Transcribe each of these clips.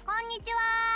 こんにちは。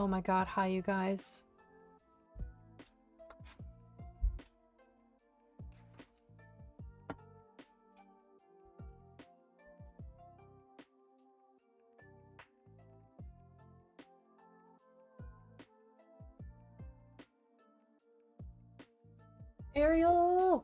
Oh my god, hi you guys. Ariel!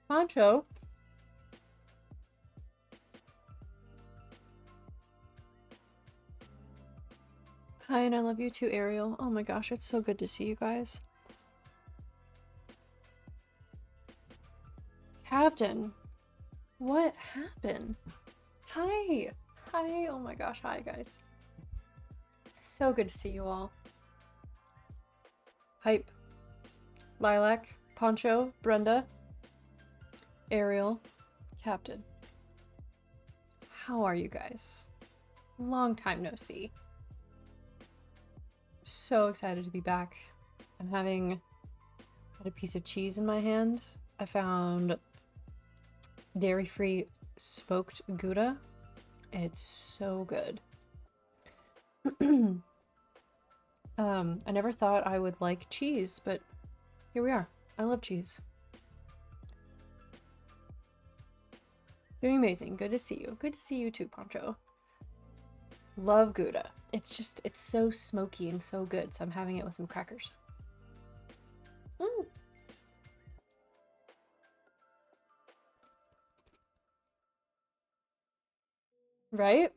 Poncho. Hi, and I love you too, Ariel. Oh my gosh, it's so good to see you guys. Captain, what happened? Hi. Hi. Oh my gosh, hi guys. So good to see you all. Hype. Lilac, Poncho, Brenda, Ariel, Captain. How are you guys? Long time no see. So excited to be back. I'm having a piece of cheese in my hand. I found dairy-free smoked Gouda. It's so good. I never thought I would like cheese, but here we are. I love cheese. Doing amazing. Good to see you. Good to see you too, Poncho. Love Gouda. It's so smoky and so good, so I'm having it with some crackers. Mm. Right?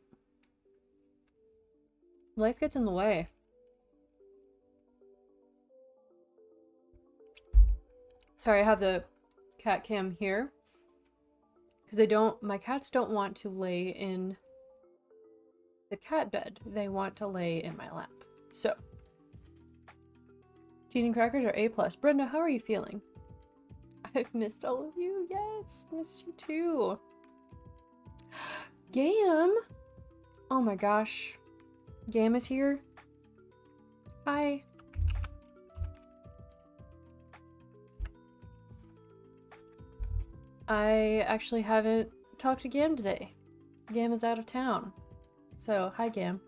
Life gets in the way. Sorry, I have the cat cam here. Because my cats don't want to lay in the cat bed. They want to lay in my lap. So, cheese and crackers are A+. Brenda, how are you feeling? I've missed all of you. Yes, missed you too. Gam! Oh my gosh. Gam is here. Hi. I actually haven't talked to Gam today. Gam is out of town. So, hi Gam.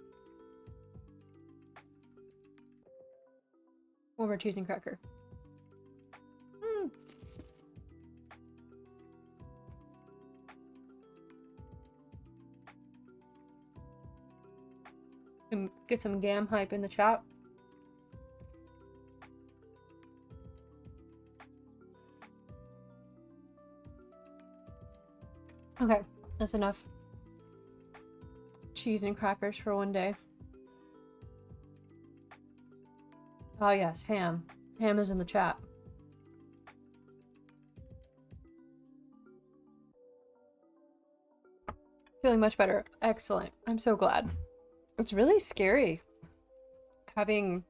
One more cheese and cracker. And get some Gam hype in the chat. Okay, that's enough cheese and crackers for one day. Oh yes, ham. Ham is in the chat. Feeling much better. Excellent. I'm so glad. It's really scary having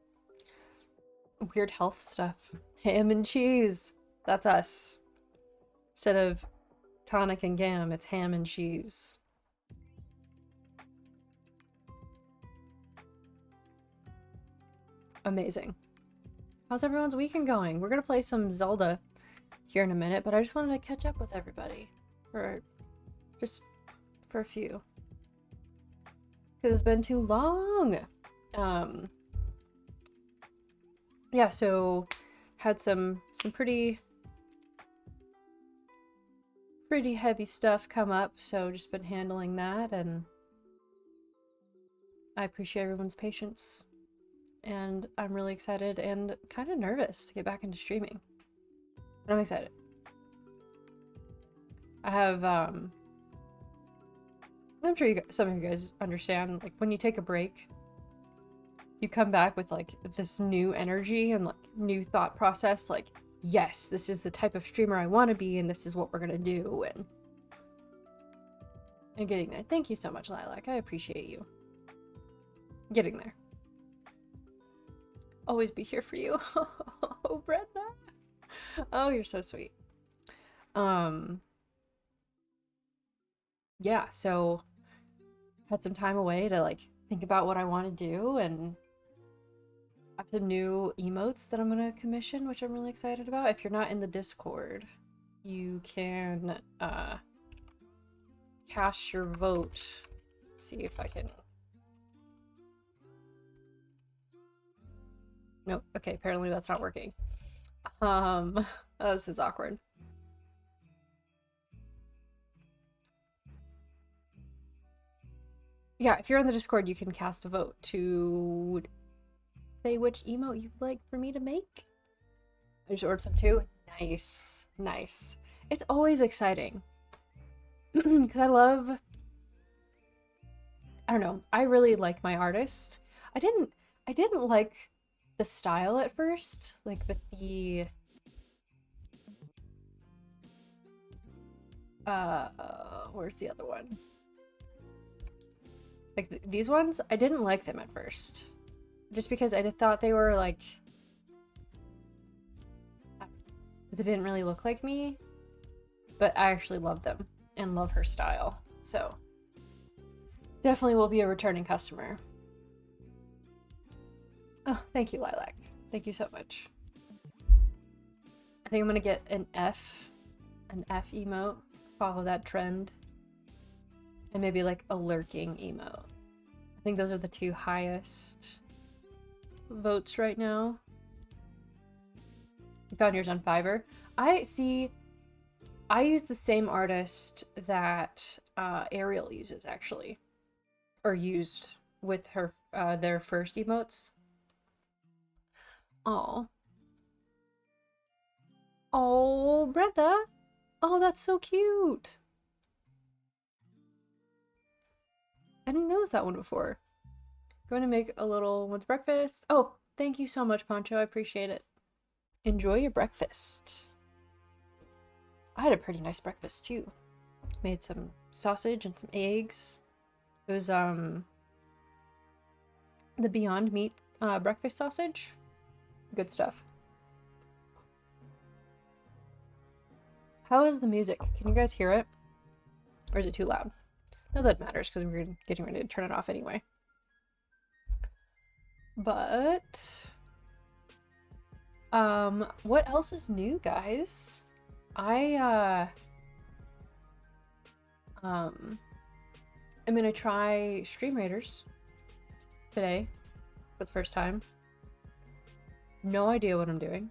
weird health stuff. Ham and cheese. That's us. Instead of tonic and Gam, it's ham and cheese. Amazing. How's everyone's weekend going? We're gonna play some Zelda here in a minute, but I just wanted to catch up with everybody for a few. Because it's been too long. Yeah, so had some pretty heavy stuff come up, so just been handling that, and I appreciate everyone's patience. And I'm really excited and kind of nervous to get back into streaming. But I'm excited. I have, I'm sure some of you guys understand, like, when you take a break, you come back with, like, this new energy and, like, new thought process, like, yes, this is the type of streamer I want to be, and this is what we're gonna do, and getting there. Thank you so much, Lilac. I appreciate you. Getting there. Always be here for you. Oh, Brenda. Oh, you're so sweet. Yeah, so had some time away to, like, think about what I want to do, and I have some new emotes that I'm gonna commission, which I'm really excited about. If you're not in the Discord, you can cast your vote. Let's see if I can. Nope. Okay, apparently that's not working. Oh, this is awkward. Yeah, if you're on the Discord, you can cast a vote to say which emote you'd like for me to make. I just ordered some too. Nice. Nice. It's always exciting. Because I don't know, I really like my artist. I didn't like the style at first, like with the where's the other one? Like these ones, I didn't like them at first. Just because I thought they were like they didn't really look like me, but I actually love them and love her style. So, definitely will be a returning customer. Oh, thank you, Lilac. Thank you so much. I think I'm gonna get an F emote, follow that trend, and maybe like a lurking emote. I think those are the two highest votes right now. You found yours on Fiverr. I use the same artist that Ariel uses, actually, or used with her their first emotes. Oh, Brenda. Oh, that's so cute. I didn't notice that one before. Going to make a little one's breakfast. Oh, thank you so much, Poncho. I appreciate it. Enjoy your breakfast. I had a pretty nice breakfast too. Made some sausage and some eggs. It was the Beyond Meat breakfast sausage. Good stuff. How is the music? Can you guys hear it? Or is it too loud? Not that it matters because we're getting ready to turn it off anyway. But what else is new, guys? I'm gonna try Stream Raiders today for the first time. No idea what I'm doing.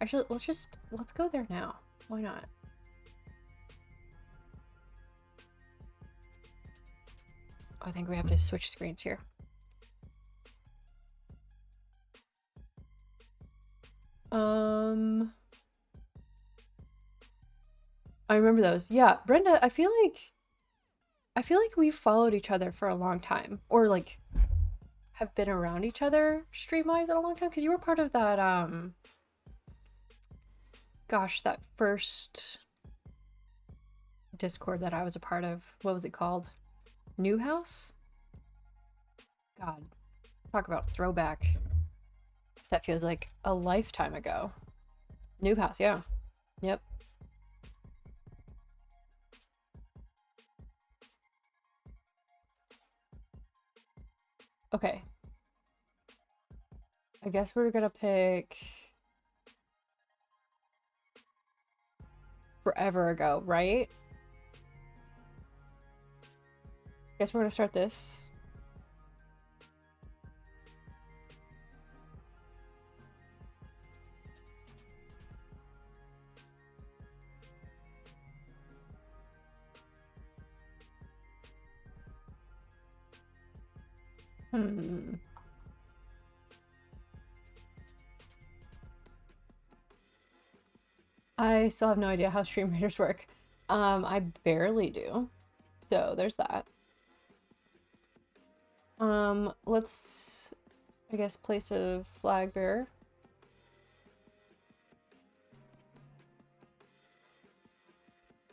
Actually, let's go there now. Why not? I think we have to switch screens here. I remember those. Yeah, Brenda, I feel like we've followed each other for a long time, or like have been around each other stream-wise at a long time, because you were part of that gosh, that first Discord that I was a part of. What was it called? New House? God, talk about throwback. That feels like a lifetime ago. New House, yeah. Yep. Okay. I guess we're gonna pick forever ago, right? Guess we're gonna start this. I still have no idea how stream readers work. I barely do. So there's that. Let's, I guess, place a flag bearer.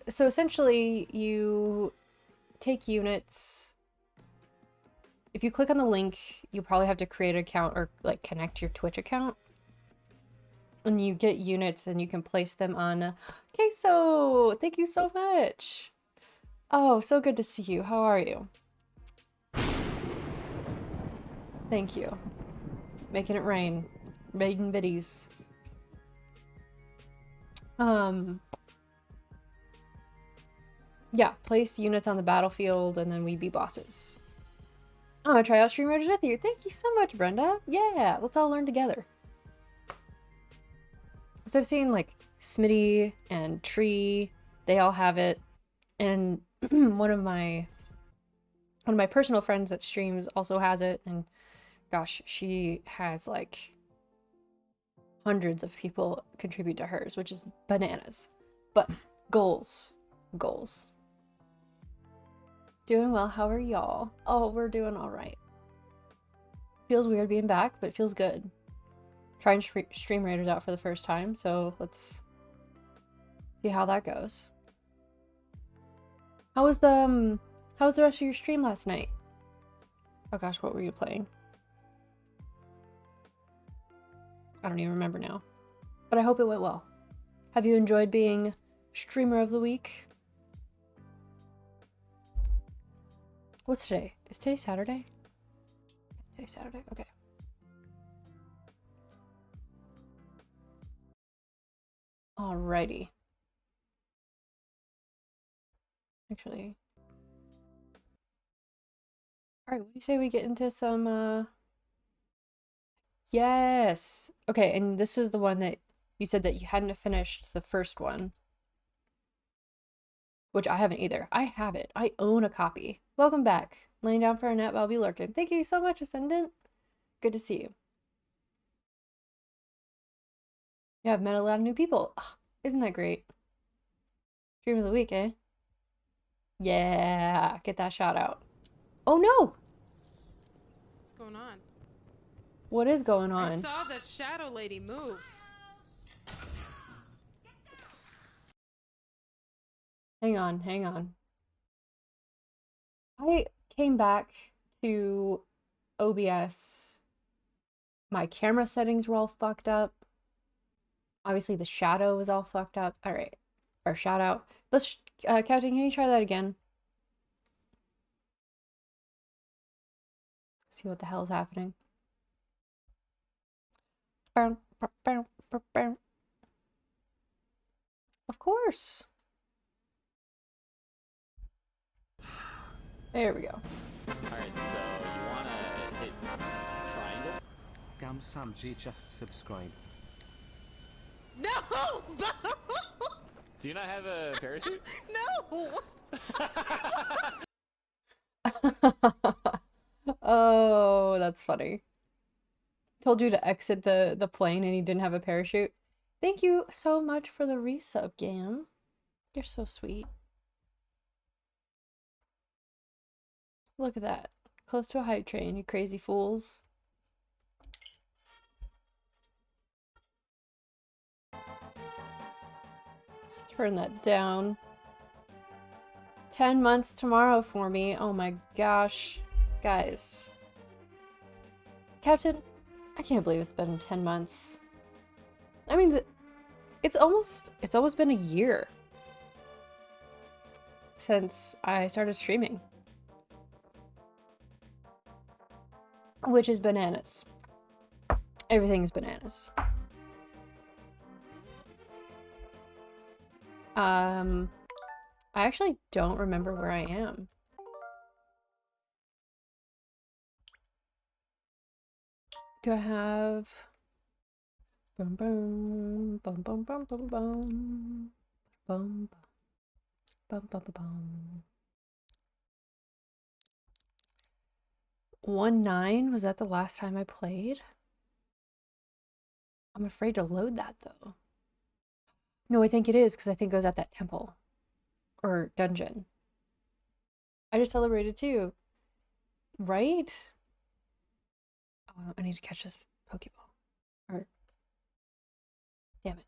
So essentially, you take units. If you click on the link, you probably have to create an account or like connect your Twitch account. And you get units and you can place them on Queso. Thank you so much. Oh, so good to see you. How are you? Thank you. Making it rain. Raiding biddies. Yeah, place units on the battlefield and then we be bosses. I'm gonna try out Stream Raiders with you. Thank you so much, Brenda. Yeah, let's all learn together. So I've seen like Smitty and Tree, they all have it, and one of my personal friends that streams also has it, and gosh, she has like hundreds of people contribute to hers, which is bananas. But goals. Goals. Doing well. How are y'all? Oh, we're doing all right. Feels weird being back, but it feels good. Trying Stream Raiders out for the first time, so let's see how that goes. How was the rest of your stream last night? Oh gosh, what were you playing? I don't even remember now. But I hope it went well. Have you enjoyed being streamer of the week? What's today? Is today Saturday? Today's Saturday? Okay. Alrighty. Actually. Alright, what do you say we get into some, Yes! Okay, and this is the one that you said that you hadn't finished the first one. Which I haven't either. I have it. I own a copy. Welcome back. Laying down for a nap, I'll be lurking. Thank you so much, Ascendant. Good to see you. Yeah, I've met a lot of new people. Ugh, isn't that great? Stream of the week, eh? Yeah, get that shot out. Oh no! What's going on? What is going on? I saw that shadow lady move. Hang on, hang on. I came back to OBS. My camera settings were all fucked up. Obviously, the shadow was all fucked up. All right, or shout out. Let's, Captain, can you try that again? See what the hell's happening. Of course. There we go. Alright, so you wanna hit triangle? Gamsamji just subscribe. No! Do you not have a parachute? No! Oh, that's funny. Told you to exit the plane and you didn't have a parachute. Thank you so much for the resub, Gam. You're so sweet. Look at that. Close to a hype train, you crazy fools. Let's turn that down. 10 months tomorrow for me. Oh my gosh. Guys. Captain, I can't believe it's been 10 months. I mean, it's almost been a year since I started streaming. Which is bananas. Everything's bananas. I actually don't remember where I am. Do I have... Boom, boom, boom, boom, boom, boom, boom, boom, boom, boom, boom. 1-9? Was that the last time I played? I'm afraid to load that though. No, I think it is because I think it was at that temple or dungeon. I just celebrated too, right? I need to catch this Pokeball. Or damn it.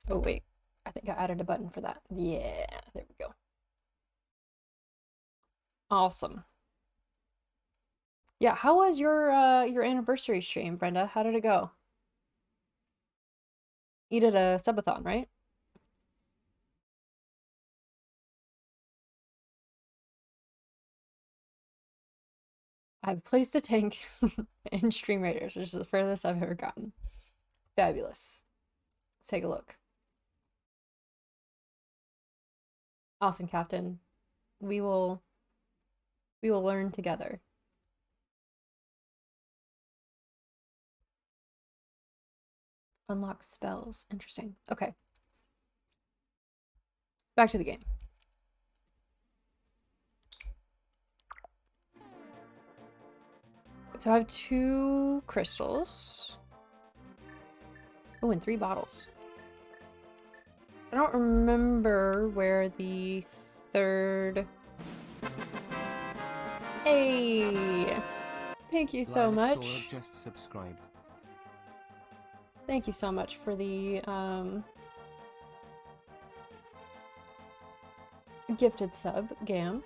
Oh wait, I think I added a button for that. Yeah, there we go. Awesome. Yeah, how was your anniversary stream, Brenda? How did it go? You did a subathon, right? I've placed a tank in Stream Raiders, which is the furthest I've ever gotten. Fabulous. Let's take a look. Awesome, Captain. We will learn together. Unlock spells. Interesting. Okay. Back to the game. So I have 2 crystals. Oh, and 3 bottles. I don't remember where the 3rd... Hey! Thank you so Lilac much. Sora just subscribed. Thank you so much for the, gifted sub, Gam.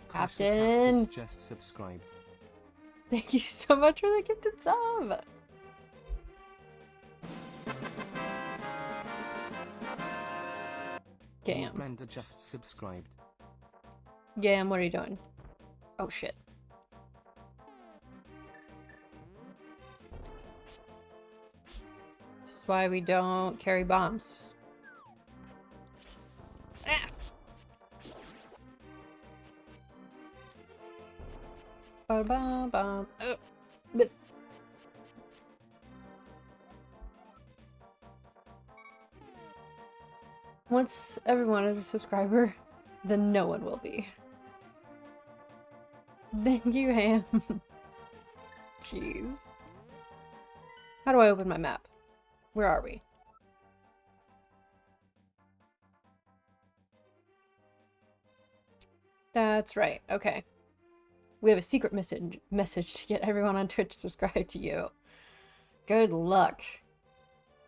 Crystal Captain! Cactus just subscribed. Thank you so much for the gifted sub! Gam. Brenda just subscribed. Gam, what are you doing? Oh shit. This is why we don't carry bombs. Ah! Ba-ba-bum. Oh. But once everyone is a subscriber, then no one will be. Thank you, Ham. Jeez. How do I open my map? Where are we? That's right. Okay. We have a secret message to get everyone on Twitch subscribed to you. Good luck.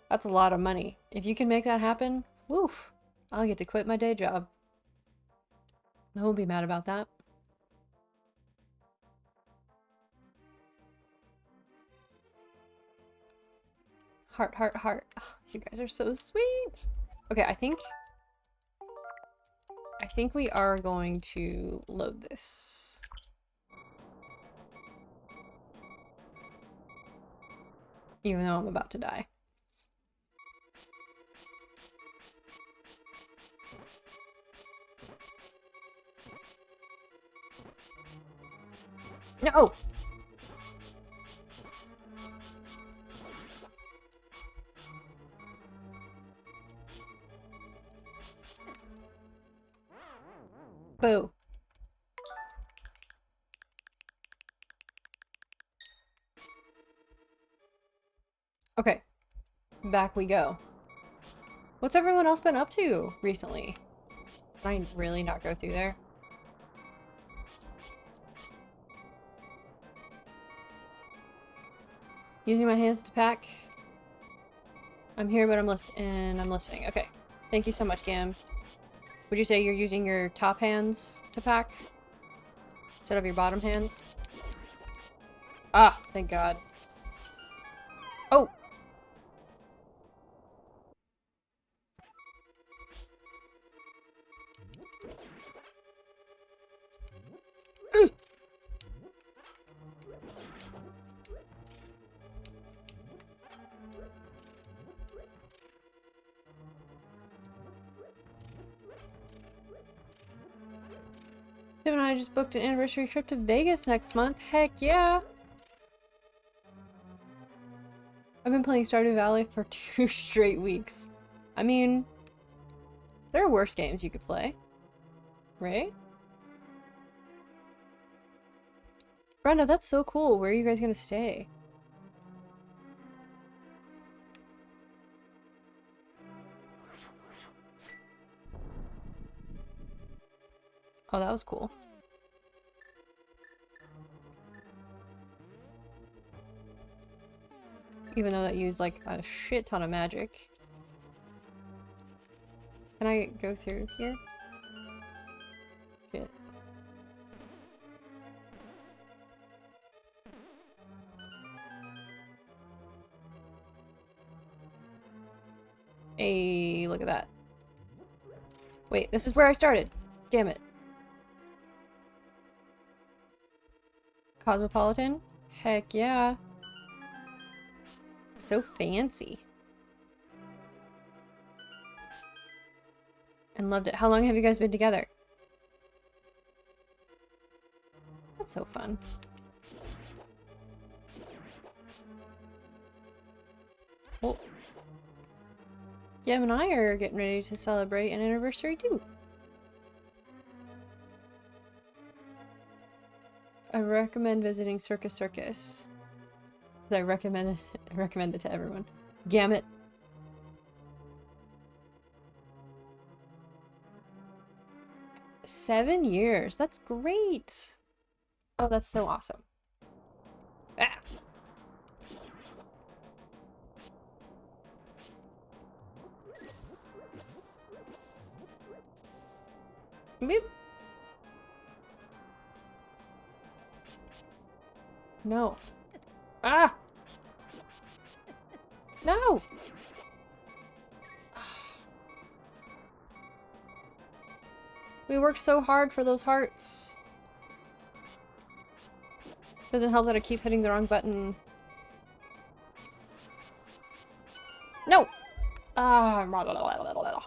That's a lot of money. If you can make that happen, woof. I'll get to quit my day job. I won't be mad about that. Heart, heart, heart. Oh, you guys are so sweet. Okay, I think we are going to load this. Even though I'm about to die. No! Boo. Okay. Back we go. What's everyone else been up to recently? Can I really not go through there? Using my hands to pack. I'm here, but I'm listening. Okay. Thank you so much, Gam. Would you say you're using your top hands to pack? Instead of your bottom hands? Ah, thank God. Oh! Tim and I just booked an anniversary trip to Vegas next month. Heck yeah! I've been playing Stardew Valley for 2 straight weeks. I mean, there are worse games you could play. Right? Brenda, that's so cool. Where are you guys gonna stay? Oh, that was cool. Even though that used like a shit ton of magic. Can I go through here? Shit. Hey, look at that. Wait, this is where I started. Damn it. Cosmopolitan? Heck yeah. So fancy. And loved it. How long have you guys been together? That's so fun. Oh. Gam and I are getting ready to celebrate an anniversary too. I recommend visiting Circus Circus. I recommend it to everyone. Gamut. Seven years. That's great. Oh, that's so awesome. Ah. Boop. No. Ah! No! We worked so hard for those hearts. Doesn't help that I keep hitting the wrong button. No! Ah, blah, blah, blah, blah, blah.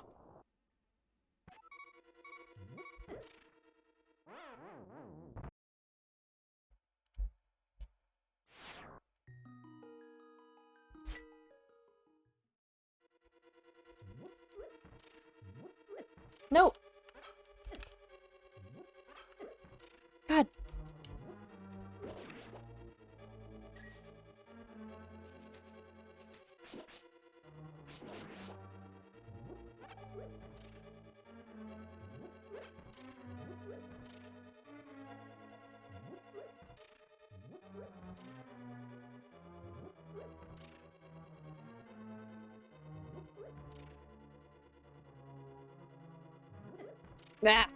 No! God. Ah.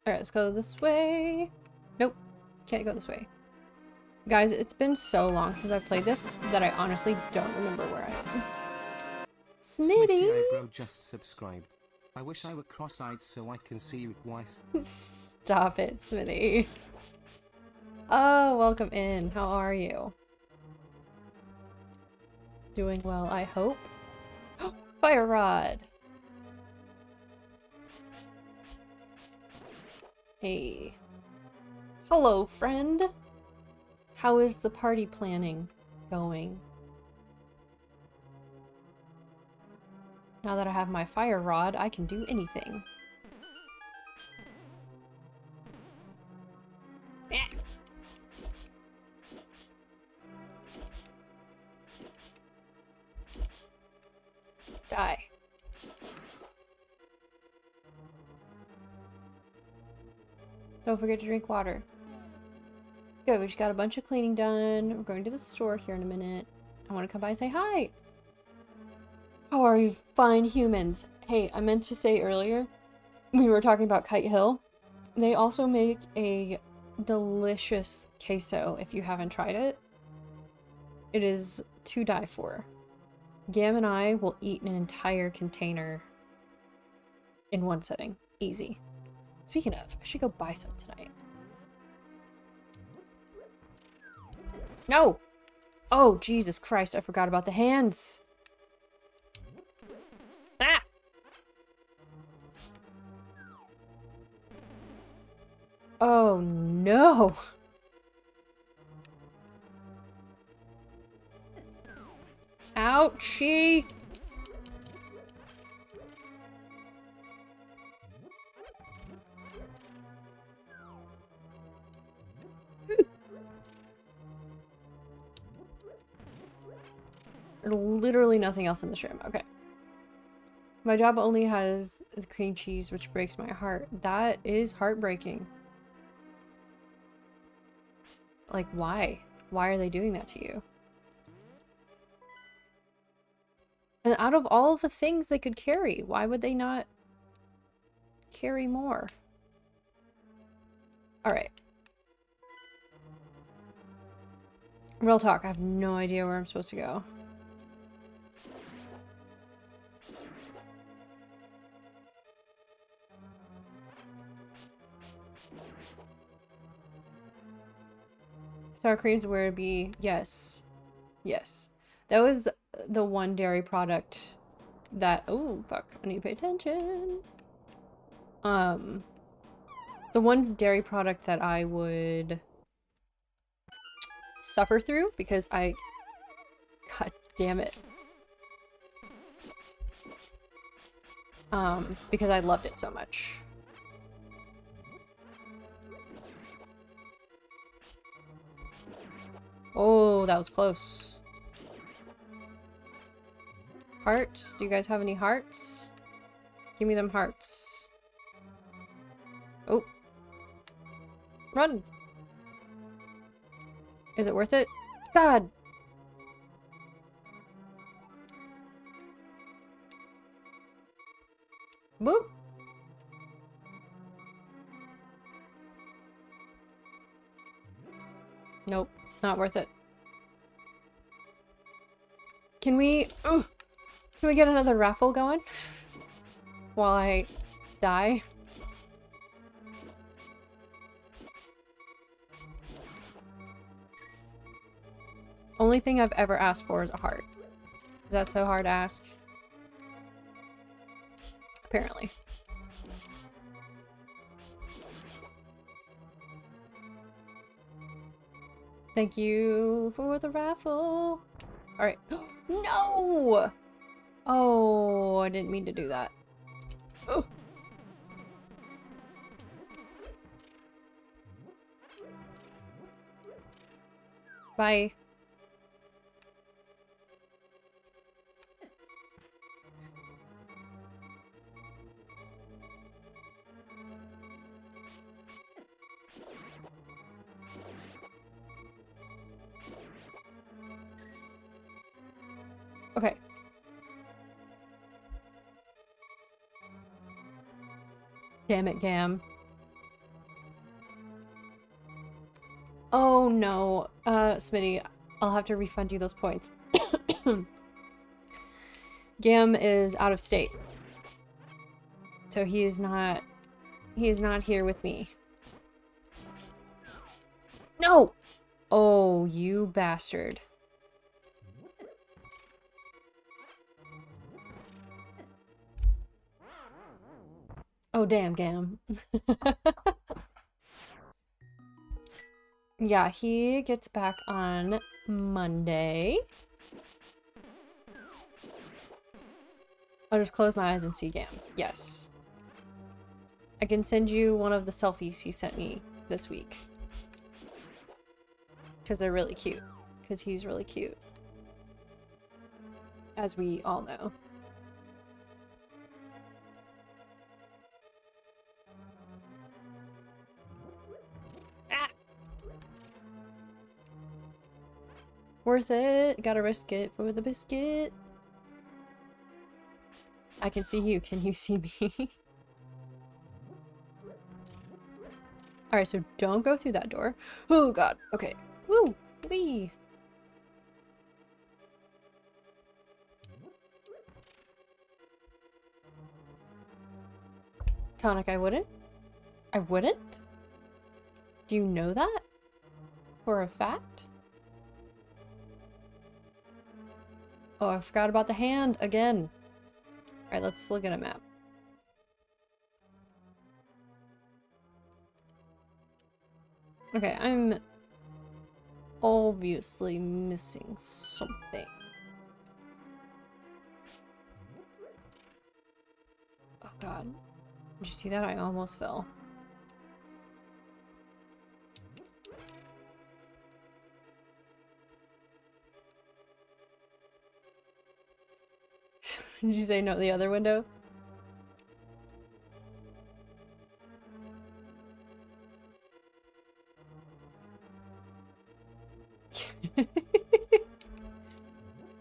Alright, let's go this way. Nope. Can't go this way. Guys, it's been so long since I've played this that I honestly don't remember where I am. Snitty! Eyebrow just subscribed. I wish I were cross-eyed so I can see you twice. Stop it, Smitty. Oh, welcome in. How are you? Doing well, I hope. Fire rod! Hey. Hello, friend. How is the party planning going? Now that I have my fire rod, I can do anything. Die. Don't forget to drink water. Good, we just got a bunch of cleaning done. We're going to the store here in a minute. I want to come by and say hi. How are you fine humans? Hey, I meant to say earlier, we were talking about Kite Hill. They also make a delicious queso if you haven't tried it. It is to die for. Gam and I will eat an entire container in one sitting. Easy. Speaking of, I should go buy some tonight. No! Oh, Jesus Christ, I forgot about the hands. Ah! Oh, no! Ouchie! Literally nothing else in this room. Okay. My job only has the cream cheese, which breaks my heart. That is heartbreaking. Like, why? Why are they doing that to you? And out of all the things they could carry, why would they not carry more? Alright. Real talk, I have no idea where I'm supposed to go. Sour cream's where it'd be. Yes. Yes. That was the one dairy product that... Oh, fuck. I need to pay attention. So one dairy product that I would suffer through because I... God Damn it. Because I loved it so much. Oh, that was close. Hearts? Do you guys have any hearts? Give me them hearts. Oh. Run! Is it worth it? God! Boop! Nope, not worth it. Can we... Ugh, can we get another raffle going? While I die? Only thing I've ever asked for is a heart. Is that so hard to ask? Apparently. Thank you for the raffle. Alright. No! Oh, I didn't mean to do that. Ugh. Bye. Okay. Damn it, Gam. Oh no. Smitty, I'll have to refund you those points. Gam is out of state. So he is not here with me. No! Oh, you bastard. Oh, damn, Gam. Yeah, he gets back on Monday. I'll just close my eyes and see Gam. Yes. I can send you one of the selfies he sent me this week. Because they're really cute. Because he's really cute. As we all know. Ah! Worth it. Gotta risk it for the biscuit. I can see you. Can you see me? Alright, so don't go through that door. Oh god. Okay. Woo! Wee! Tonic, I wouldn't? I wouldn't? Do you know that? For a fact? Oh, I forgot about the hand again. Alright, let's look at a map. Okay, I'm obviously missing something. Oh god. Did you see that? I almost fell. Did you say no the other window?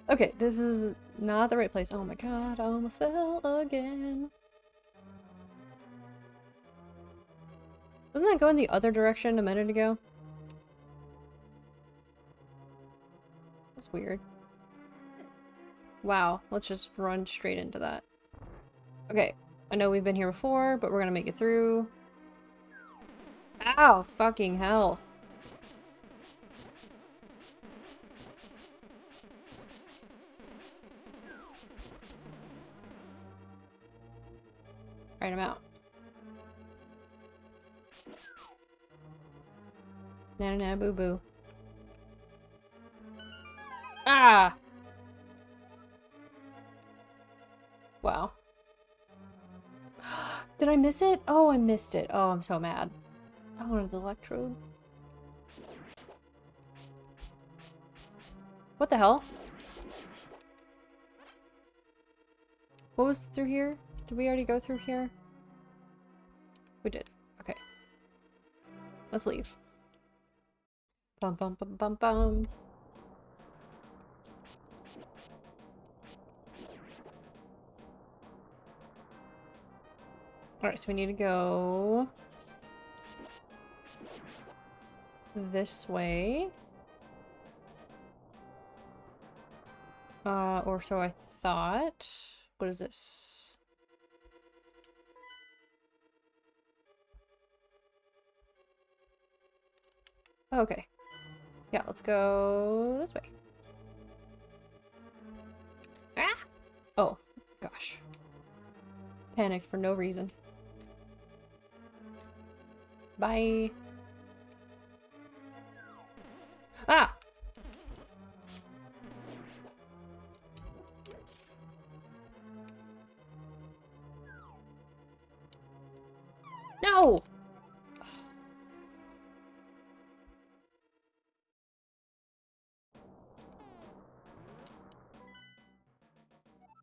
Okay, this is not the right place. Oh my god, I almost fell again. Wasn't that going the other direction a minute ago? That's weird. Wow, let's just run straight into that. Okay, I know we've been here before, but we're gonna make it through. Ow, fucking hell. Alright, I'm out. Na na na boo boo. Ah! Wow. Did I miss it? Oh, I missed it. Oh, I'm so mad. I wanted the electrode. What the hell? What was through here? Did we already go through here? We did. Okay. Let's leave. Bum bum bum bum bum. Alright, so we need to go this way. Or so I thought. What is this? Okay. Yeah, let's go this way. Ah! Oh, gosh. Panicked for no reason. Bye. Ah! No!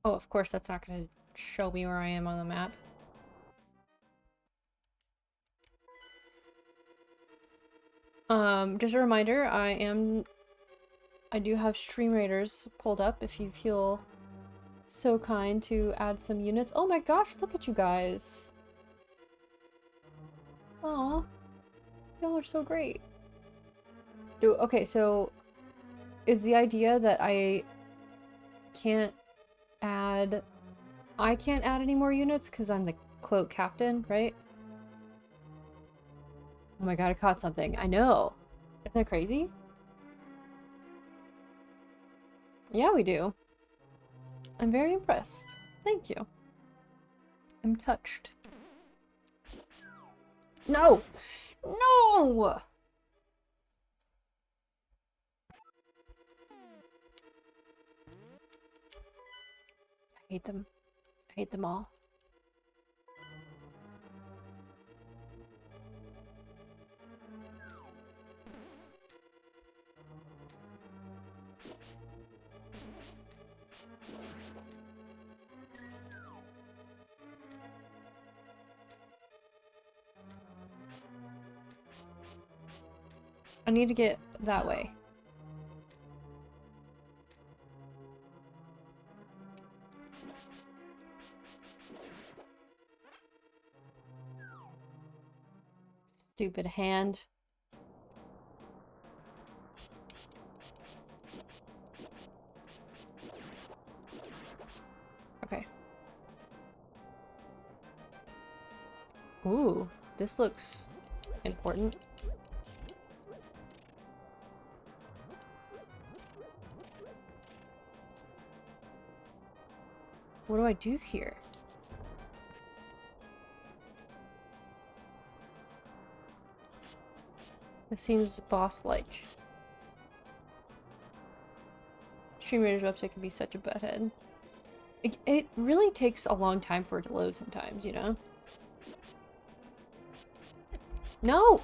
Oh, of course that's not going to show me where I am on the map. Just a reminder, I do have streamraiders pulled up if you feel so kind to add some units. Oh my gosh, look at you guys. Aw, y'all are so great. Okay, so is the idea that I can't add any more units because I'm the quote captain, right? Oh my god, I caught something. I know. Isn't that crazy? Yeah, we do. I'm very impressed. Thank you. I'm touched. No! No! I hate them. I hate them all. I need to get that way. Stupid hand. Okay. Ooh, this looks important. What do I do here? This seems boss-like. Streamraiders website can be such a butthead. It really takes a long time for it to load sometimes, you know? No!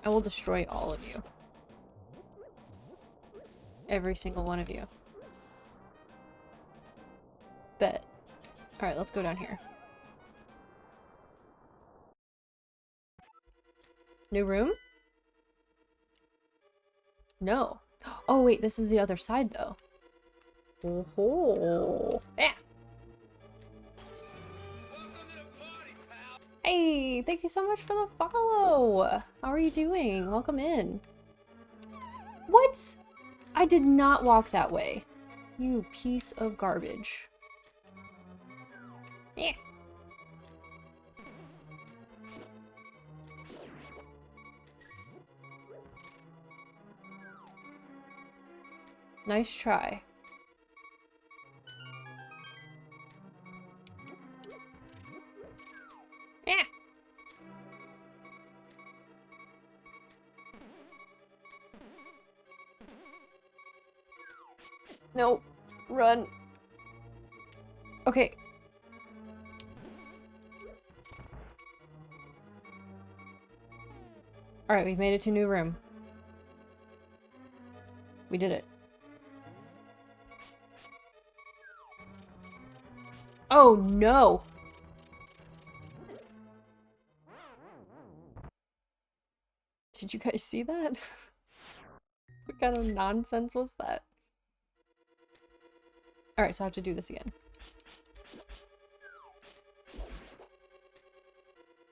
I will destroy all of you. Every single one of you. Bet. Alright, let's go down here. New room? No. Oh wait, this is the other side though. Oh-ho. Yeah. Hey, thank you so much for the follow. How are you doing? Welcome in. What? I did not walk that way. You piece of garbage. Yeah. Nice try. Yeah. No. Run. Okay. Alright, we've made it to a new room. We did it. Oh no! Did you guys see that? What kind of nonsense was that? Alright, so I have to do this again.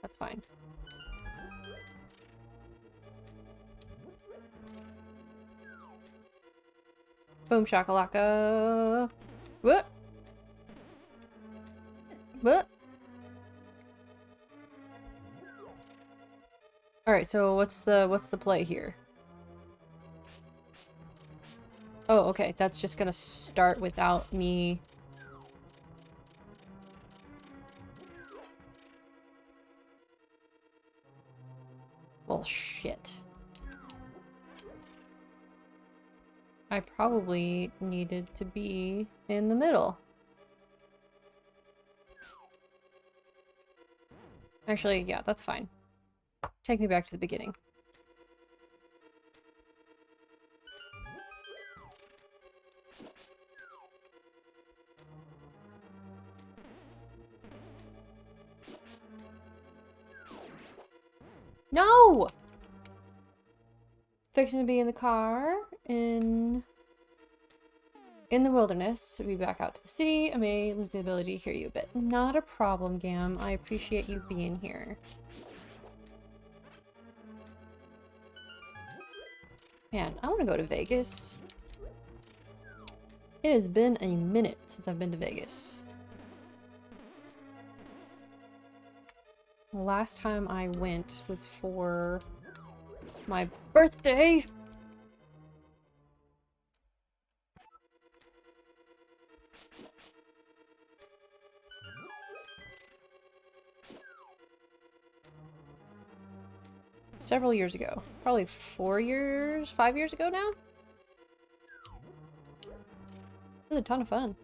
That's fine. Boom shakalaka. What? What? Alright, so what's the play here? Oh, okay, that's just gonna start without me. Well, shit. I probably needed to be in the middle. Actually, yeah, that's fine. Take me back to the beginning. No! Fixing to be in the car in the wilderness to be back out to the city. I may lose the ability to hear you a bit. Not a problem, Gam. I appreciate you being here. Man, I want to go to Vegas. It has been a minute since I've been to Vegas. The last time I went was for my birthday. Several years ago. Probably 4 years, 5 years ago now? It was a ton of fun.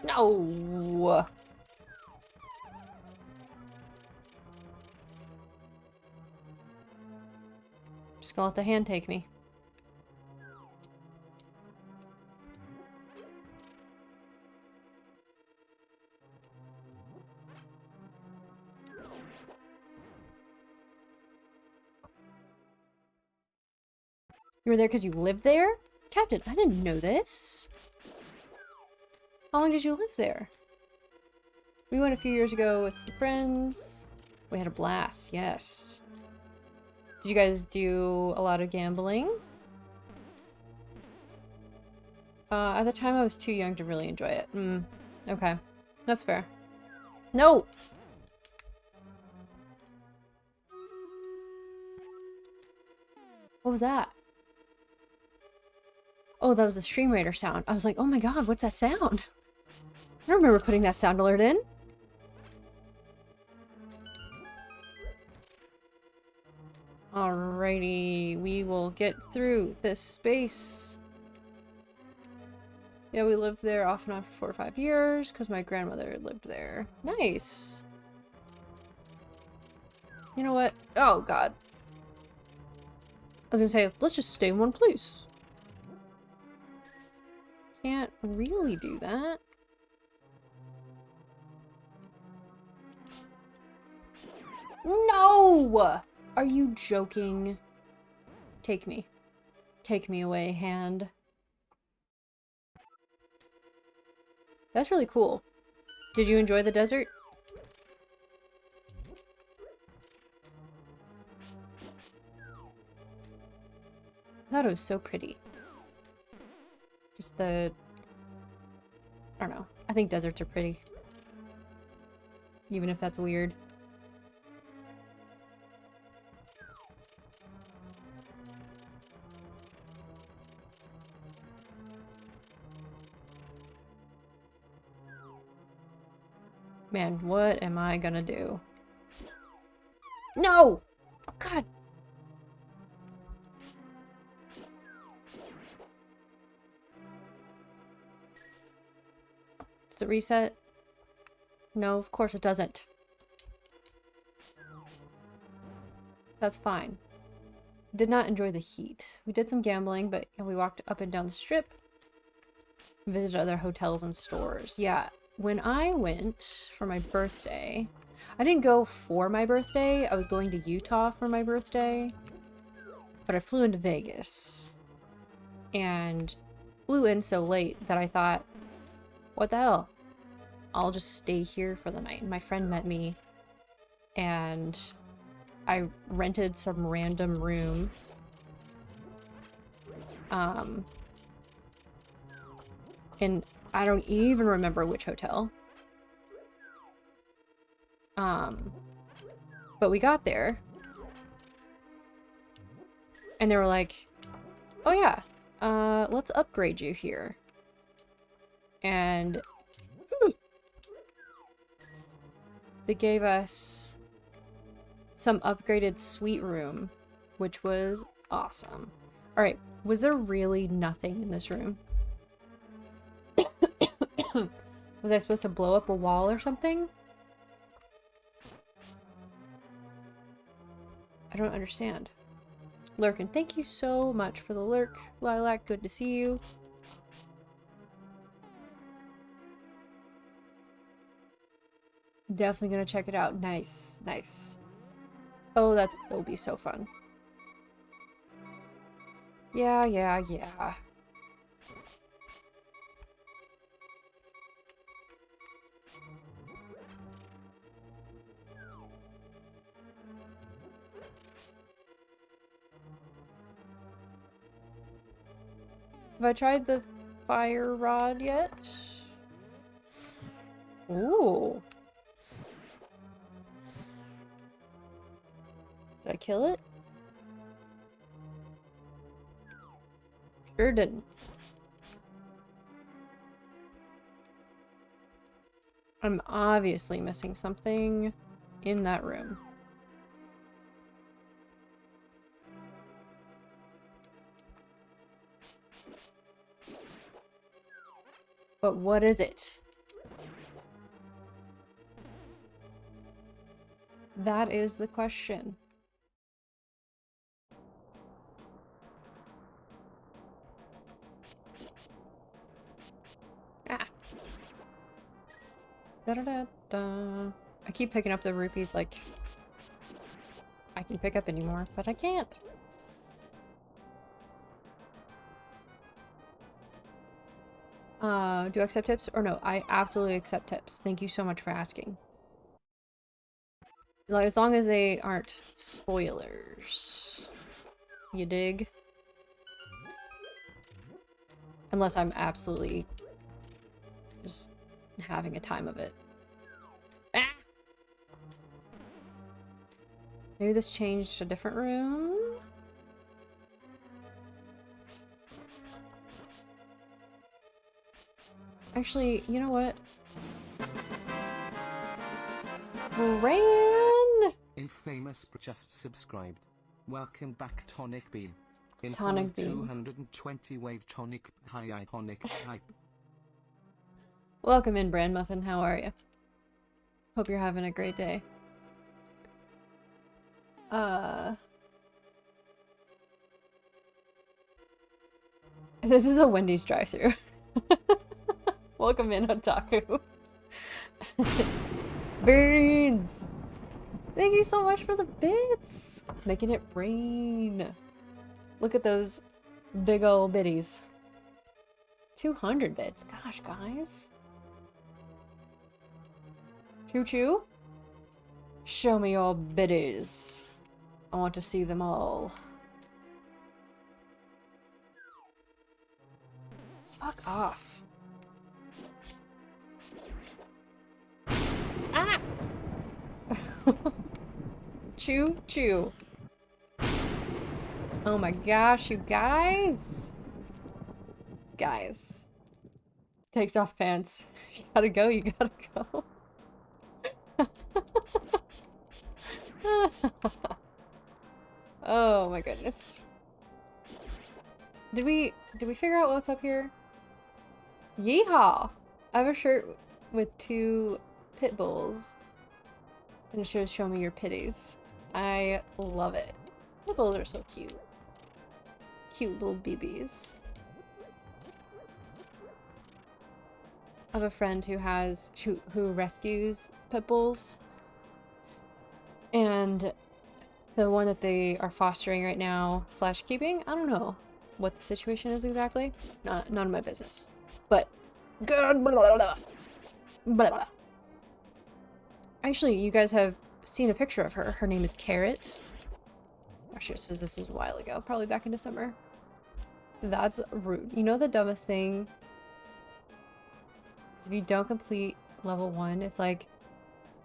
No! Just gonna let the hand take me. You were there because you lived there? Captain, I didn't know this. How long did you live there? We went a few years ago with some friends. We had a blast, yes. Did you guys do a lot of gambling? At the time I was too young to really enjoy it. Okay. That's fair. No! What was that? Oh, that was a stream raider sound. I was like, oh my god, what's that sound? I don't remember putting that sound alert in. Alrighty, we will get through this space. Yeah, we lived there off and on for 4 or 5 years because my grandmother lived there. Nice. You know what? Oh god. I was gonna say, let's just stay in one place. Can't really do that. No! Are you joking? Take me. Take me away, hand. That's really cool. Did you enjoy the desert? I thought it was so pretty. Just the... I don't know. I think deserts are pretty. Even if that's weird. Man, what am I gonna do? No! God! Does it reset? No, of course it doesn't. That's fine. Did not enjoy the heat. We did some gambling, but we walked up and down the strip. Visited other hotels and stores. Yeah, when I went for my birthday, I didn't go for my birthday. I was going to Utah for my birthday, but I flew into Vegas and flew in so late that I thought, what the hell? I'll just stay here for the night. And my friend met me and I rented some random room. And I don't even remember which hotel. But we got there. And they were like, oh yeah, let's upgrade you here. And they gave us some upgraded suite room, which was awesome. Alright, was there really nothing in this room? Was I supposed to blow up a wall or something? I don't understand. Lurkin, thank you so much for the lurk. Lilac, good to see you. Definitely gonna check it out. Nice, nice. Oh, it'll be so fun. Yeah. Have I tried the fire rod yet? Ooh. Did I kill it? Sure didn't. I'm obviously missing something in that room. But what is it? That is the question. Ah. Da-da-da-da. I keep picking up the rupees like I can pick up anymore, but I can't. Do I accept tips or no? I absolutely accept tips. Thank you so much for asking. Like, as long as they aren't spoilers. You dig? Unless I'm absolutely just having a time of it. Ah! Maybe this changed a different room? Actually, you know what? Ran! Infamous just subscribed. Welcome back, Tonic Beam. Tonic Beam. 220 wave tonic high iconic hype. Welcome in, Brand Muffin. How are you? Hope you're having a great day. This is a Wendy's drive-thru. Welcome in, Otaku. Birds! Thank you so much for the bits! Making it rain. Look at those big ol' bitties. 200 bits. Gosh, guys. Choo-choo? Show me your biddies. I want to see them all. Fuck off. Ah! Choo-choo. Oh my gosh, you guys. Guys. Takes off pants. You gotta go, you gotta go. Oh my goodness. Did we figure out what's up here? Yeehaw! I have a shirt with 2 pit bulls. And she was showing me your pitties. I love it. Pit bulls are so cute. Cute little BBs. I have a friend who rescues pit bulls. And the one that they are fostering right now / keeping, I don't know what the situation is exactly. None of my business. But good. Blah, blah, blah. Blah, blah. Actually, you guys have seen a picture of her. Her name is Carrot. Actually, this is a while ago, probably back in December. That's rude. You know the dumbest thing is if you don't complete level 1, it's like,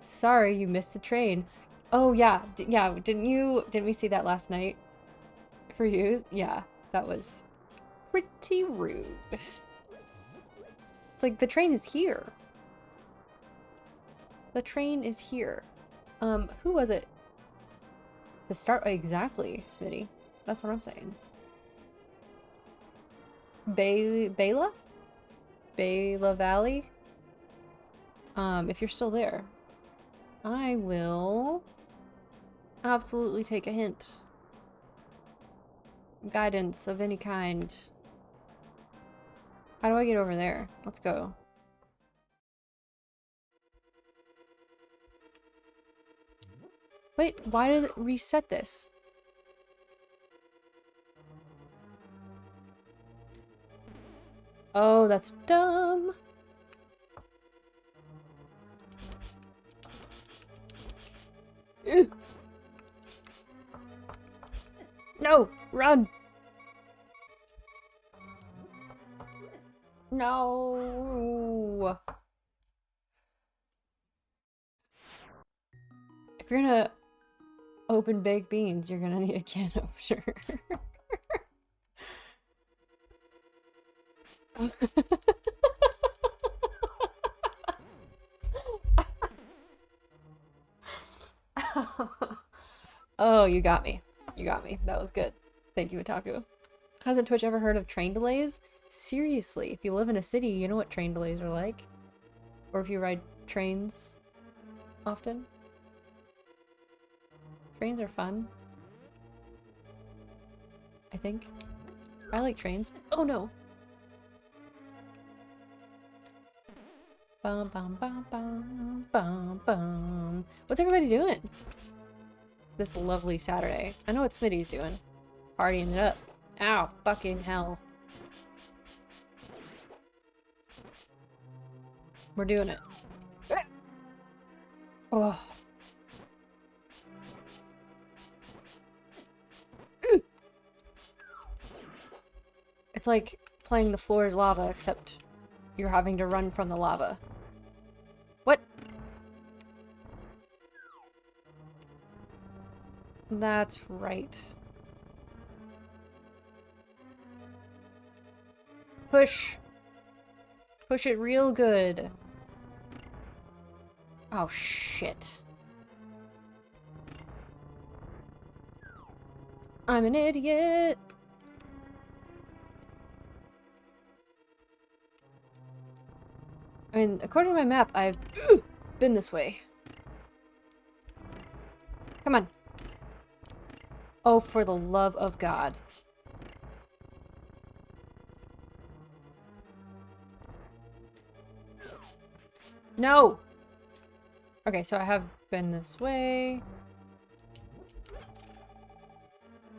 sorry, you missed the train. Oh yeah, yeah. Didn't we see that last night? For you, yeah, that was pretty rude. It's like the train is here. The train is here. Who was it? To start exactly, Smitty. That's what I'm saying. Bela Valley. If you're still there, I will absolutely take a hint. Guidance of any kind. How do I get over there? Let's go. Wait, why did it reset this? Oh, that's dumb. Ugh. No, run. No. If you're gonna open baked beans, you're gonna need a can opener. Oh, you got me. You got me. That was good. Thank you, Otaku. Hasn't Twitch ever heard of train delays? Seriously, if you live in a city, you know what train delays are like. Or if you ride trains often. Trains are fun. I think. I like trains. Oh no! Bum bum bum bum bum bum. What's everybody doing this lovely Saturday? I know what Smitty's doing. Partying it up. Ow, fucking hell. We're doing it. Oh. It's like playing the floor is lava, except you're having to run from the lava. What? That's right. Push! Push it real good. Oh, shit. I'm an idiot! I mean, according to my map, I've been this way. Come on. Oh, for the love of God. No! Okay, so I have been this way.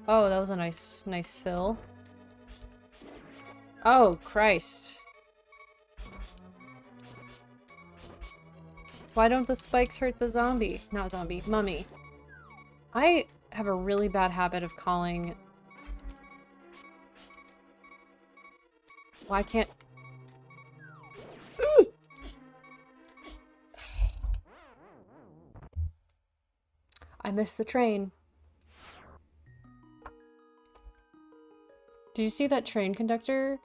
Oh, that was a nice fill. Oh, Christ. Why don't the spikes hurt the zombie? Not zombie, mummy. I have a really bad habit of calling... Why can't... I missed the train. Did you see that train conductor?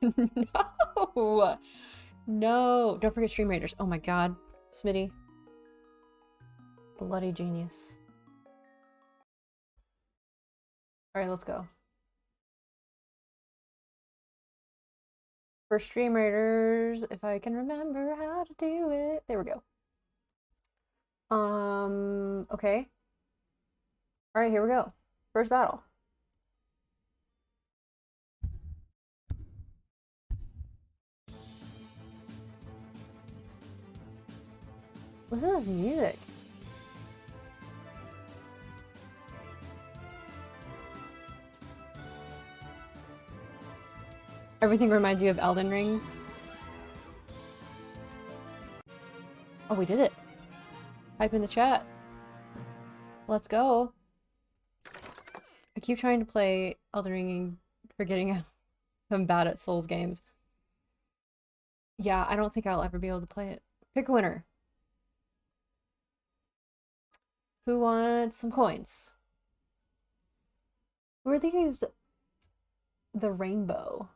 No! No! Don't forget Stream Raiders. Oh my god. Smitty. Bloody genius. Alright, let's go. For stream raiders, if I can remember how to do it. There we go. Okay. All right, here we go. First battle. Listen to this music. Everything reminds you of Elden Ring. Oh, we did it. Type in the chat. Let's go. I keep trying to play Elden Ring and forgetting I'm bad at Souls games. Yeah, I don't think I'll ever be able to play it. Pick a winner. Who wants some coins? Who are these? The rainbow.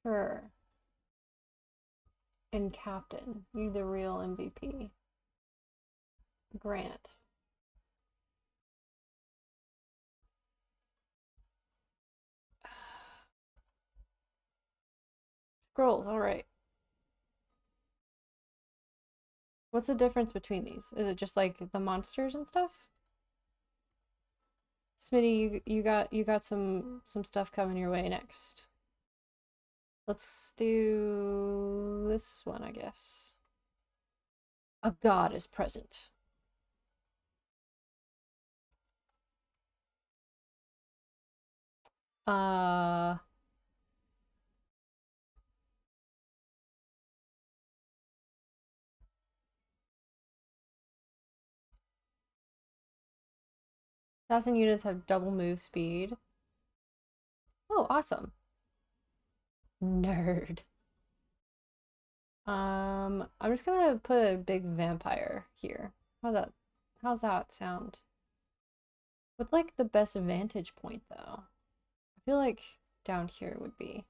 Sure. And captain. You're the real MVP. Grant. Scrolls, alright. What's the difference between these? Is it just like the monsters and stuff? Smitty, you got some stuff coming your way next. Let's do this one, I guess. A god is present. Assassin units have double move speed. Oh, awesome. Nerd. I'm just gonna put a big vampire here. How's that sound? With like the best vantage point though. I feel like down here would be.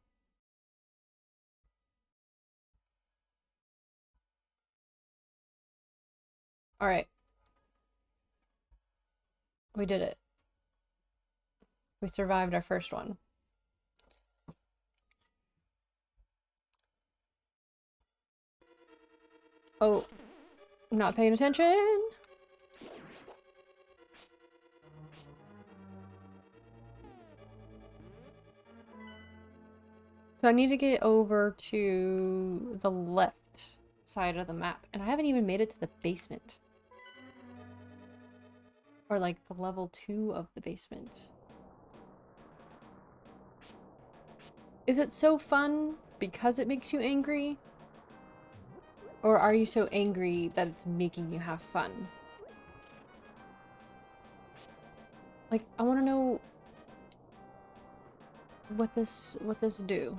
All right. We did it. We survived our first one. Oh, not paying attention. So I need to get over to the left side of the map, and I haven't even made it to the basement. Or like the level 2 of the basement. Is it so fun because it makes you angry? Or are you so angry that it's making you have fun? Like, I want to know what this do.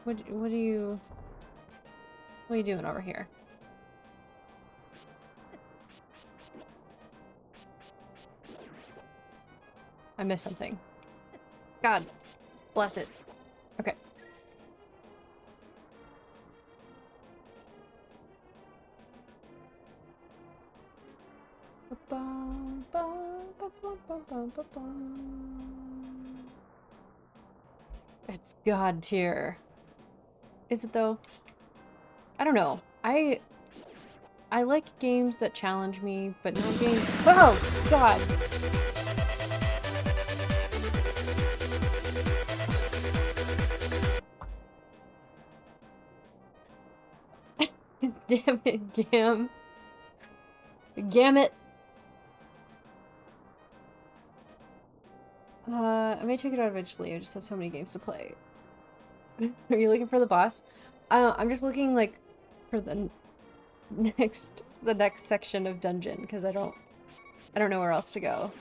What are you doing over here? I missed something. God bless it. Okay. It's God tier. Is it though? I don't know. I like games that challenge me, but not games. Oh God. Damn it, Gam. Gamut. I may check it out eventually. I just have so many games to play. Are you looking for the boss? I'm just looking like for the next section of dungeon because I don't know where else to go.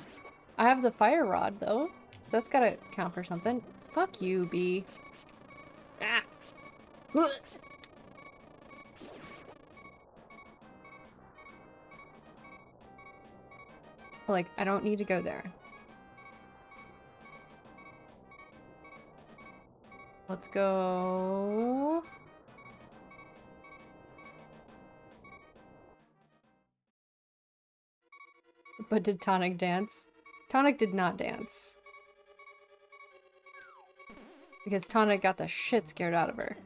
I have the fire rod though, so that's gotta count for something. Fuck you, bee. Ah. Like, I don't need to go there. Let's go. But did Tonic dance? Tonic did not dance. Because Tonic got the shit scared out of her.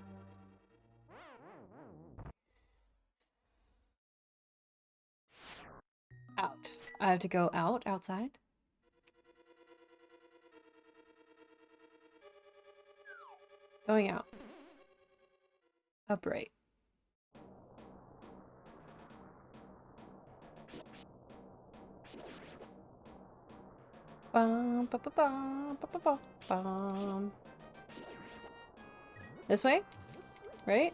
Out. I have to go outside? Going out. Upright. Bum, ba, ba, bum, ba, ba, ba, bum. This way? Right?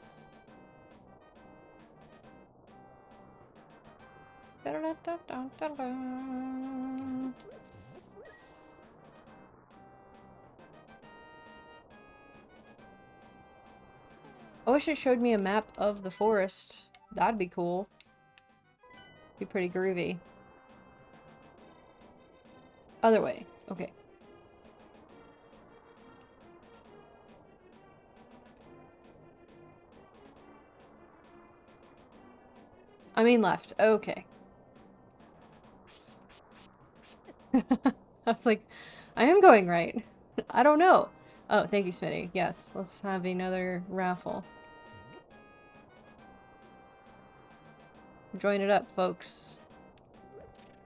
Da-da-da-da-da-da-da. I wish it showed me a map of the forest. That'd be cool. Be pretty groovy. Other way. Okay. I mean left. Okay. I was like, I am going right. I don't know. Oh, thank you, Smitty. Yes, let's have another raffle. Join it up, folks.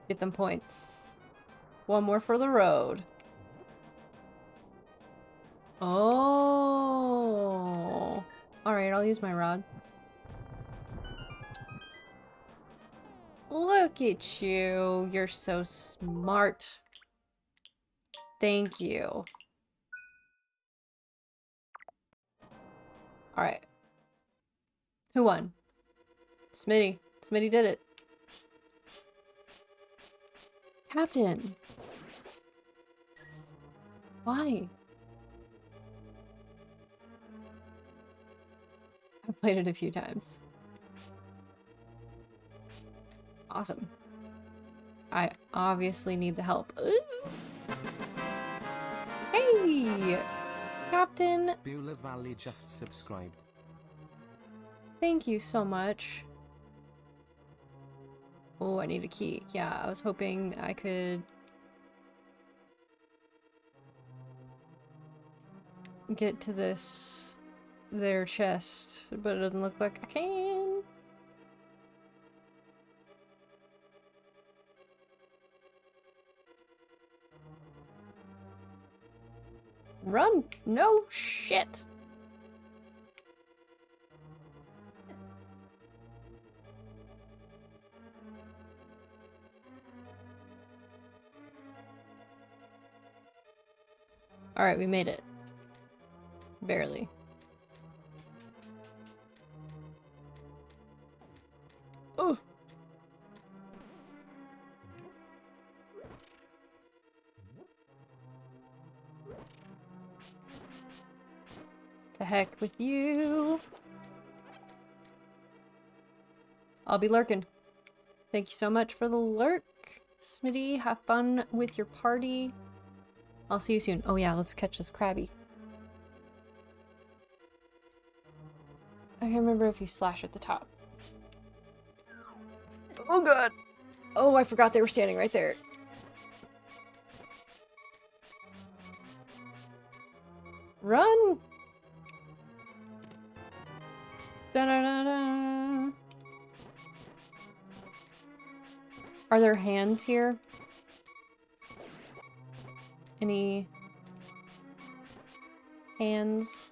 Get them points. One more for the road. Oh. Alright, I'll use my rod. Look at you. You're so smart. Thank you. Alright. Who won? Smitty. Smitty did it. Captain. Why? I've played it a few times. Awesome. I obviously need the help. Ooh. Hey! Captain! Beulah Valley just subscribed. Thank you so much. Oh, I need a key. Yeah, I was hoping I could get to their chest, but it doesn't look like I can. Run! No shit! Alright, we made it. Barely. Oh! The heck with you. I'll be lurking. Thank you so much for the lurk. Smitty, have fun with your party. I'll see you soon. Oh yeah, let's catch this crabby. I can't remember if you slash at the top. Oh god. Oh, I forgot they were standing right there. Run! Da-da-da-da. Are there hands here? Any hands?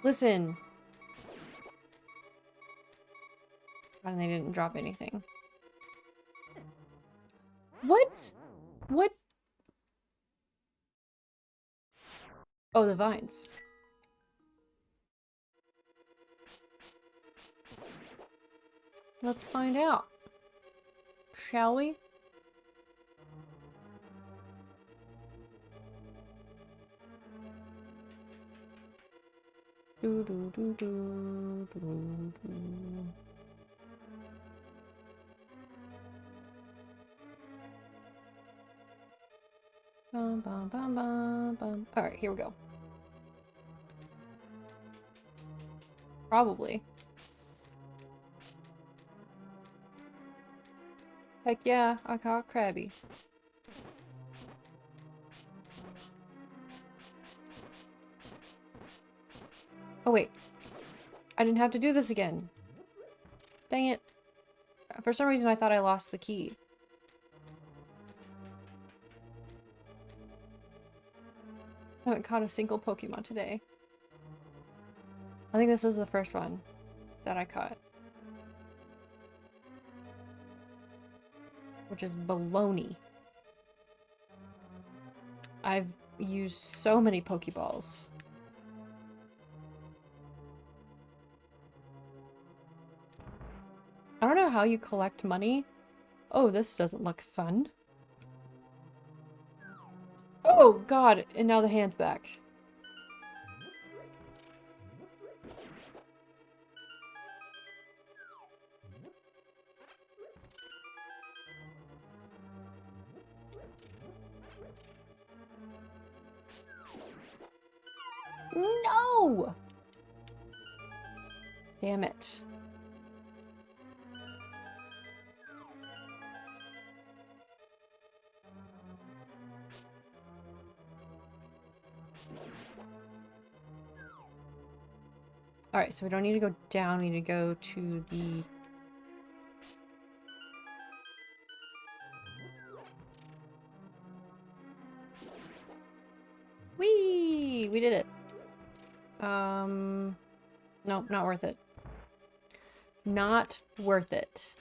Listen. And they didn't drop anything. What? What? Oh, the vines. Let's find out. Shall we? Do do do do do do. Bum bum bum bum bum. All right, here we go. Probably. Heck yeah, I caught Krabby. Oh wait. I didn't have to do this again. Dang it. For some reason I thought I lost the key. I haven't caught a single Pokemon today. I think this was the first one that I caught. Which is baloney. I've used so many Pokeballs. I don't know how you collect money. Oh, this doesn't look fun. Oh god, and now the hand's back. No! Damn it. Alright, so we don't need to go down, we need to go to the... Whee! We did it. Nope, not worth it. Not worth it.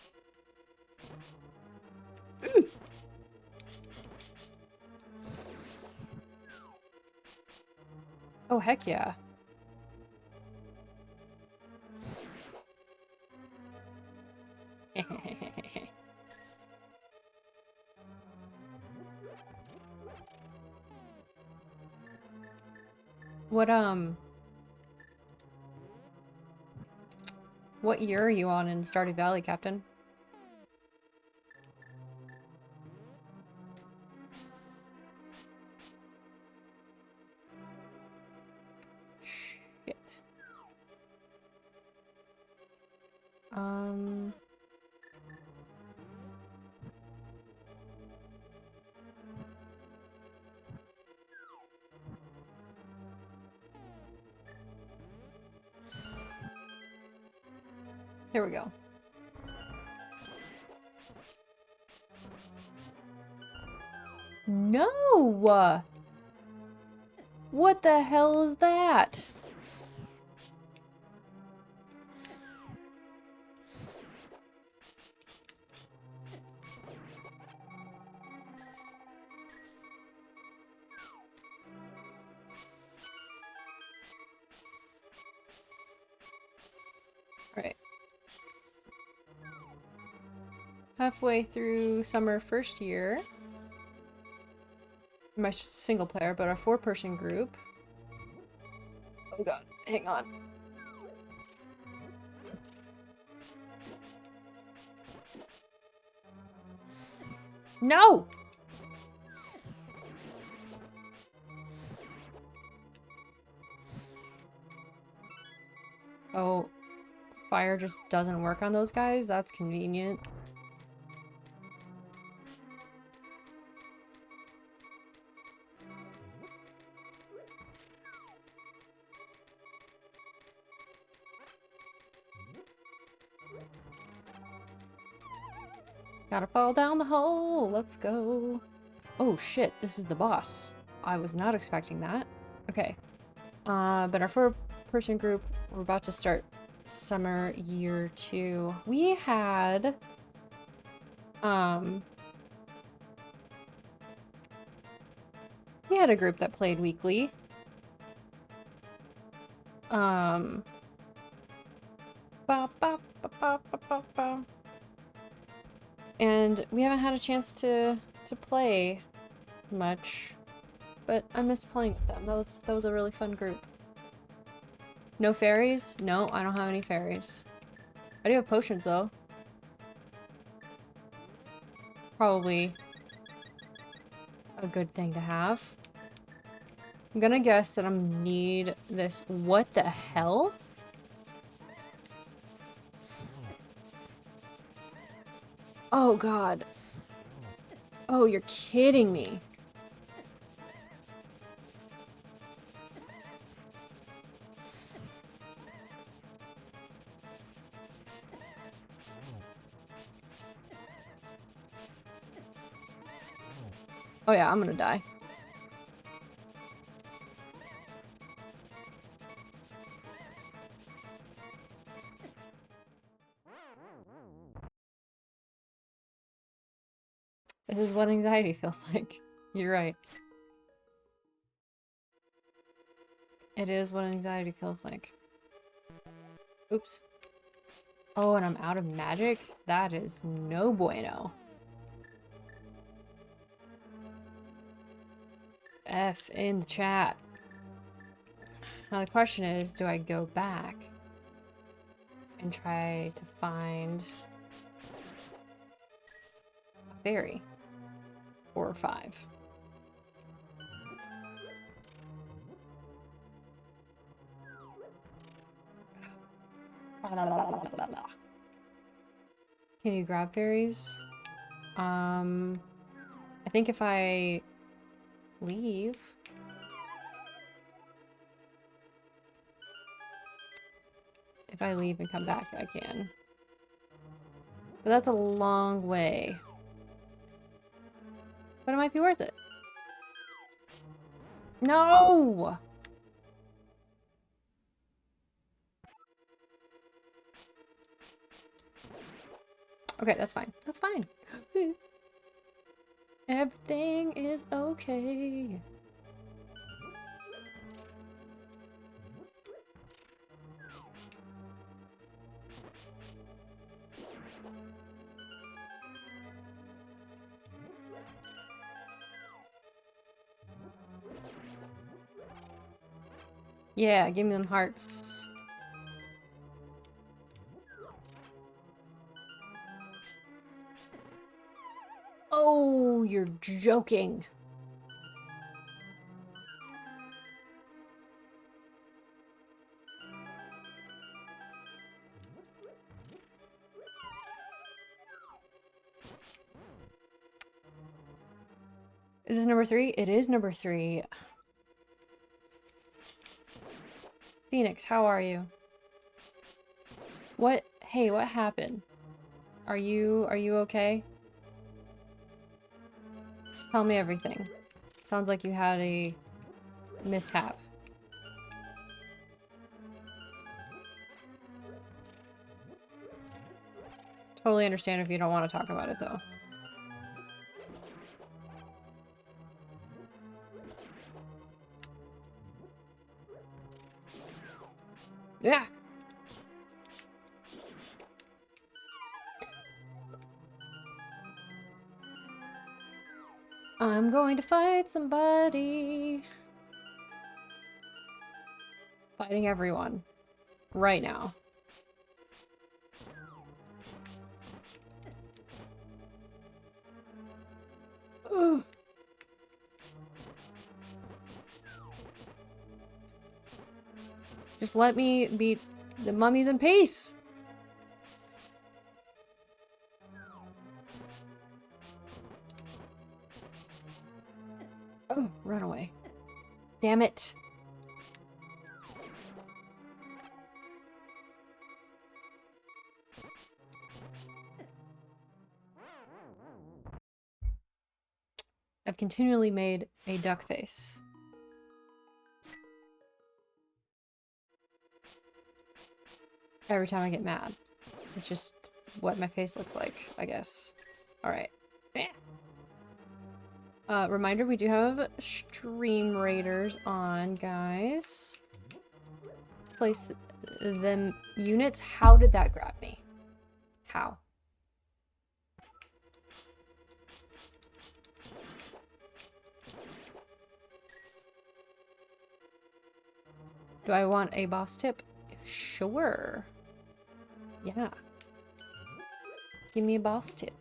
Oh, heck yeah. What year are you on in Stardew Valley, Captain? Shit. Here we go. No! What the hell is that? Alright. Halfway through summer first year. My single player, but a 4-person group. Oh god, hang on. No! Oh, fire just doesn't work on those guys? That's convenient. Gotta fall down the hole. Let's go. Oh shit, this is the boss. I was not expecting that. Okay. But our 4-person group, we're about to start summer year 2. We had a group that played weekly. Ba, ba, ba, ba, ba, ba, ba. And we haven't had a chance to play much, but I miss playing with them. That was a really fun group. No fairies? No, I don't have any fairies. I do have potions though. Probably a good thing to have. I'm gonna guess that I'm gonna need this. What the hell? Oh god. Oh, you're kidding me. Oh yeah, I'm gonna die. This is what anxiety feels like. You're right. It is what anxiety feels like. Oops. Oh, and I'm out of magic? That is no bueno. F in the chat. Now the question is, do I go back and try to find a fairy? 4 or 5. Can you grab fairies? I think if I leave... If I leave and come back, I can. But that's a long way. But it might be worth it. No! Okay, that's fine. That's fine. Everything is okay. Yeah, give me them hearts. Oh, you're joking. Is this number 3? It is number 3. Phoenix, how are you? What? Hey, what happened? Are you okay? Tell me everything. Sounds like you had a mishap. Totally understand if you don't want to talk about it though. Yeah. I'm going to fight somebody. Fighting everyone. Right now. Ugh. Just let me beat the mummies in peace. Oh, run away. Damn it. I've continually made a duck face. Every time I get mad. It's just what my face looks like, I guess. Alright. Reminder, we do have stream raiders on, guys. Place them units. How did that grab me? How? Do I want a boss tip? Sure. Yeah. Give me a boss tip.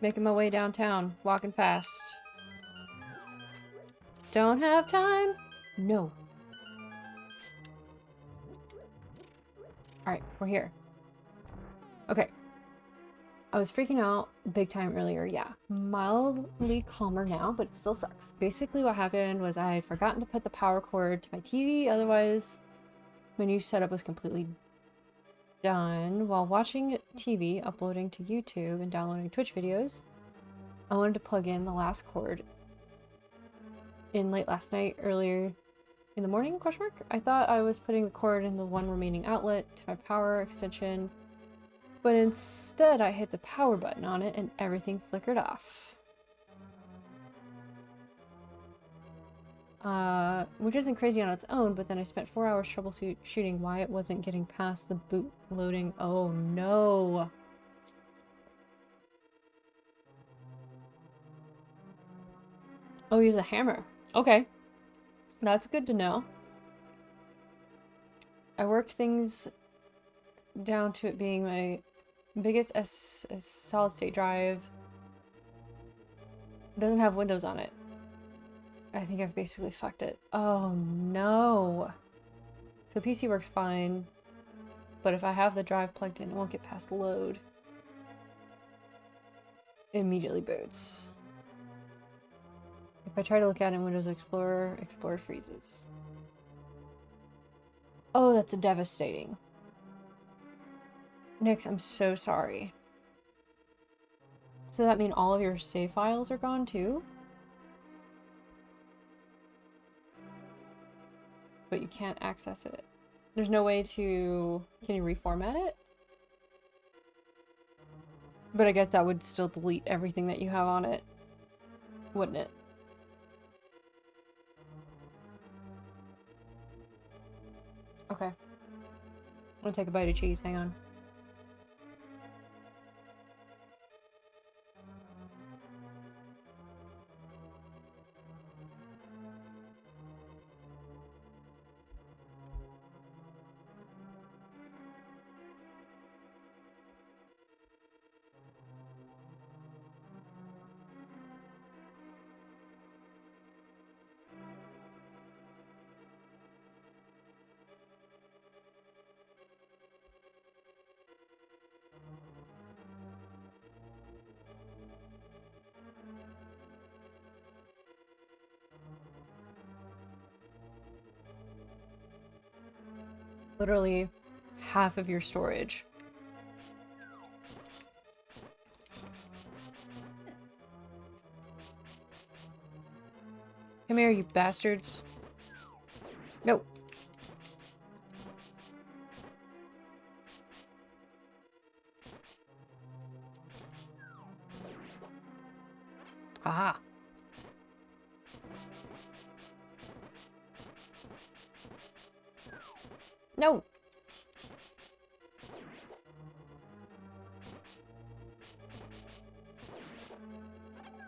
Making my way downtown, walking fast. Don't have time? No. Alright, we're here. Okay. I was freaking out big time earlier, yeah. Mildly calmer now, but it still sucks. Basically what happened was I had forgotten to put the power cord to my TV, otherwise my new setup was completely done. While watching TV, uploading to YouTube, and downloading Twitch videos, I wanted to plug in the last cord in late last night, earlier in the morning, question mark? I thought I was putting the cord in the one remaining outlet to my power extension, but instead I hit the power button on it and everything flickered off. Which isn't crazy on its own, but then I spent 4 hours troubleshooting why it wasn't getting past the boot loading. Oh no! Oh, use a hammer. Okay. That's good to know. I worked things down to it being my biggest solid state drive. It doesn't have Windows on it. I think I've basically fucked it. Oh no. So PC works fine, but if I have the drive plugged in, it won't get past load. It immediately boots. If I try to look at it in Windows Explorer, Explorer freezes. Oh, that's devastating. Nix, I'm so sorry. So that mean all of your save files are gone too? But you can't access it. There's no way to... Can you reformat it? But I guess that would still delete everything that you have on it, wouldn't it? Okay. I'm gonna take a bite of cheese, hang on. Literally half of your storage. Come here, you bastards. No. Aha. No.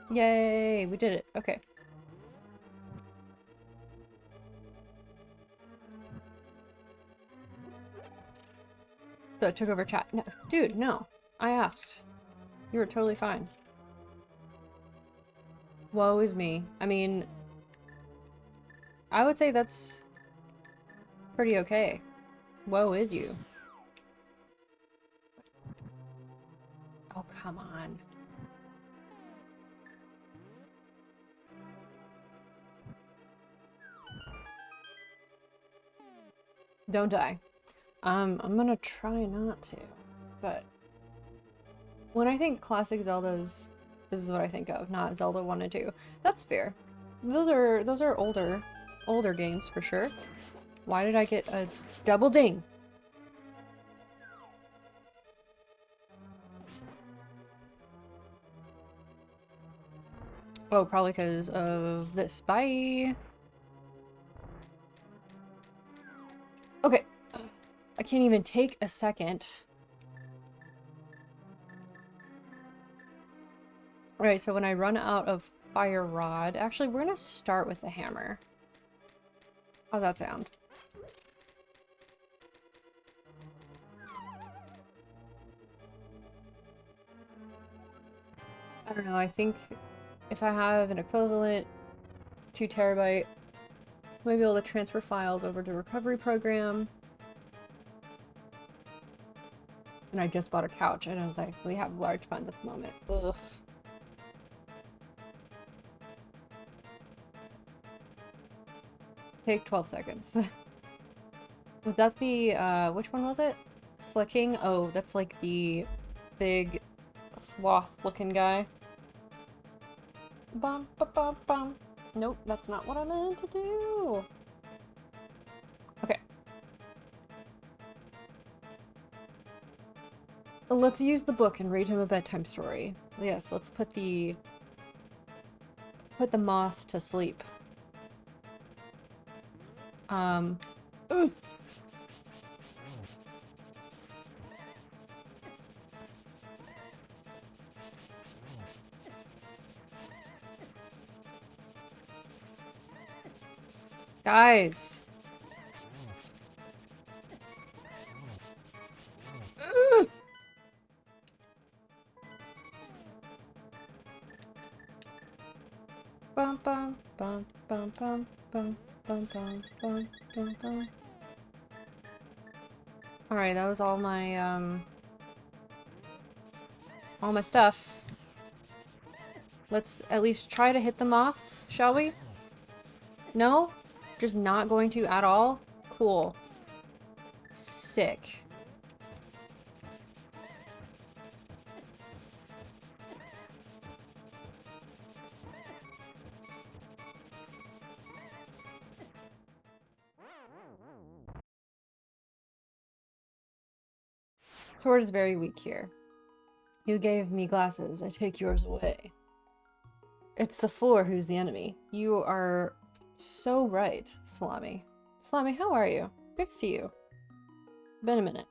Yay, we did it. Okay. So it took over chat. No, dude, no. I asked. You were totally fine. Woe is me. I mean, I would say that's pretty okay. Woe is you. Oh, come on. Don't die. I'm gonna try not to, but when I think classic Zeldas, this is what I think of, not Zelda 1 and 2. That's fair. Those are older games for sure. Why did I get a double ding? Oh, probably because of this. Bye. Okay. I can't even take a second. Alright, so when I run out of fire rod... Actually, we're gonna start with the hammer. How's that sound? I don't know, I think if I have an equivalent 2 terabyte, I might be able to transfer files over to recovery program. And I just bought a couch, and I was like, we have large funds at the moment. Ugh. Take 12 seconds. Was that the, which one was it? Slicking? Oh, that's like the big sloth-looking guy. Bum, ba, bum, bum. Nope, that's not what I meant to do. Okay. Let's use the book and read him a bedtime story. Yes, let's put the moth to sleep. Ugh. Guys. Ugh. Bum bum bum bum bum bum bum bum bum bum bum. Alright, that was all my stuff. Let's at least try to hit the moth, shall we? No? Just not going to at all? Cool. Sick. Sword is very weak here. You gave me glasses, I take yours away. It's the floor who's the enemy. You are so right, Salami. Salami, how are you? Good to see you. Been a minute.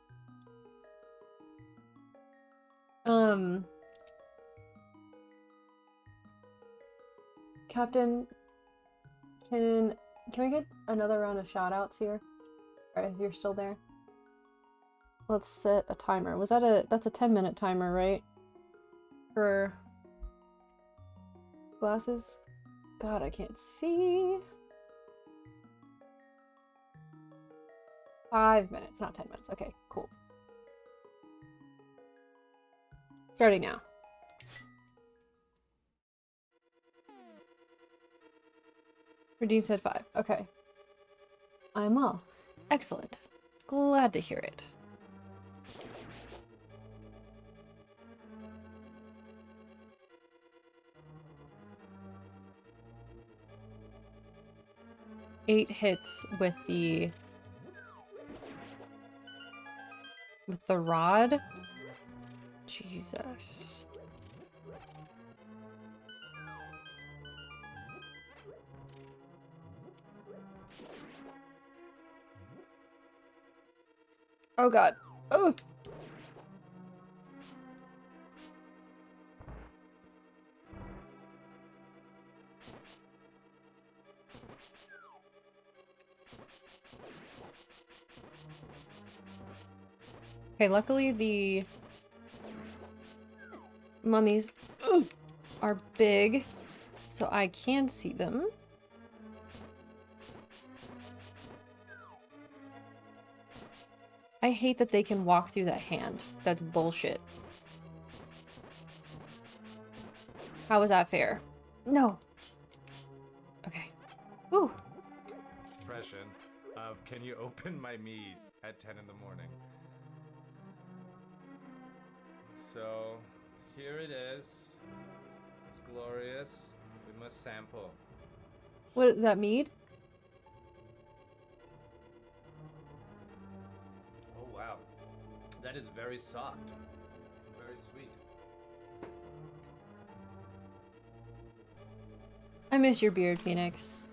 Captain, can we get another round of shoutouts here? Alright, if you're still there. Let's set a timer. Was that that's a 10-minute timer, right? For glasses? God, I can't see. 5 minutes, not 10 minutes. Okay, cool. Starting now. Redeem said 5. Okay. I'm off. Excellent. Glad to hear it. Eight hits with the rod. Jesus. Oh god. Oh. Okay, luckily the mummies are big, so I can see them. I hate that they can walk through that hand. That's bullshit. How was that fair? No. Okay. Ooh. Impression of can you open my meat at 10 in the morning? So here it is. It's glorious. We must sample. What is that, mead? Oh wow. That is very soft. Very sweet. I miss your beard, Phoenix.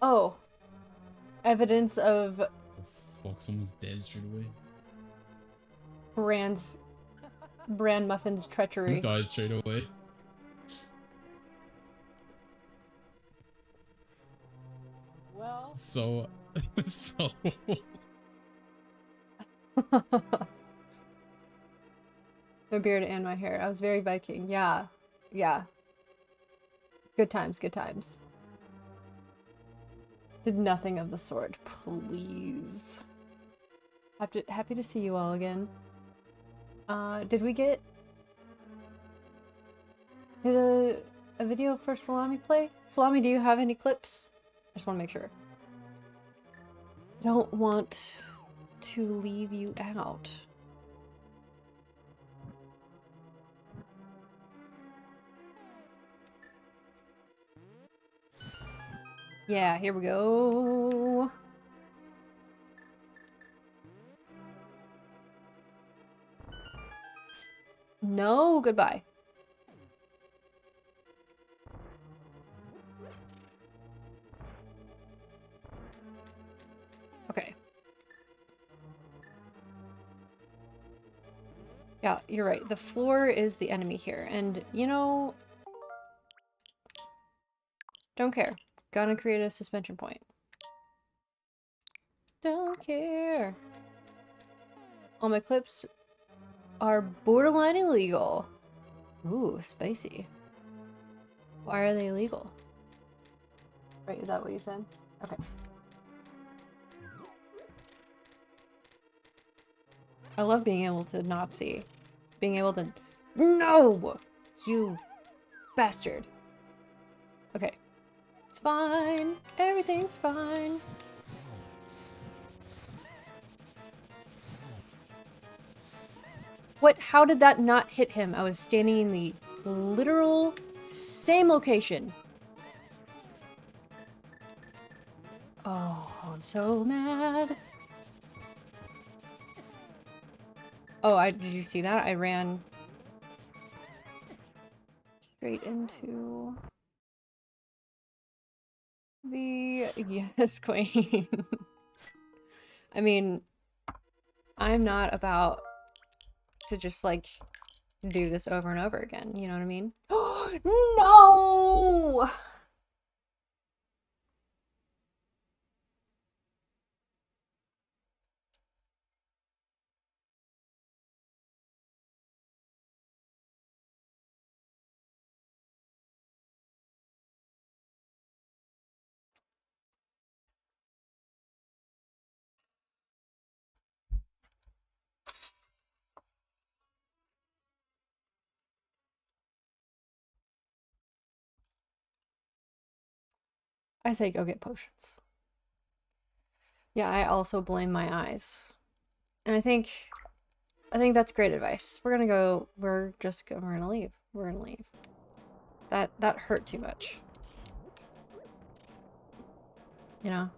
Oh. Evidence of Oh, fuck, someone's dead straight away. Bran Muffin's Who treachery. died straight away? Well, So... so... My beard and my hair. I was very Viking. Yeah. Yeah. Good times, good times. Did nothing of the sort, please. Happy to see you all again. Did we get... Did a video for Salami play? Salami, do you have any clips? I just want to make sure. I don't want to leave you out. Yeah, here we go. No, goodbye. Okay. Yeah, you're right. The floor is the enemy here. And, you know... Don't care. Gonna create a suspension point. Don't care. All my clips are borderline illegal. Ooh, spicy. Why are they illegal? Right, is that what you said? Okay. I love being able to not see. Being able to... No! You bastard. Okay. It's fine. Everything's fine. What? How did that not hit him? I was standing in the literal same location. Oh, I'm so mad. Oh, did you see that? I ran straight into the... Yes, queen. I mean, I'm not about to just, like, do this over and over again, you know what I mean? No! I say go get potions. Yeah, I also blame my eyes. And I think that's great advice. We're gonna leave. We're gonna leave. That hurt too much. You know?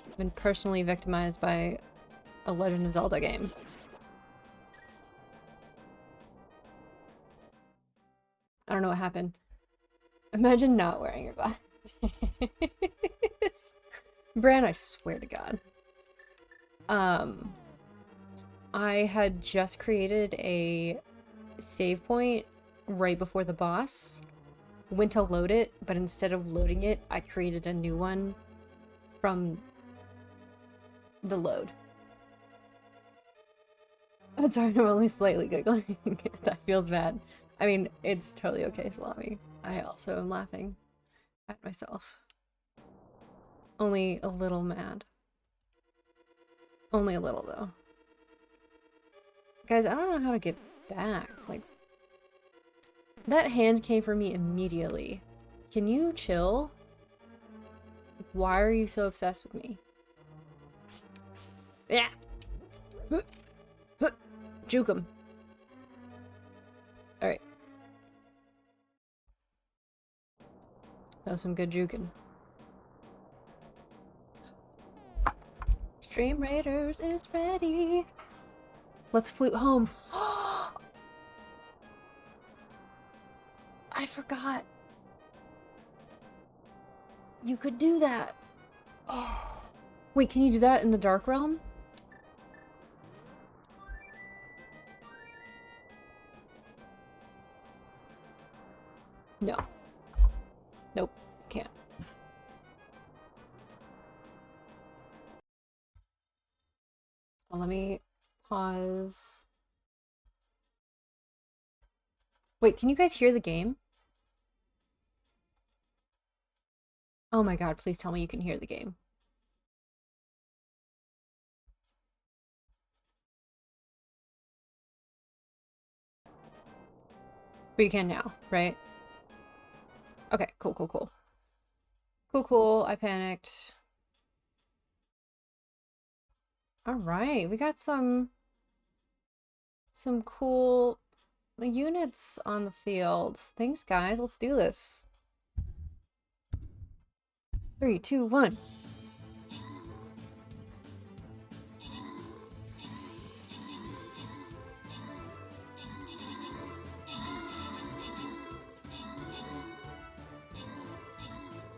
I've been personally victimized by a Legend of Zelda game. I don't know what happened. Imagine not wearing your glasses. Bran, I swear to God. I had just created a save point right before the boss. Went to load it, but instead of loading it, I created a new one from the load. I'm sorry, I'm only slightly giggling. That feels bad. I mean, it's totally okay, Salami. I also am laughing at myself. Only a little mad. Only a little, though. Guys, I don't know how to get back. Like, that hand came for me immediately. Can you chill? Why are you so obsessed with me? Yeah. Juke him. Alright. That was some good juking. Stream Raiders is ready. Let's flute home. I forgot. You could do that. Oh. Wait, can you do that in the Dark Realm? No. Nope. Can't. Well, let me pause. Wait, can you guys hear the game? Oh my god, please tell me you can hear the game. But you can now, right? Okay, cool, cool, cool. Cool, cool. I panicked. Alright, we got some cool units on the field. Thanks, guys. Let's do this. 3, 2, 1.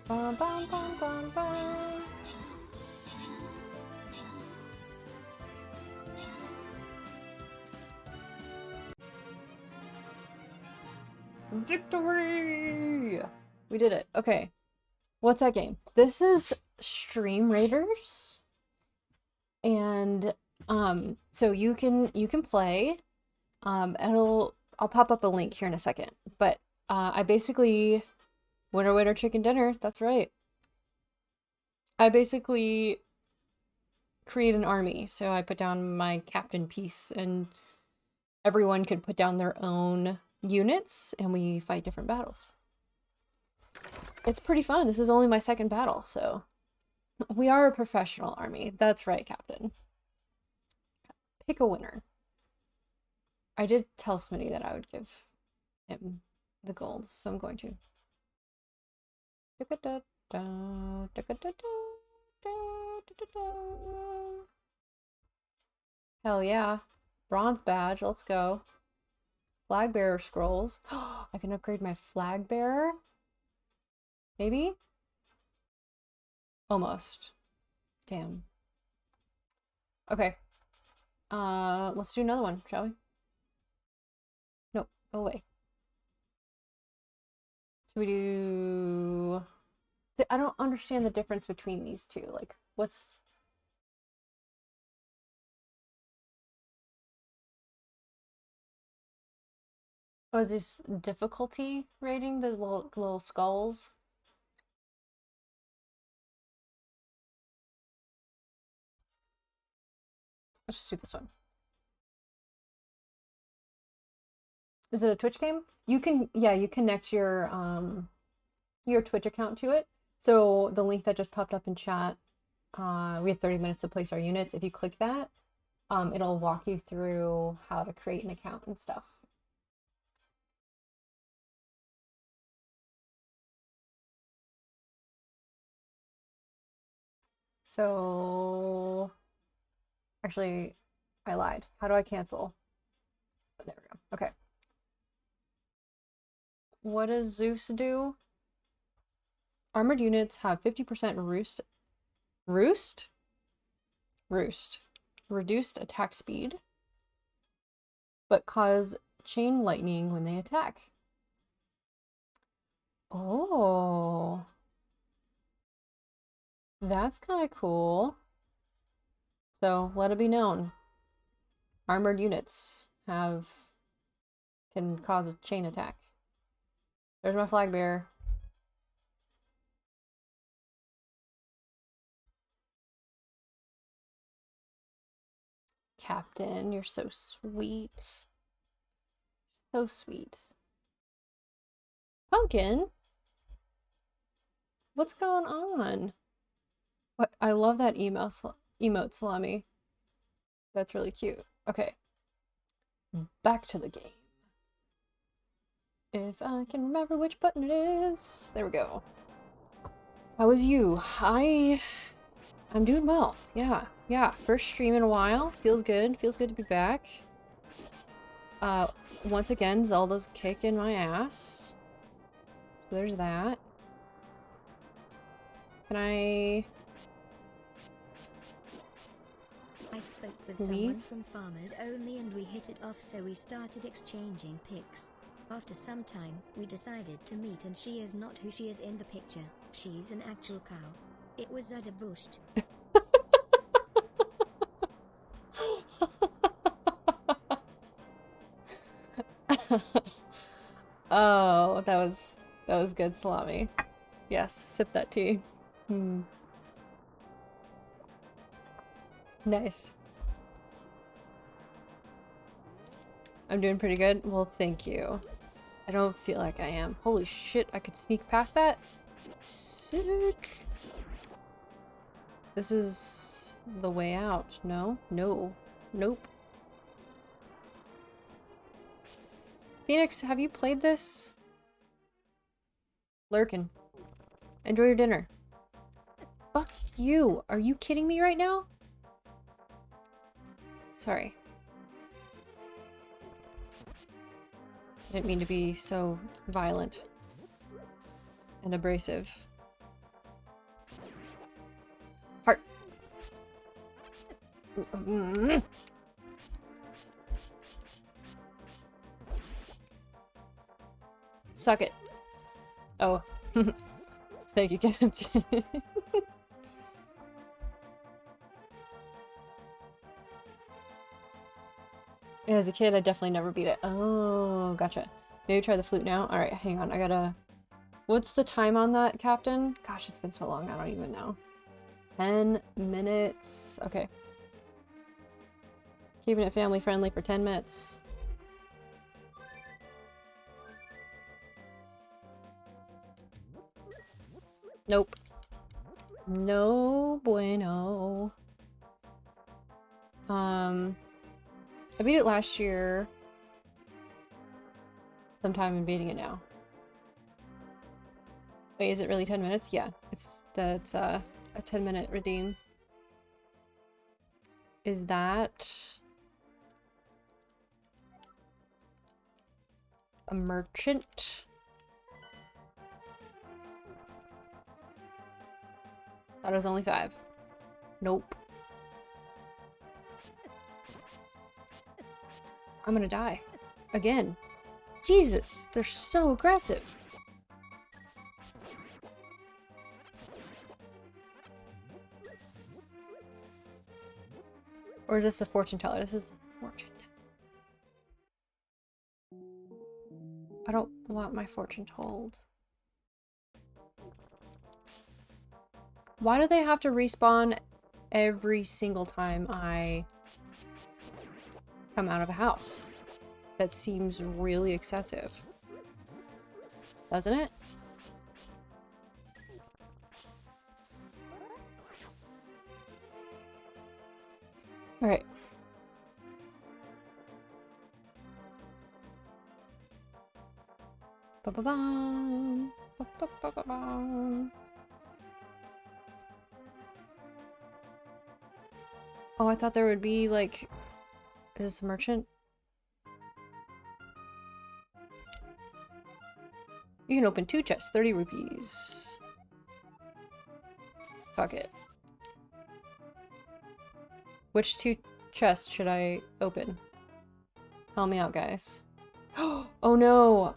Bum, bum, bum, bum, bum. Victory! We did it. Okay. What's that game? This is Stream Raiders. And so you can play. I'll pop up a link here in a second. But I basically winner winner chicken dinner, that's right. I basically create an army. So I put down my captain piece and everyone could put down their own units and we fight different battles. It's pretty fun. This is only my second battle, so we are a professional army. That's right, Captain. Pick a winner. I did tell Smitty that I would give him the gold, so I'm going to. Hell yeah. Bronze badge, let's go. Flag bearer scrolls. I can upgrade my flag bearer. Maybe? Almost. Damn. Okay. Let's do another one, shall we? Nope, go away. Should we do... I don't understand the difference between these two. Like, what's... Oh, is this difficulty rating? The little skulls? Let's just do this one. Is it a Twitch game? You can, yeah, you connect your Twitch account to it. So the link that just popped up in chat, we have 30 minutes to place our units. If you click that, it'll walk you through how to create an account and stuff. So, actually, I lied. How do I cancel? Oh, there we go. Okay. What does Zeus do? Armored units have 50% roost? Reduced attack speed, but cause chain lightning when they attack. Oh. That's kind of cool. So, let it be known. Armored units can cause a chain attack. There's my flag bearer. Captain, you're so sweet. So sweet. Pumpkin? What's going on? What? I love that emote, Salami. That's really cute. Okay. Back to the game. If I can remember which button it is. There we go. How is you? I'm doing well. Yeah. First stream in a while. Feels good. Feels good to be back. Once again, Zelda's kicking my ass. So there's that. Can I spoke with someone from Farmers Only and we hit it off, so we started exchanging pics. After some time, we decided to meet and she is not who she is in the picture. She's an actual cow. It was Zudabushed. Oh, that was good, Salami. Yes, sip that tea. Hmm. Nice. I'm doing pretty good. Well, thank you. I don't feel like I am. Holy shit, I could sneak past that? Sick. This is the way out. No? No. Nope. Phoenix, have you played this? Lurkin. Enjoy your dinner. Fuck you. Are you kidding me right now? Sorry. I didn't mean to be so violent and abrasive. Heart. Suck it. Oh. Thank you, Captain. As a kid, I definitely never beat it. Oh, gotcha. Maybe try the flute now. Alright, hang on. I gotta... What's the time on that, Captain? Gosh, it's been so long. I don't even know. 10 minutes. Okay. Keeping it family friendly for 10 minutes. Nope. No bueno. I beat it last year. Sometime I'm beating it now. Wait, is it really 10 minutes? Yeah. That's a 10-minute redeem. Is that a merchant? That was only 5. Nope. I'm gonna die. Again. Jesus, they're so aggressive. Or is this the fortune teller? This is the fortune teller. I don't want my fortune told. Why do they have to respawn every single time I come out of a house? That seems really excessive. Doesn't it? Alright. Ba-ba-bum. Ba-ba-ba-ba-bum. Oh, I thought there would be, like... Is this a merchant? You can open 2 chests, 30 rupees. Fuck it. Which 2 chests should I open? Help me out, guys. Oh no!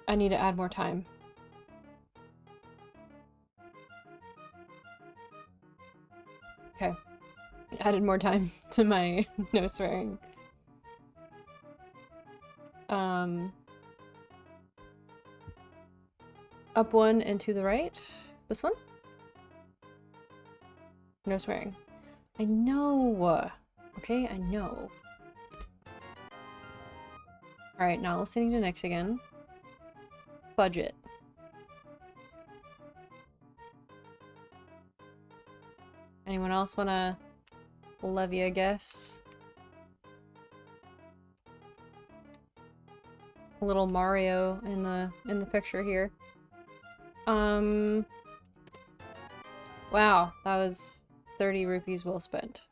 I need to add more time. Okay. Added more time to my no swearing. Up 1 and to the right. This one? No swearing. I know. Okay, I know. Alright, not listening to Nyx again. Budget. Anyone else wanna levy a guess? A little Mario in the picture here. Wow, that was 30 rupees well spent.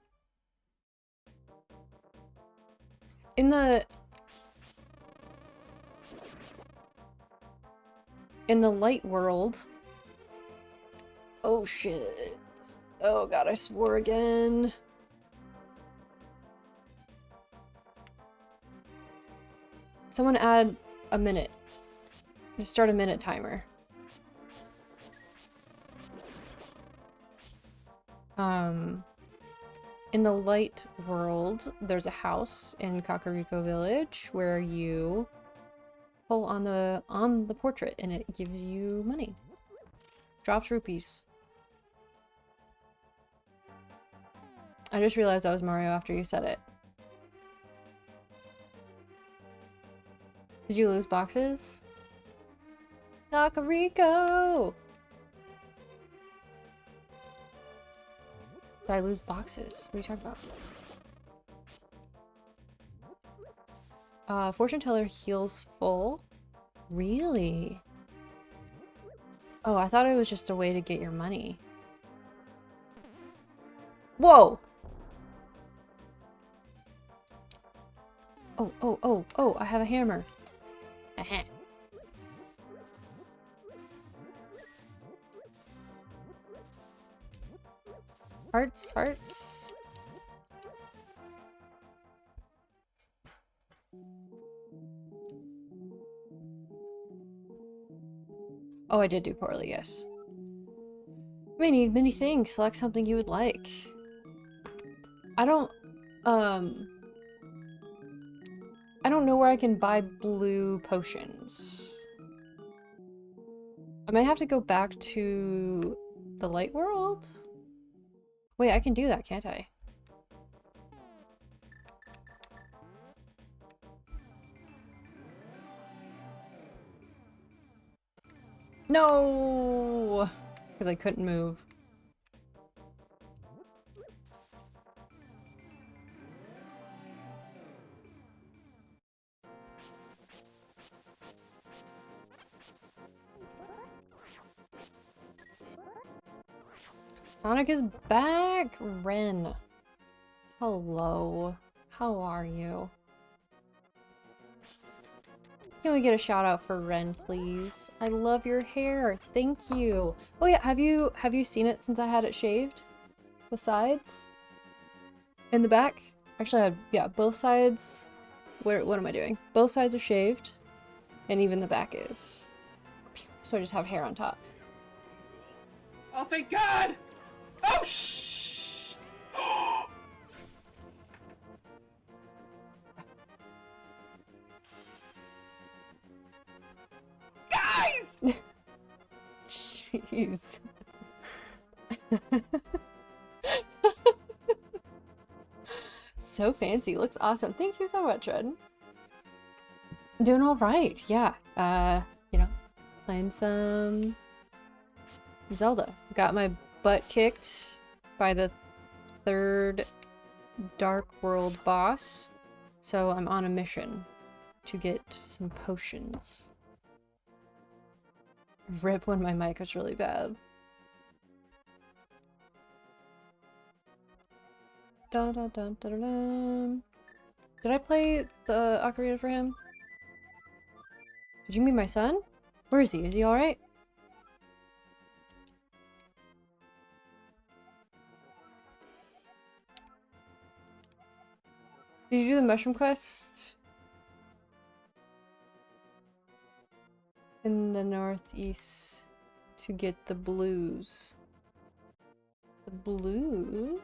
In the light world. Oh shit. Oh god, I swore again. Someone add a minute. Just start a minute timer. In the light world, there's a house in Kakariko Village where you pull on the portrait and it gives you money. Drops rupees. I just realized that was Mario after you said it. Did you lose boxes? Kakariko! Did I lose boxes? What are you talking about? Fortune teller heals full. Really? Oh, I thought it was just a way to get your money. Whoa! Oh, I have a hammer. Aha. Hearts, hearts. Oh, I did do poorly, yes. You may need many things. Select something you would like. I don't know where I can buy blue potions. I might have to go back to the light world? Wait, I can do that, can't I? No! Because I couldn't move. Sonic is back! Ren. Hello. How are you? Can we get a shout out for Ren, please? I love your hair. Thank you. Oh yeah, have you seen it since I had it shaved? The sides? In the back? Actually, I had, yeah, both sides. What am I doing? Both sides are shaved. And even the back is. So I just have hair on top. Oh, thank God! Oh, shh! Guys! Jeez. So fancy. Looks awesome. Thank you so much, Red. Doing all right. Yeah. You know, playing some Zelda. Got my butt kicked by the third Dark World boss. So I'm on a mission to get some potions. Rip when my mic was really bad. Dun, dun, dun, dun, dun, dun. Did I play the ocarina for him? Did you meet my son? Where is he? Is he alright? Did you do the mushroom quest? In the northeast to get the blues. The blues?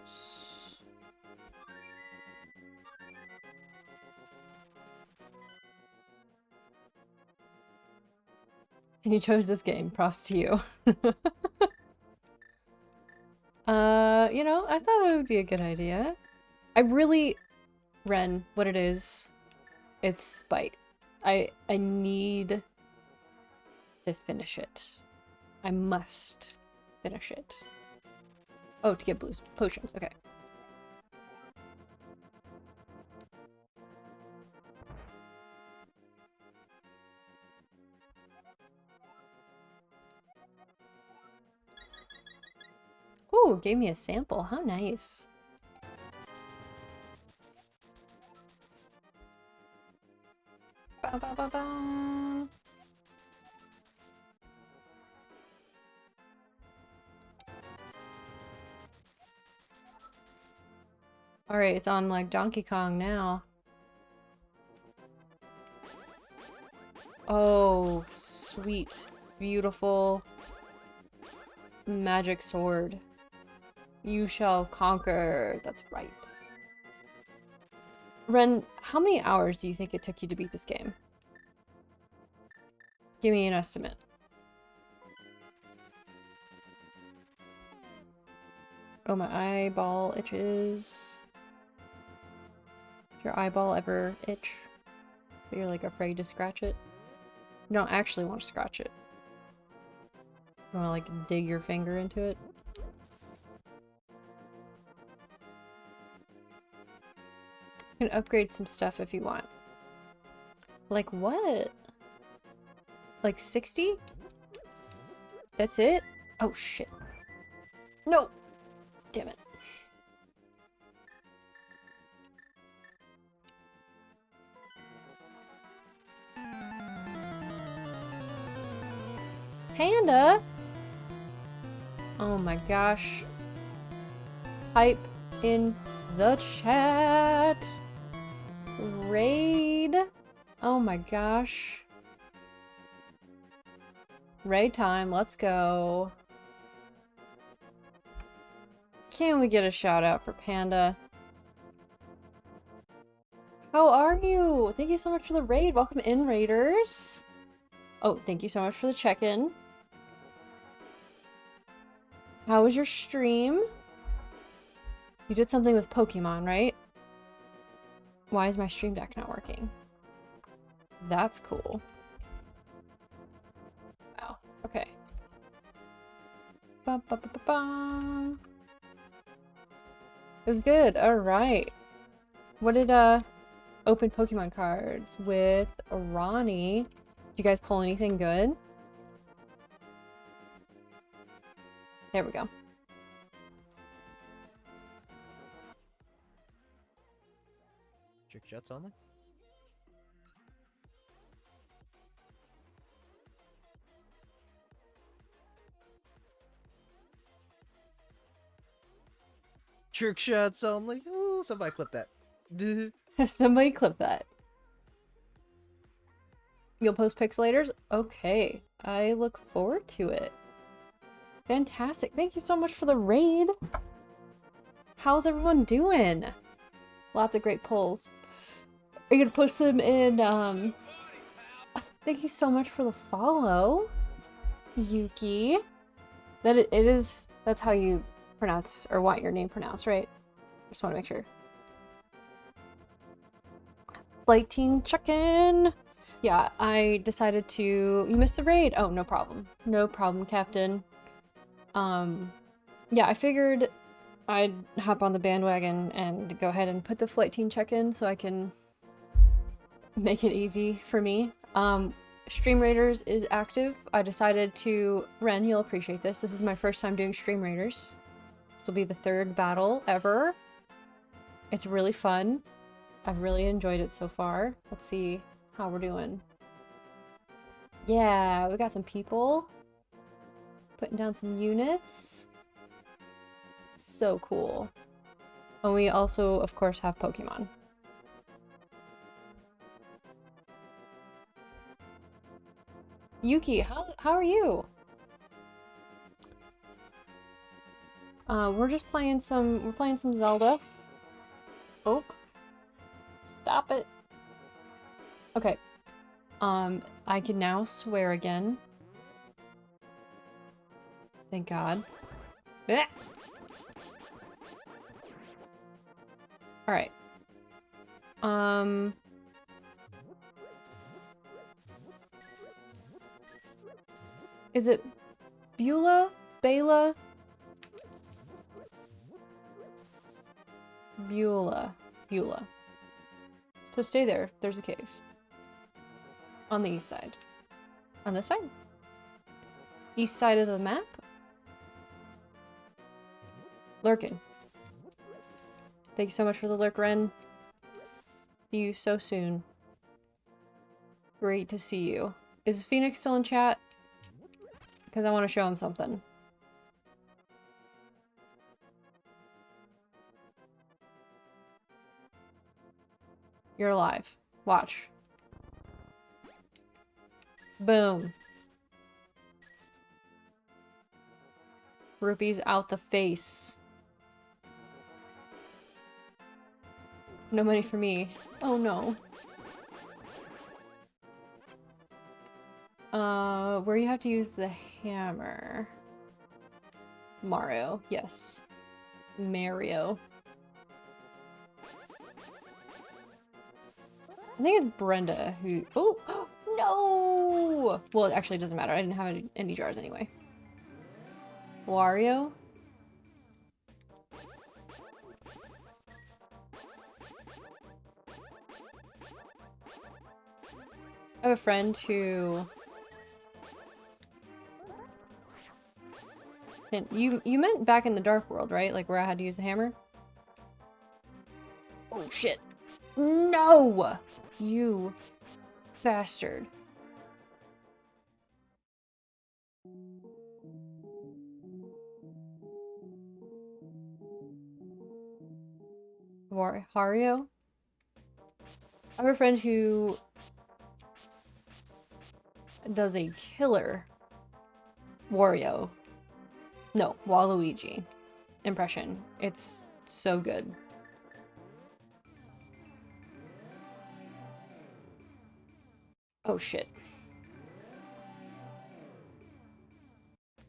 And you chose this game. Props to you. You know, I thought it would be a good idea. I really... Ren, what it is, it's spite. I need to finish it. I must finish it. Oh, to get blues potions, okay. Ooh, gave me a sample. How nice. Ba, ba, ba, ba. Alright, it's on like Donkey Kong now. Oh, sweet. Beautiful. Magic sword. You shall conquer. That's right. Ren, how many hours do you think it took you to beat this game? Give me an estimate. Oh, my eyeball itches. Does your eyeball ever itch? But you're like afraid to scratch it? You don't actually want to scratch it. You want to like dig your finger into it? You can upgrade some stuff if you want. Like what? Like 60? That's it? Oh shit. No! Damn it. Panda? Oh my gosh. Type in the chat. Raid. Oh my gosh. Raid time, let's go. Can we get a shout out for Panda? How are you? Thank you so much for the raid. Welcome in, raiders. Oh, thank you so much for the check-in. How was your stream? You did something with Pokemon, right? Why is my stream deck not working? That's cool. Wow. Okay. Ba -ba -ba -ba -ba. It was good. All right. What did open Pokemon cards with Ronnie? Did you guys pull anything good? There we go. Trick shots only? Trick shots only? Ooh, somebody clip that. Somebody clip that. You'll post pixelators? Okay. I look forward to it. Fantastic. Thank you so much for the raid. How's everyone doing? Lots of great polls. Are you gonna post them in, Thank you so much for the follow, Yuki. That's how you pronounce, or want your name pronounced, right? Just want to make sure. Flight team check-in. Yeah, I decided to... You missed the raid? Oh, no problem. No problem, Captain. Yeah, I figured I'd hop on the bandwagon and go ahead and put the flight team check-in so I can make it easy for me. Stream Raiders is active. I decided to... Ren, you'll appreciate this. This is my first time doing Stream Raiders. This will be the 3rd battle ever. It's really fun. I've really enjoyed it so far. Let's see how we're doing. Yeah, we got some people. Putting down some units. So cool. And we also, of course, have Pokemon. Yuki, how are you? We're just playing some, we're playing some Zelda. Oh. Stop it. Okay. I can now swear again. Thank God. Blech. Alright. Is it Beulah? Bela? Beulah. Beulah. So stay there. There's a cave. On the east side. On this side? East side of the map? Lurkin. Thank you so much for the lurk, Ren. See you so soon. Great to see you. Is Phoenix still in chat? Because I want to show him something. You're alive. Watch. Boom. Rupees out the face. No money for me. Oh no. Where you have to use the hammer. Mario, yes. Mario. I think it's Brenda who... Oh! No! Well, it actually doesn't matter. I didn't have any jars anyway. Wario? I have a friend who... And you meant back in the Dark World, right? Like where I had to use the hammer? Oh shit. No! You bastard. Hario? I have a friend who does a killer Wario. No, Waluigi impression. It's so good. Oh shit.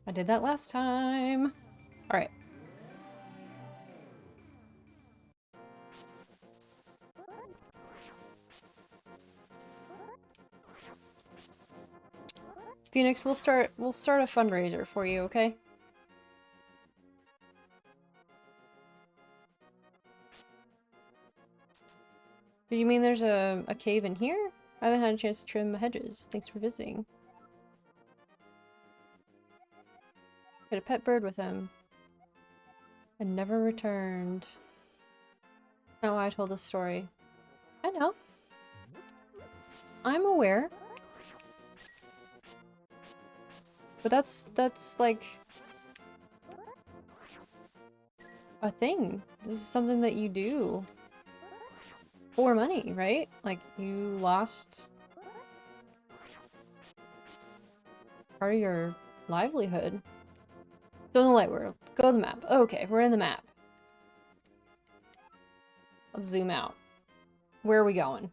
I did that last time. Alright. Phoenix, we'll start a fundraiser for you, okay? Did you mean there's a cave in here? I haven't had a chance to trim my hedges. Thanks for visiting. Had a pet bird with him. And never returned. Not why I told this story. I know. I'm aware. But that's like a thing. This is something that you do for money, right? Like you lost part of your livelihood. So in the light world, go to the map. Okay, we're in the map. Let's zoom out. Where are we going?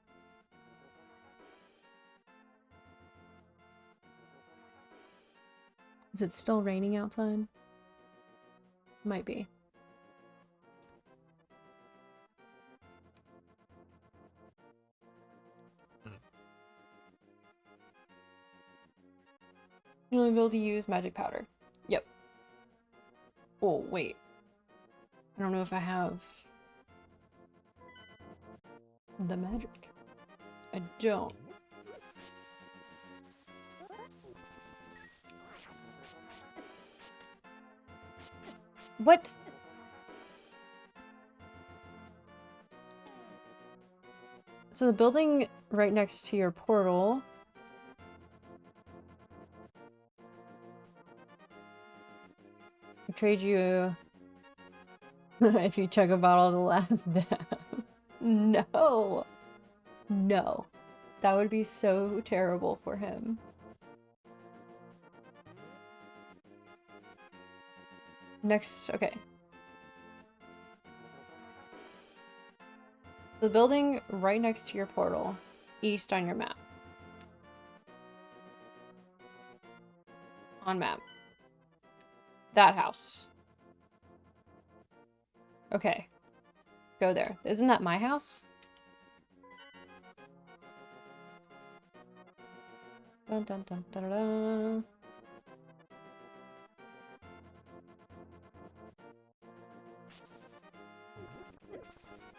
Is it still raining outside? Might be. You'll only be able to use magic powder. Yep. Oh, wait. I don't know if I have the magic. I don't. What? So the building right next to your portal. I'll trade you if you chug a bottle of the last dab. No. No. That would be so terrible for him. Next, okay. The building right next to your portal, east on your map. On map. That house. Okay. Go there. Isn't that my house? Dun dun dun dun dun dun.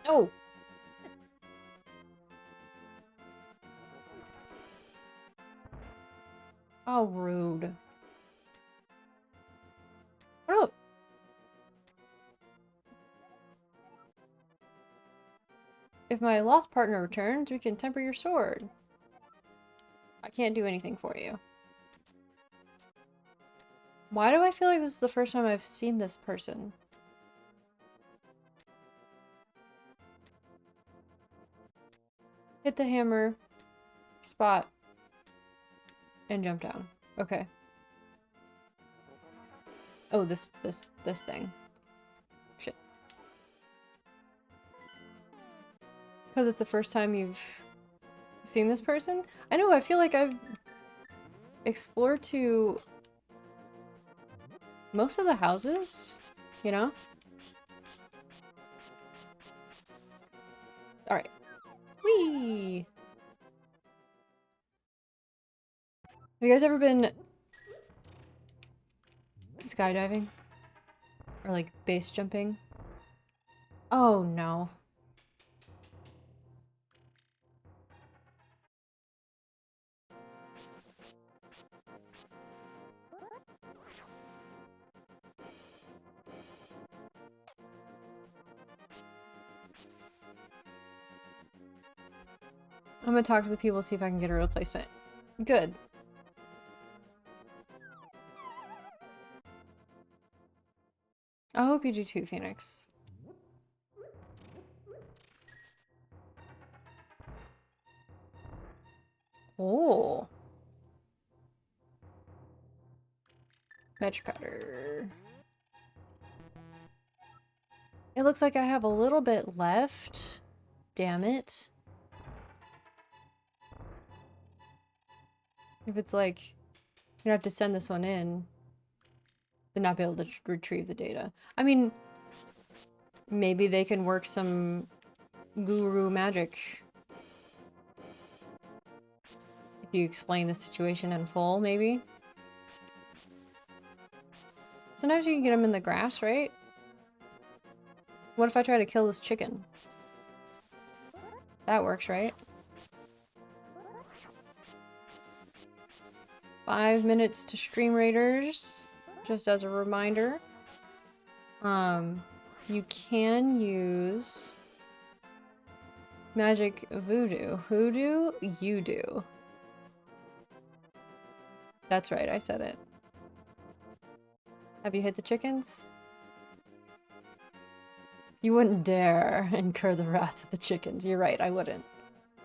Oh! Oh, rude. Oh! If my lost partner returns, we can temper your sword. I can't do anything for you. Why do I feel like this is the first time I've seen this person? Hit the hammer, spot, and jump down. Okay. Oh, this thing. Shit. Because it's the first time you've seen this person? I know, I feel like I've explored to most of the houses, you know? Alright. Whee! Have you guys ever been skydiving? Or like base jumping? Oh no. I'm gonna talk to the people, see if I can get a replacement. Good. I hope you do too, Phoenix. Oh. Match powder. It looks like I have a little bit left. Damn it. If it's like, you're gonna have to send this one in, then not be able to retrieve the data. I mean, maybe they can work some guru magic. If you explain the situation in full, maybe. Sometimes you can get them in the grass, right? What if I try to kill this chicken? That works, right? 5 minutes to stream raiders, just as a reminder. You can use magic voodoo. Hoodoo? You do. That's right, I said it. Have you hit the chickens? You wouldn't dare incur the wrath of the chickens. You're right, I wouldn't.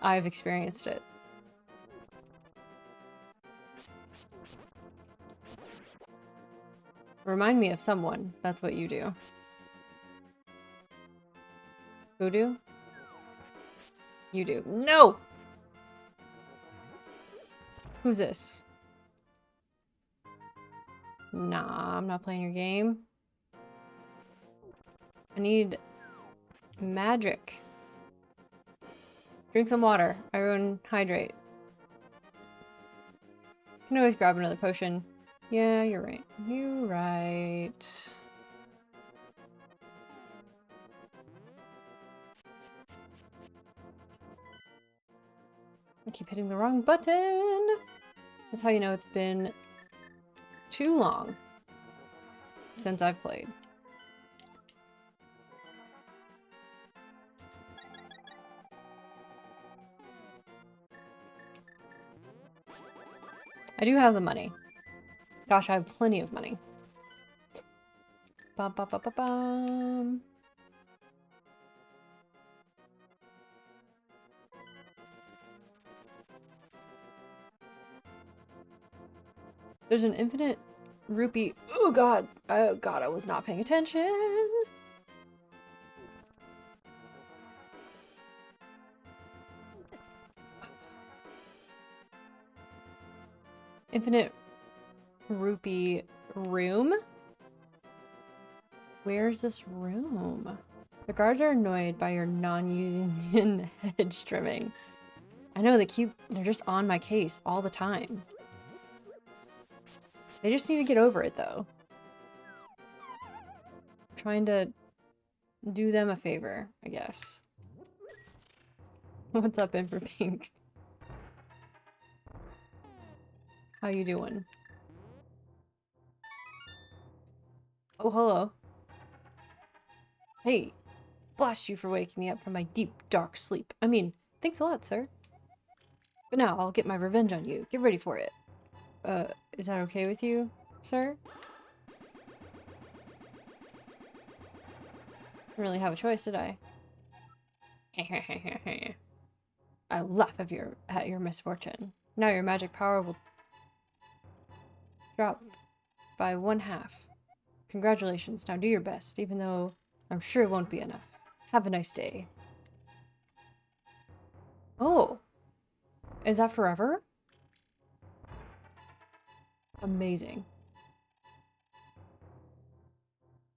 I've experienced it. Remind me of someone. That's what you do. Voodoo? You do. No! Who's this? Nah, I'm not playing your game. I need magic. Drink some water. Everyone hydrate. Can always grab another potion. Yeah, you're right. You're right. I keep hitting the wrong button. That's how you know it's been too long since I've played. I do have the money. Gosh, I have plenty of money. Bum, bum, bum, bum, bum. There's an infinite rupee. Oh god. Oh god, I was not paying attention. Infinite rupee room? Where's this room? The guards are annoyed by your non-union hedge trimming. I know, they're just on my case all the time. They just need to get over it, though. I'm trying to do them a favor, I guess. What's up, Emperor Pink? How you doing? Oh, hello. Hey, blast you for waking me up from my deep, dark sleep. I mean, thanks a lot, sir. But now I'll get my revenge on you. Get ready for it. Is that okay with you, sir? Didn't really have a choice, did I? I laugh at your misfortune. Now your magic power will drop by 1/2. Congratulations. Now do your best, even though I'm sure it won't be enough. Have a nice day. Oh. Is that forever? Amazing.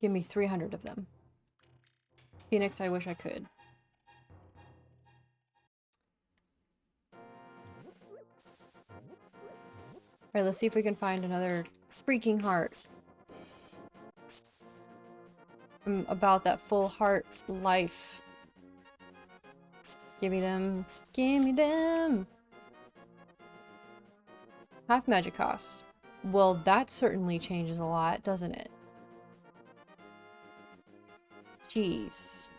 Give me 300 of them. Phoenix, I wish I could. Alright, let's see if we can find another freaking heart. I'm about that full heart life. Give me them. Give me them. Half magic cost. Well, that certainly changes a lot, doesn't it? Jeez.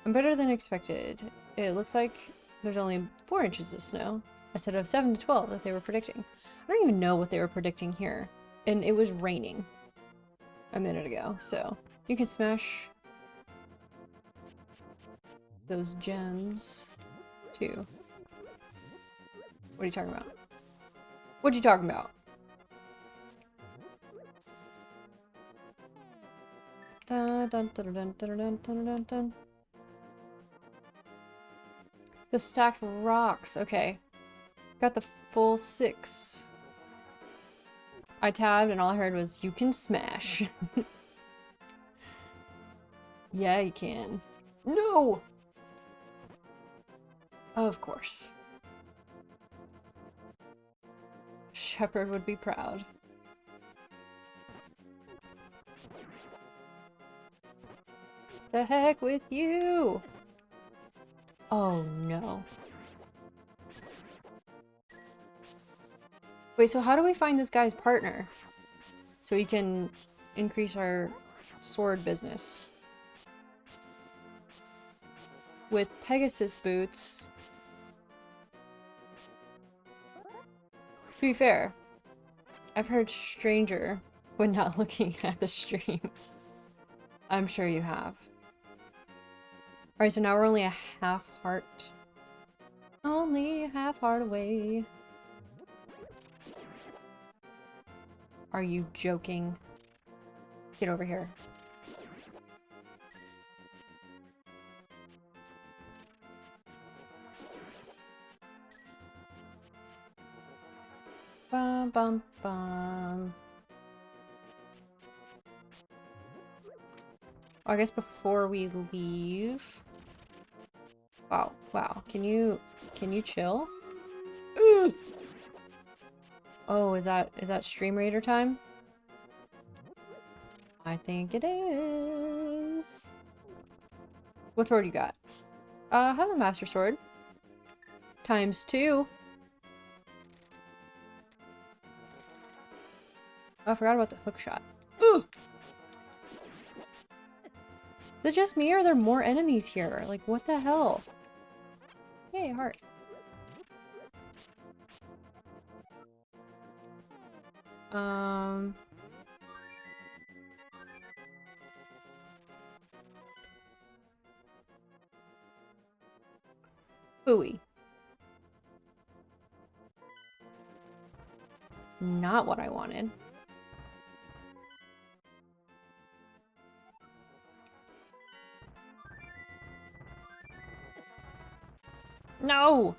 I'm better than expected. It looks like there's only 4 inches of snow instead of 7 to 12 that they were predicting. I don't even know what they were predicting here. And it was raining a minute ago, so you can smash those gems too. What are you talking about? What are you talking about? Dun, dun, dun, dun, dun, dun, dun, dun, dun. The stacked rocks. Okay. Got the full 6. I tabbed and all I heard was, you can smash. Yeah, you can. No! Of course. Shepherd would be proud. The heck with you! Oh no. Wait, so how do we find this guy's partner? So we can increase our sword business. With Pegasus boots. To be fair, I've heard stranger when not looking at the stream. I'm sure you have. Alright, so now we're only a half heart. Only a half heart away. Are you joking? Get over here. Bum bum bum. I guess before we leave. Wow, wow. Can you chill? Ugh! Oh, is that stream raider time? I think it is. What sword you got? I have the master sword. ×2. Oh, I forgot about the hook shot. Ugh! Is it just me or are there more enemies here? Like, what the hell? Yay, heart. Ooey. Not what I wanted. No!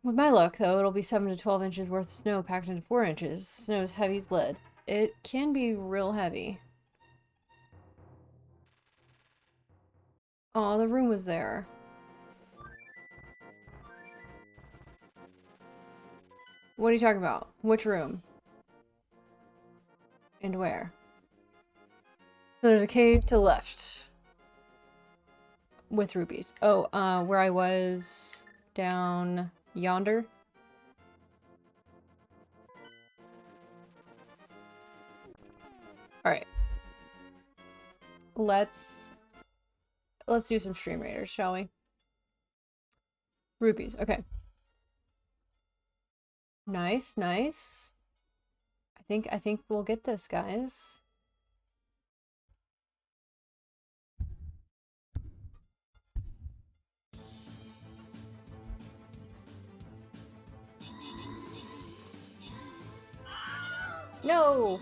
With my luck, though, it'll be 7 to 12 inches worth of snow packed into 4 inches. Snow is heavy as lead. It can be real heavy. Oh, the room was there. What are you talking about? Which room? And where? So there's a cave to the left. With rupees. Oh, where I was down yonder. Alright. Let's do some stream raiders, shall we? Rupees, okay. Nice, nice. I think we'll get this, guys. No!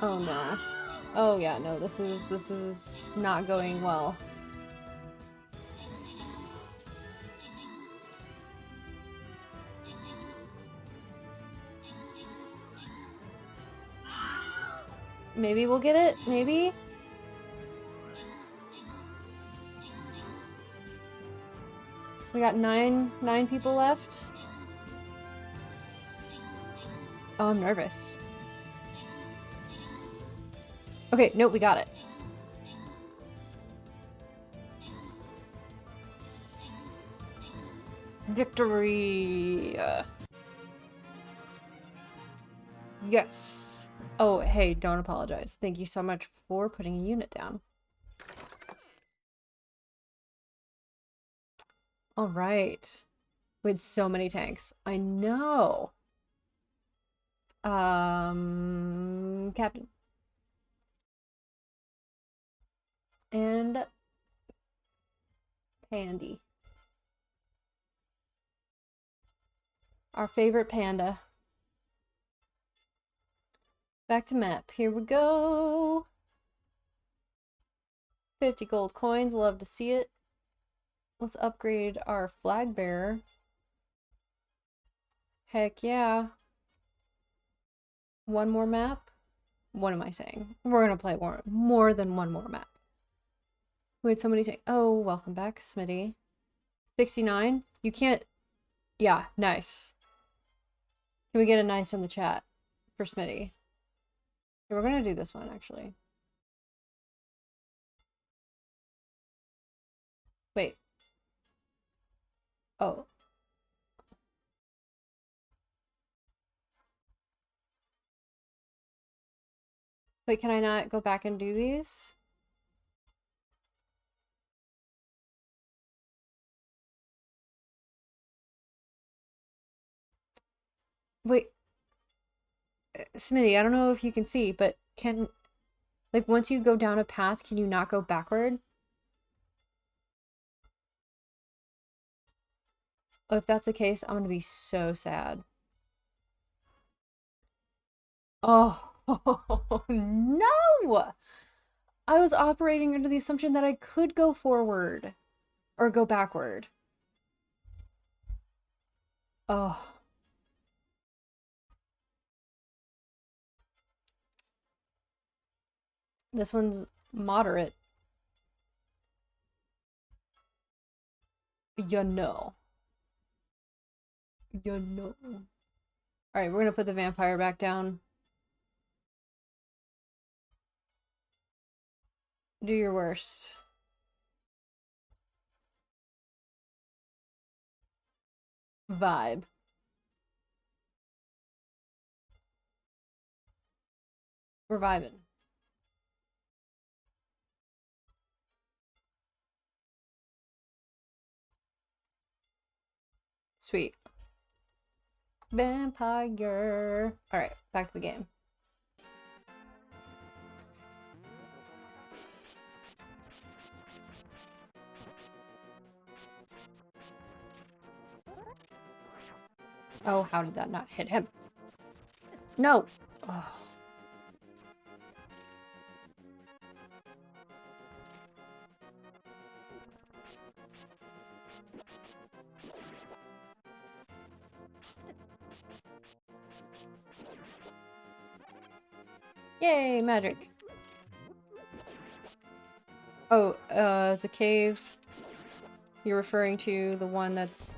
Oh no. Oh yeah, no, this is not going well. Maybe we'll get it? Maybe? We got nine people left. Oh, I'm nervous. Okay, no, we got it. Victory! Yes! Oh, hey, don't apologize. Thank you so much for putting a unit down. Alright. We had so many tanks. I know! Captain. And Pandy. Our favorite panda. Back to map. Here we go. 50 gold coins. Love to see it. Let's upgrade our flag bearer. Heck yeah. One more map? What am I saying? We're gonna play more than one more map. We had so many oh, welcome back, Smitty. 69? You can't... Yeah, nice. Can we get a nice in the chat for Smitty? Okay, we're gonna do this one, actually. Wait. Oh. Wait, can I not go back and do these? Wait. Smitty, I don't know if you can see, but can... Like, once you go down a path, can you not go backward? Oh, if that's the case, I'm gonna be so sad. Oh, no! I was operating under the assumption that I could go forward. Or go backward. Oh. This one's moderate. You know. You know. Alright, we're gonna put the vampire back down. Do your worst. Vibe. We're vibing. Sweet. Vampire. Alright, back to the game. Oh, how did that not hit him? No! Oh. Yay, magic. Oh, the cave. You're referring to the one that's...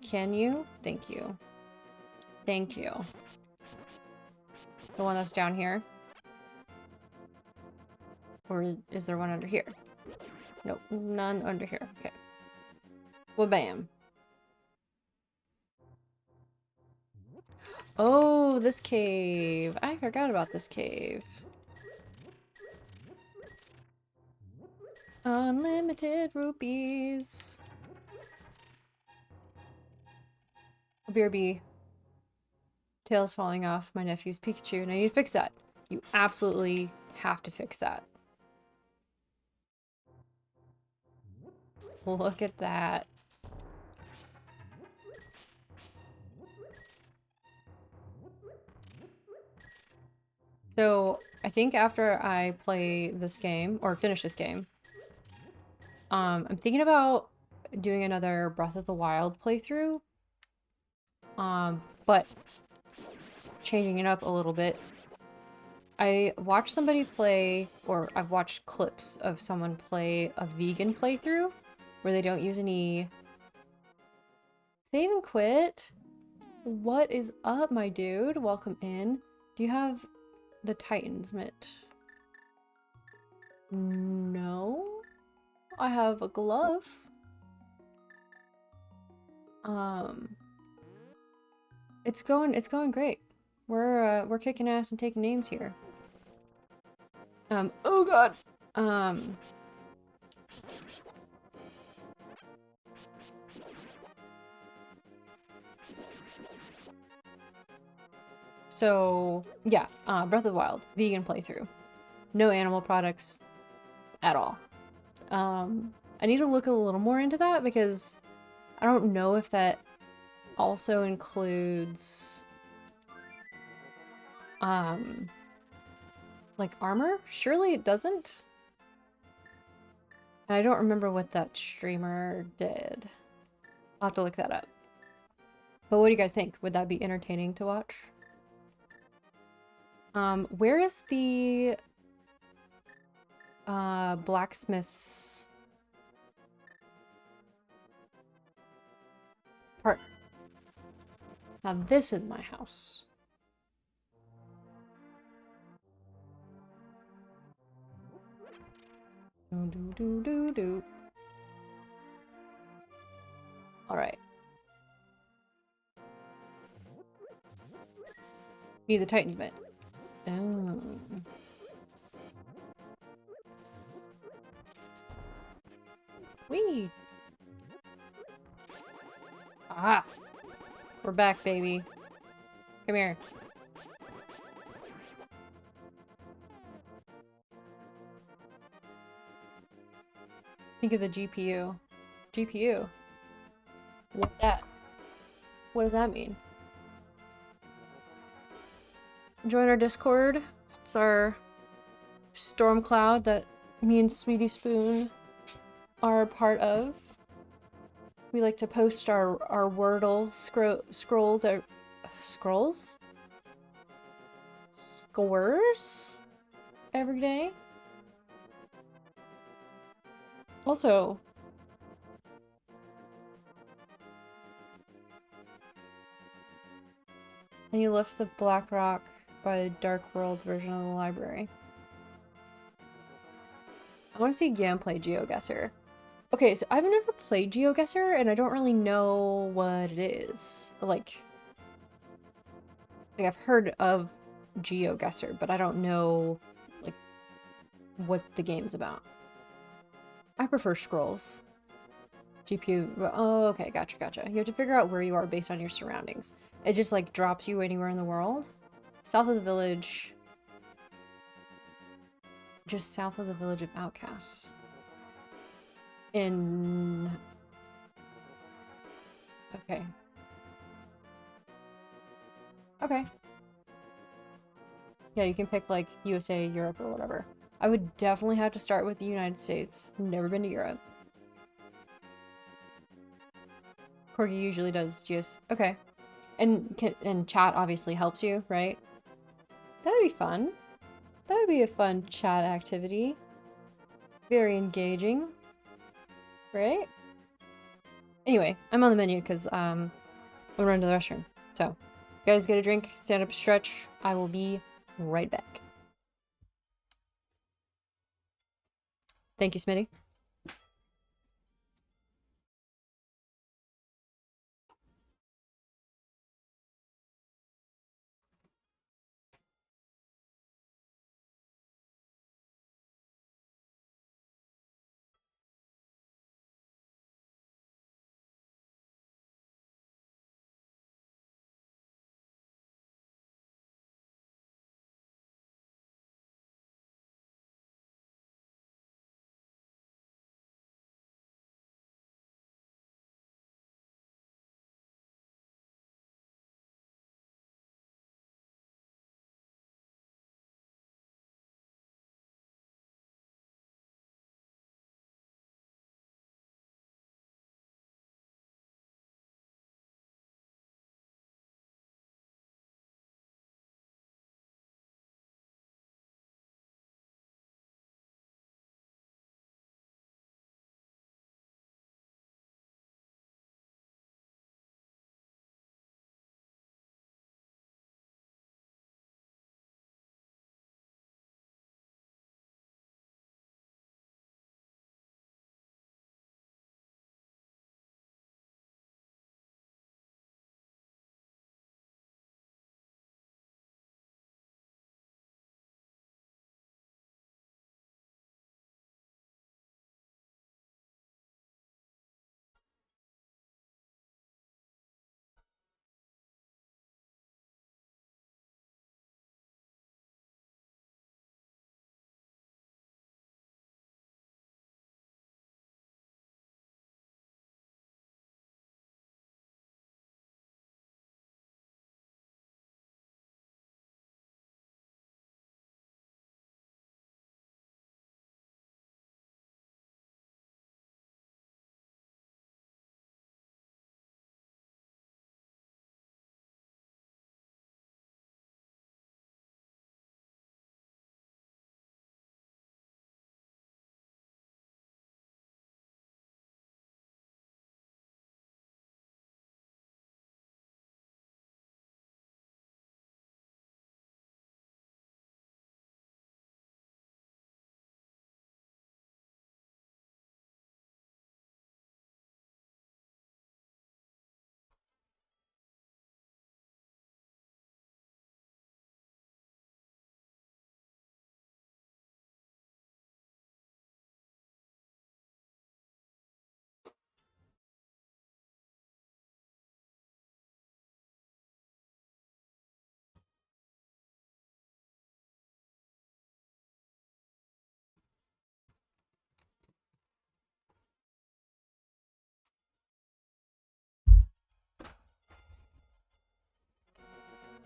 Can you? Thank you. Thank you. The one that's down here? Or is there one under here? Nope, none under here. Okay. Well, bam. Oh, this cave. I forgot about this cave. Unlimited rupees. BRB. Tail's falling off my nephew's Pikachu, and I need to fix that. You absolutely have to fix that. Look at that. So, I think after I play this game, or finish this game, I'm thinking about doing another Breath of the Wild playthrough. But changing it up a little bit. I watched somebody play, or I've watched clips of someone play a vegan playthrough where they don't use any save and quit. What is up, my dude? Welcome in. Do you have the Titan's mitt? No. I have a glove. It's going great. We're kicking ass and taking names here. Oh god. So yeah, Breath of the Wild, vegan playthrough. No animal products at all. I need to look a little more into that because I don't know if that also includes like armor? Surely it doesn't. And I don't remember what that streamer did. I'll have to look that up. But what do you guys think? Would that be entertaining to watch? Where is the blacksmith's part? Now this is my house. Do. All right. Need the Titan's mitt. Oh. Whee! Ah! We're back, baby. Come here. Think of the GPU. GPU? What that? What does that mean? Join our Discord. It's our storm cloud that me and Sweetie Spoon are a part of. We like to post our Wordle scrolls scores every day. Also, and you left the Black Rock by Dark Worlds version of the library. I want to see gameplay GeoGuessr. Okay, so I've never played GeoGuessr, and I don't really know what it is. Like I've heard of GeoGuessr, but I don't know, like, what the game's about. I prefer scrolls. GPU. Oh, okay, gotcha. You have to figure out where you are based on your surroundings. It just, like, drops you anywhere in the world. South of the village. Just south of the village of Outcasts. In... Okay. Okay. Yeah, you can pick, like, USA, Europe, or whatever. I would definitely have to start with the United States. Never been to Europe. Corgi usually does GS. Okay. And chat obviously helps you, right? That would be fun. That would be a fun chat activity. Very engaging. Right? Anyway, I'm on the menu because I'm running to the restroom. So, you guys get a drink, stand up, stretch. I will be right back. Thank you, Smitty.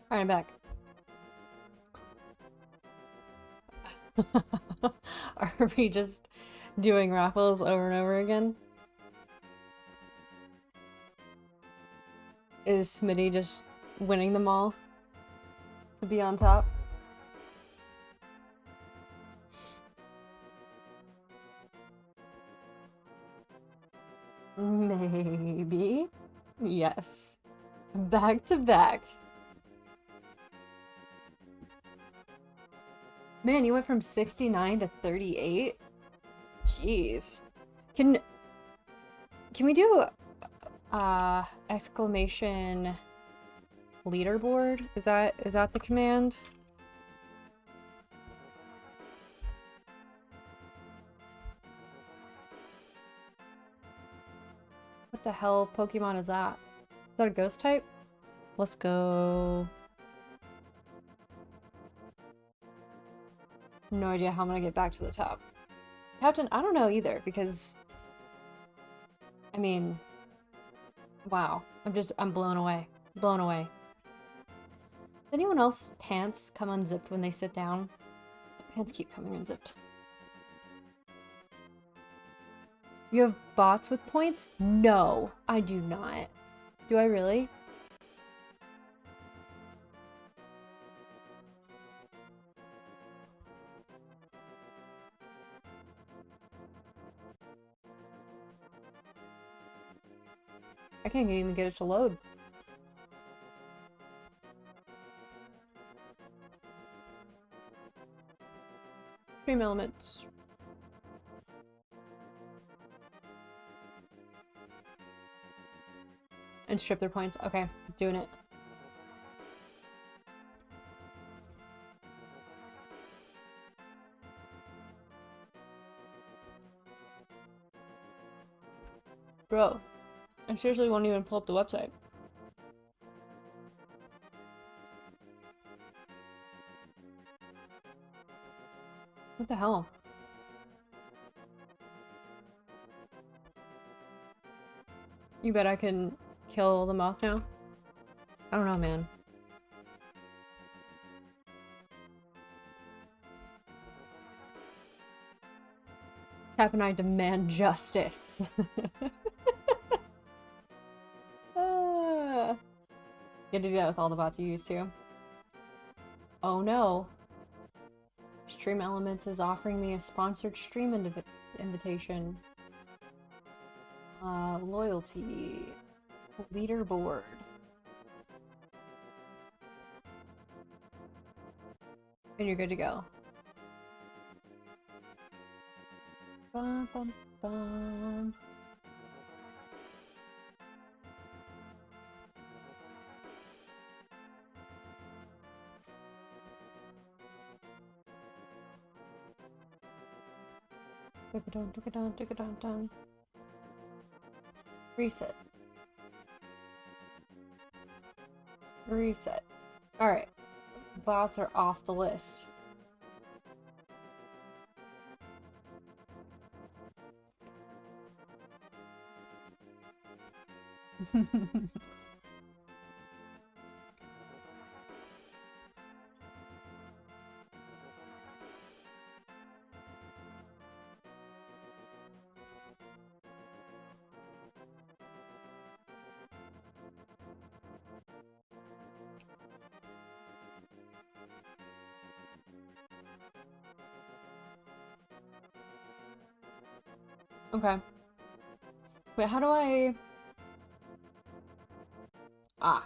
Alright, I'm back. Are we just doing raffles over and over again? Is Smitty just winning them all to be on top? Maybe. Yes. Back to back. Man, you went from 69 to 38? Jeez. Can we do exclamation leaderboard? Is that the command? What the hell Pokemon is that? Is that a ghost type? Let's go. No idea how I'm gonna get back to the top. Captain, I don't know either, because I mean, wow. I'm blown away. Blown away. Does anyone else pants come unzipped when they sit down? Pants keep coming unzipped. You have bots with points? No, I do not. Do I really? I can't even get it to load. Stream elements. And strip their points. Okay, doing it. Bro, I seriously won't even pull up the website. What the hell? You bet I can kill the moth now? I don't know, man. Cap and I demand justice. You had to do that with all the bots you used to. Oh no. Stream Elements is offering me a sponsored stream invitation. Loyalty. Leaderboard. And you're good to go. Bum, bum, bum. Dun. Reset. Reset. Alright. Bots are off the list. Okay. Wait, how do I... Ah.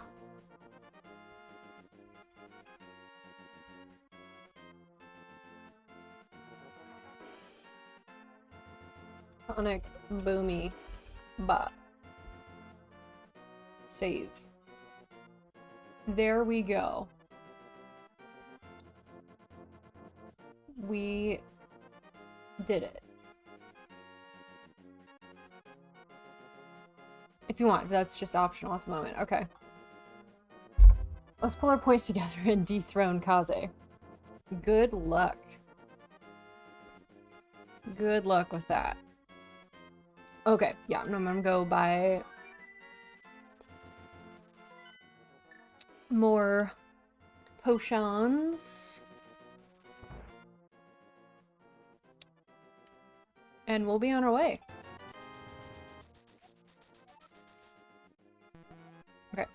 Sonic Boomy Bot. Save. There we go. We did it. If you want, that's just optional at the moment. Okay. Let's pull our points together and dethrone Kaze. Good luck. Good luck with that. Okay, yeah, I'm gonna go buy more potions. And we'll be on our way. Okay.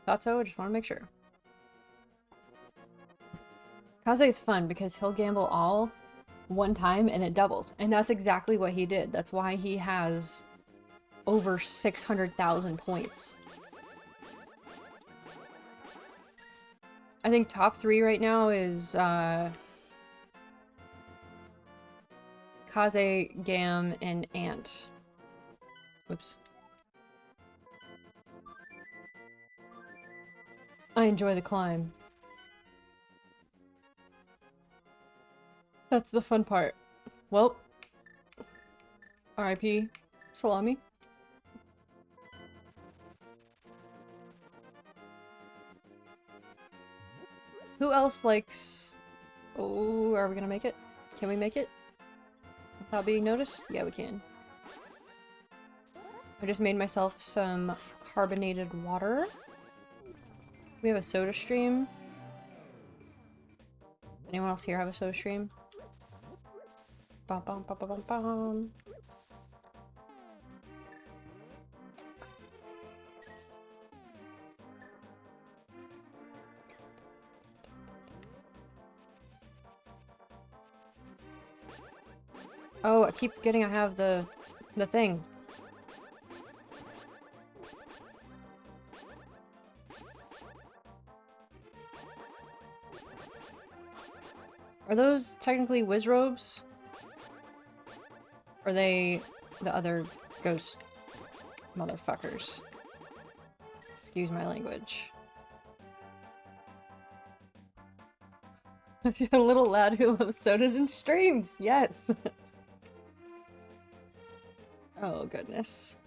Thought so, I just want to make sure. Kaze is fun because he'll gamble all one time and it doubles. And that's exactly what he did. That's why he has over 600,000 points. I think top 3 right now is Kaze, Gam, and Ant. Whoops. I enjoy the climb. That's the fun part. Well, RIP Salami. Who else likes... Oh, are we gonna make it? Can we make it? Without being noticed? Yeah, we can. I just made myself some carbonated water. We have a soda stream. Anyone else here have a soda stream? Bum, bum, bum, bum, bum, bum. Oh, I keep forgetting I have the thing. Are those technically whiz robes? Or are they the other ghost motherfuckers? Excuse my language. A little lad who loves sodas and streams. Yes. Oh, goodness.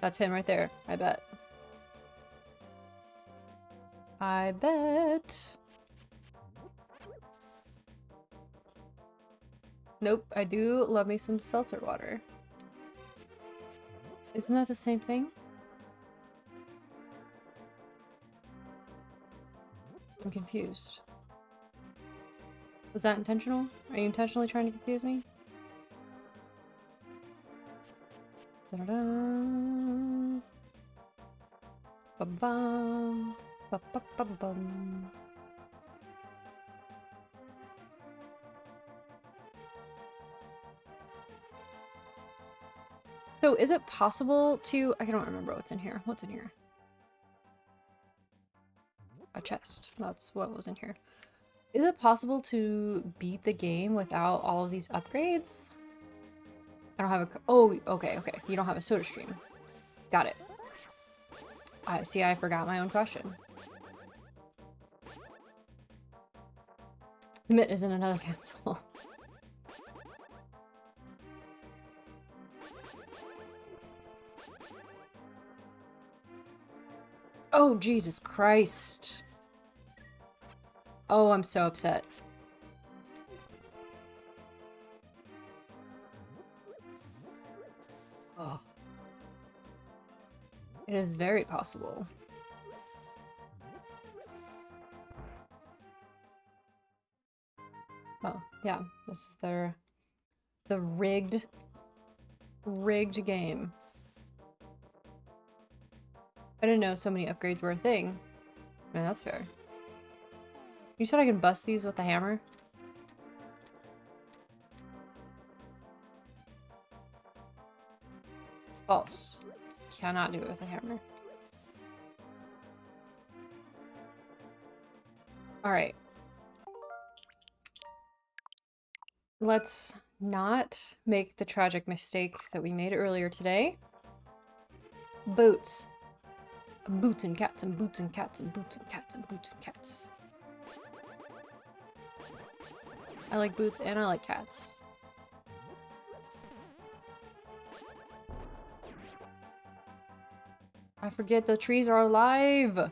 That's him right there, I bet. I bet. Nope, I do love me some seltzer water. Isn't that the same thing? I'm confused. Was that intentional? Are you intentionally trying to confuse me? Da-da-da. Ba-bum. Ba-ba-ba-bum. So is it possible to... I don't remember what's in here. What's in here? A chest. That's what was in here. Is it possible to beat the game without all of these upgrades? I don't have a... Oh, okay, okay. You don't have a soda stream. Got it. See, I forgot my own question. Admit isn't another cancel. Oh, Jesus Christ. Oh, I'm so upset. Oh. It is very possible. Oh, yeah. This is the rigged game. I didn't know so many upgrades were a thing. Man, that's fair. You said I can bust these with a hammer? False. Cannot do it with a hammer. Alright. Let's not make the tragic mistake that we made earlier today. Boots. Boots and cats and boots and cats and boots and cats and boots and cats. I like boots and I like cats. I forget the trees are alive!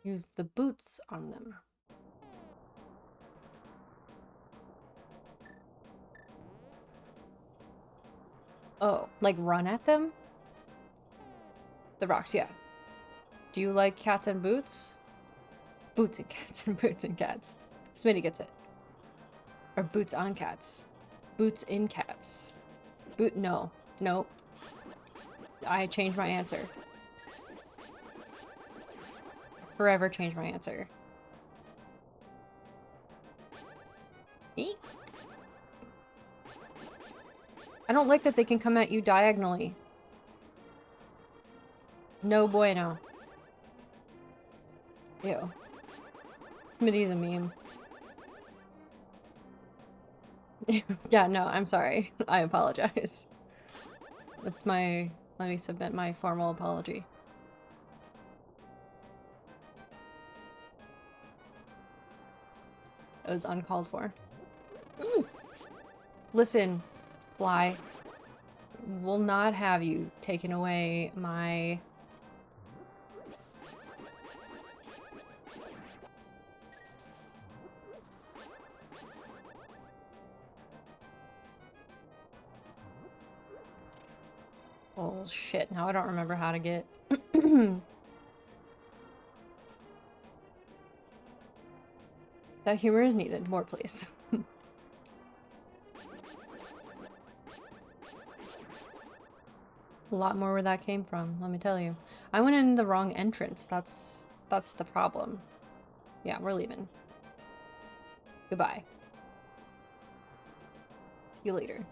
Use the boots on them. Oh, like run at them? The rocks, yeah. Do you like cats and boots? Boots and cats and boots and cats. Smitty gets it. Or boots on cats. Boots in cats. No. Nope. I changed my answer. Forever change my answer. Eek. I don't like that they can come at you diagonally. No bueno. Ew. Smitty's a meme. Yeah, no, I'm sorry. I apologize. That's my... Let me submit my formal apology. It was uncalled for. Ooh. Listen, fly. Will not have you taken away my... Oh shit, now I don't remember how to get... That humor is needed. More, please. A lot more where that came from, let me tell you. I went in the wrong entrance. That's the problem. Yeah, we're leaving. Goodbye. See you later.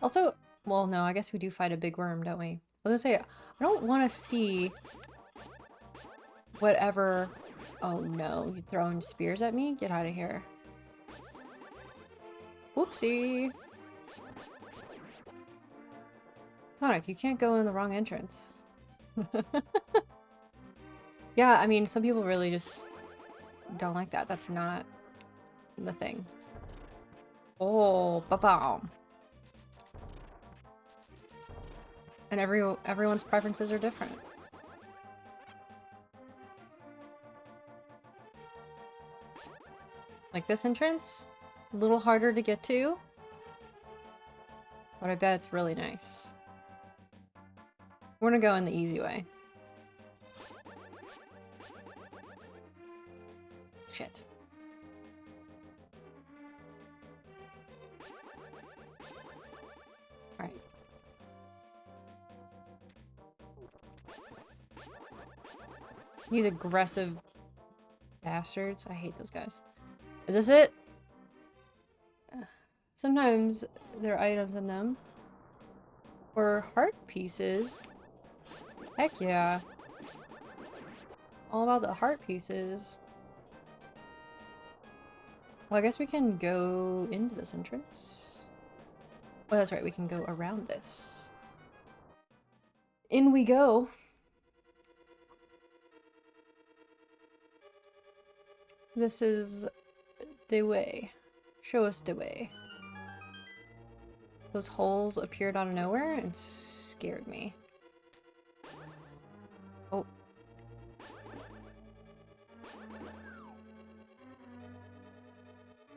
Also, well, no, I guess we do fight a big worm, don't we? I was gonna say, I don't want to see whatever... Oh no, you throwing spears at me? Get out of here. Whoopsie. Sonic, you can't go in the wrong entrance. Yeah, I mean, some people really just don't like that. That's not the thing. Oh, ba-bam. And everyone's preferences are different. Like this entrance? A little harder to get to. But I bet it's really nice. We're gonna go in the easy way. Shit. Alright. These aggressive bastards. I hate those guys. Is this it? Sometimes there are items in them. Or heart pieces. Heck yeah. All about the heart pieces. Well, I guess we can go into this entrance. Oh, that's right. We can go around this. In we go. This is the way. Show us the way. Those holes appeared out of nowhere and scared me. Oh.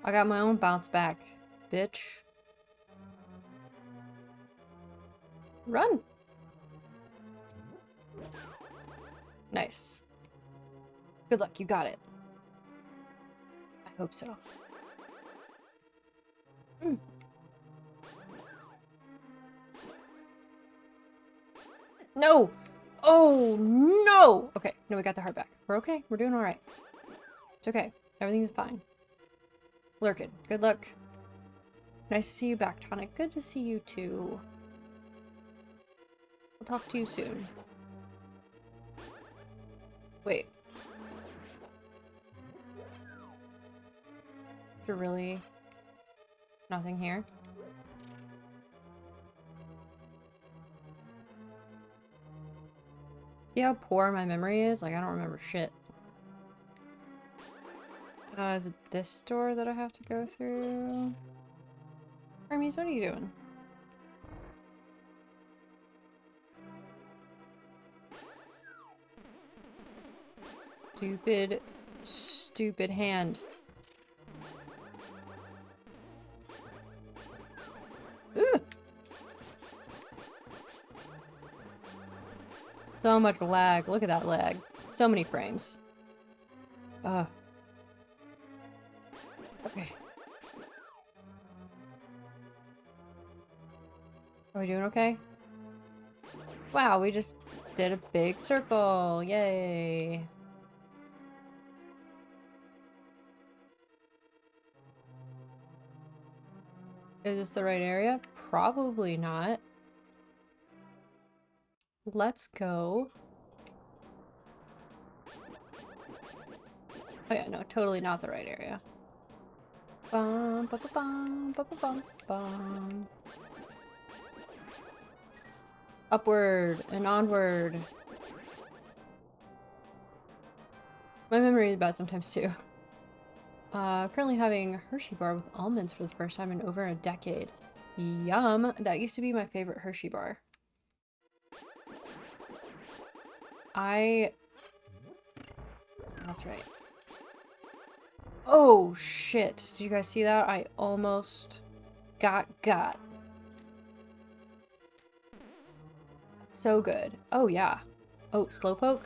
I got my own bounce back, bitch. Run! Nice. Good luck, you got it. I hope so. Mm. No! Oh, no! Okay, no, we got the heart back. We're okay. We're doing alright. It's okay. Everything's fine. Lurkin, good luck. Nice to see you back, Tonic. Good to see you too. I'll talk to you soon. Wait. Is there really nothing here? See how poor my memory is? Like, I don't remember shit. Is it this door that I have to go through? Hermes, what are you doing? Stupid, stupid hand. So much lag. Look at that lag. So many frames. Ugh. Okay. Are we doing okay? Wow, we just did a big circle. Yay. Is this the right area? Probably not. Let's go. Oh yeah, no, totally not the right area. Bum, ba, ba, bum, ba, ba, bum, bum. Upward and onward. My memory is bad sometimes too. Currently having a Hershey bar with almonds for the first time in over a decade. Yum! That used to be my favorite Hershey bar. That's right. Oh shit! Did you guys see that? I almost got. So good. Oh yeah. Oh, slowpoke?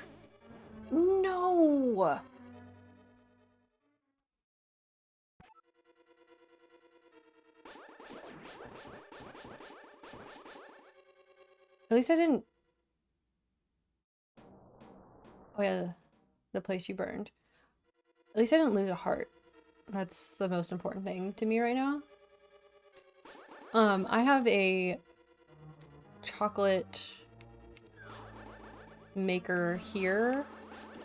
No! At least I didn't... Oh yeah, the place you burned. At least I didn't lose a heart. That's the most important thing to me right now. I have a chocolate maker here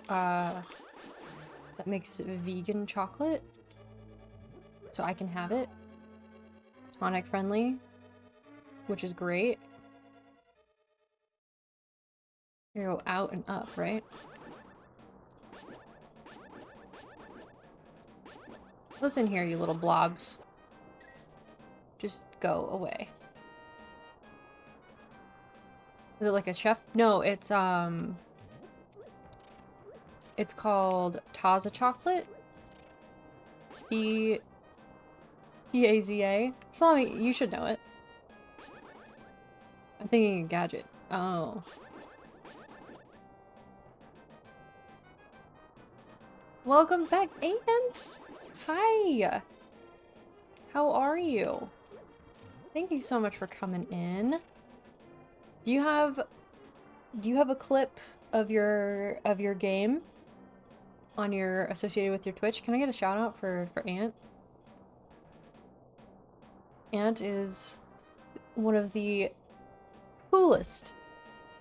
that makes vegan chocolate, so I can have it. It's tonic friendly, which is great. You go out and up, right? Listen here, you little blobs. Just go away. Is it like a chef? No, it's called Taza chocolate. T-A-Z-A. Salami, you should know it. I'm thinking a gadget. Oh. Welcome back, Ant! Hi! How are you? Thank you so much for coming in. Do you have a clip of your game on your associated with your Twitch? Can I get a shout out for Ant? Ant is one of the coolest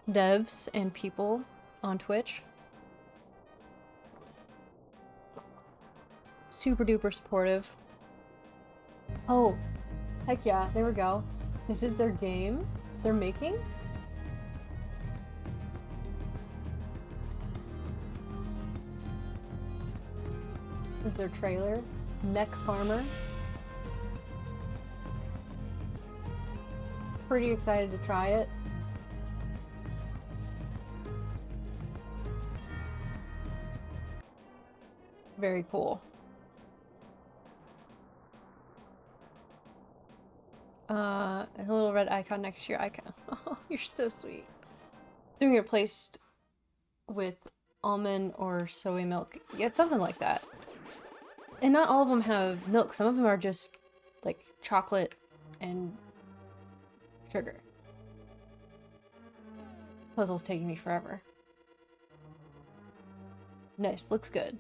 devs and people on Twitch. Super duper supportive. Oh, heck yeah, there we go. This is their game they're making? This is their trailer. Neck Farmer. Pretty excited to try it. Very cool. A little red icon next to your icon. Oh, you're so sweet. Doing it replaced with almond or soy milk. Yeah, it's something like that. And not all of them have milk. Some of them are just like chocolate and sugar. This puzzle's taking me forever. Nice, looks good.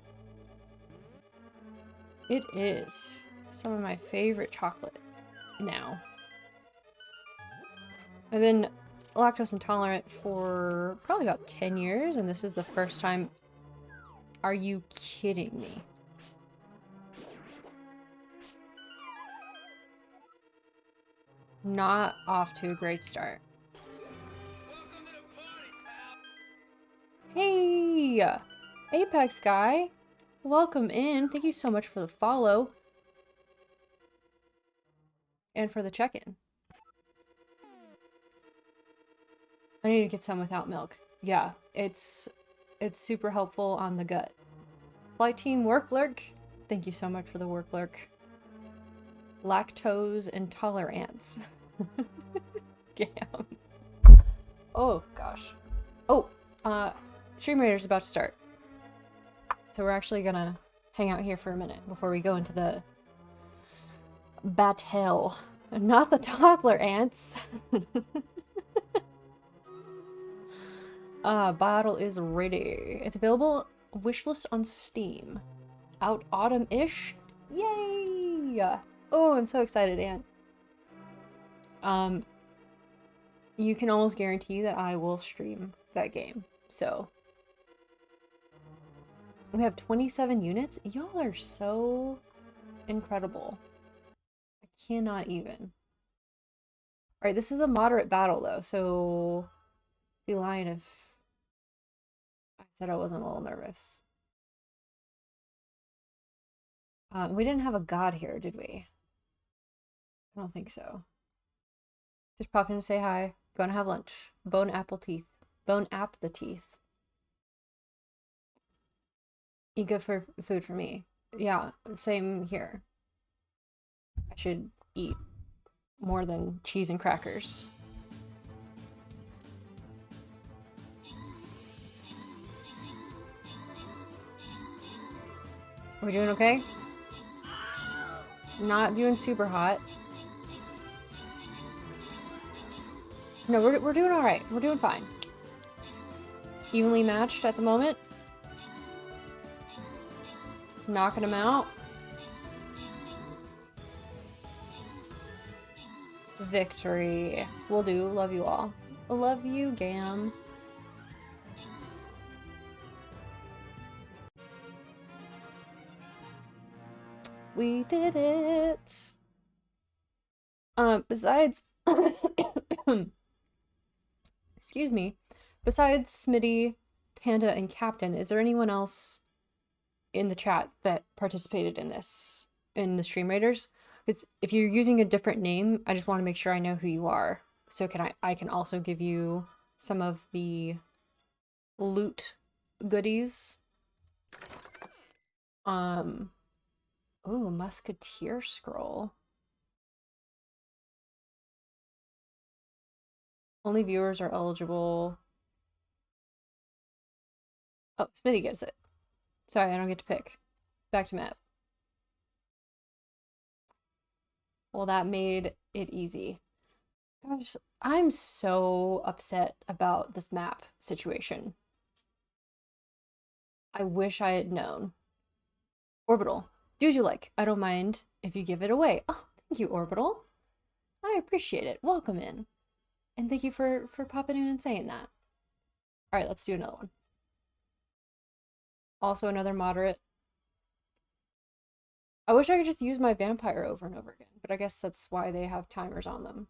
It is some of my favorite chocolate now. I've been lactose intolerant for probably about 10 years, and this is the first time. Are you kidding me? Not off to a great start. Hey! Apex guy! Welcome in. Thank you so much for the follow. And for the check-in. I need to get some without milk. Yeah, it's super helpful on the gut. Flight team work lurk. Thank you so much for the work lurk. Lactose intolerance. Damn. Oh gosh. Oh, Stream Raiders is about to start. So we're actually gonna hang out here for a minute before we go into the battle. Not the toddler ants. Battle is ready. It's available wishlist on Steam. Out autumn-ish. Yay! Oh, I'm so excited, Ant. You can almost guarantee that I will stream that game. So we have 27 units. Y'all are so incredible. I cannot even. Alright, this is a moderate battle though, so be lying if I said I wasn't a little nervous. We didn't have a god here, did we? I don't think so. Just popped in to say hi. Gonna have lunch. Bone apple teeth. Bone app the teeth. Eat good for food for me. Yeah, same here. I should eat more than cheese and crackers. Are we doing okay? Not doing super hot. No, we're doing alright. We're doing fine. Evenly matched at the moment. Knocking them out. Victory. Will do. Love you all. Love you, Gam. We did it. Besides excuse me. Besides Smitty, Panda, and Captain, is there anyone else in the chat that participated in this, in the Stream Raiders? Because if you're using a different name, I just want to make sure I know who you are. So I can also give you some of the loot goodies. Oh, Musketeer Scroll. Only viewers are eligible. Oh, Smitty gets it. Sorry, I don't get to pick. Back to map. Well, that made it easy. Gosh, I'm so upset about this map situation. I wish I had known. Orbital. Do as you like. I don't mind if you give it away. Oh, thank you, Orbital. I appreciate it. Welcome in. And thank you for popping in and saying that. Alright, let's do another one. Also another moderate. I wish I could just use my vampire over and over again, but I guess that's why they have timers on them.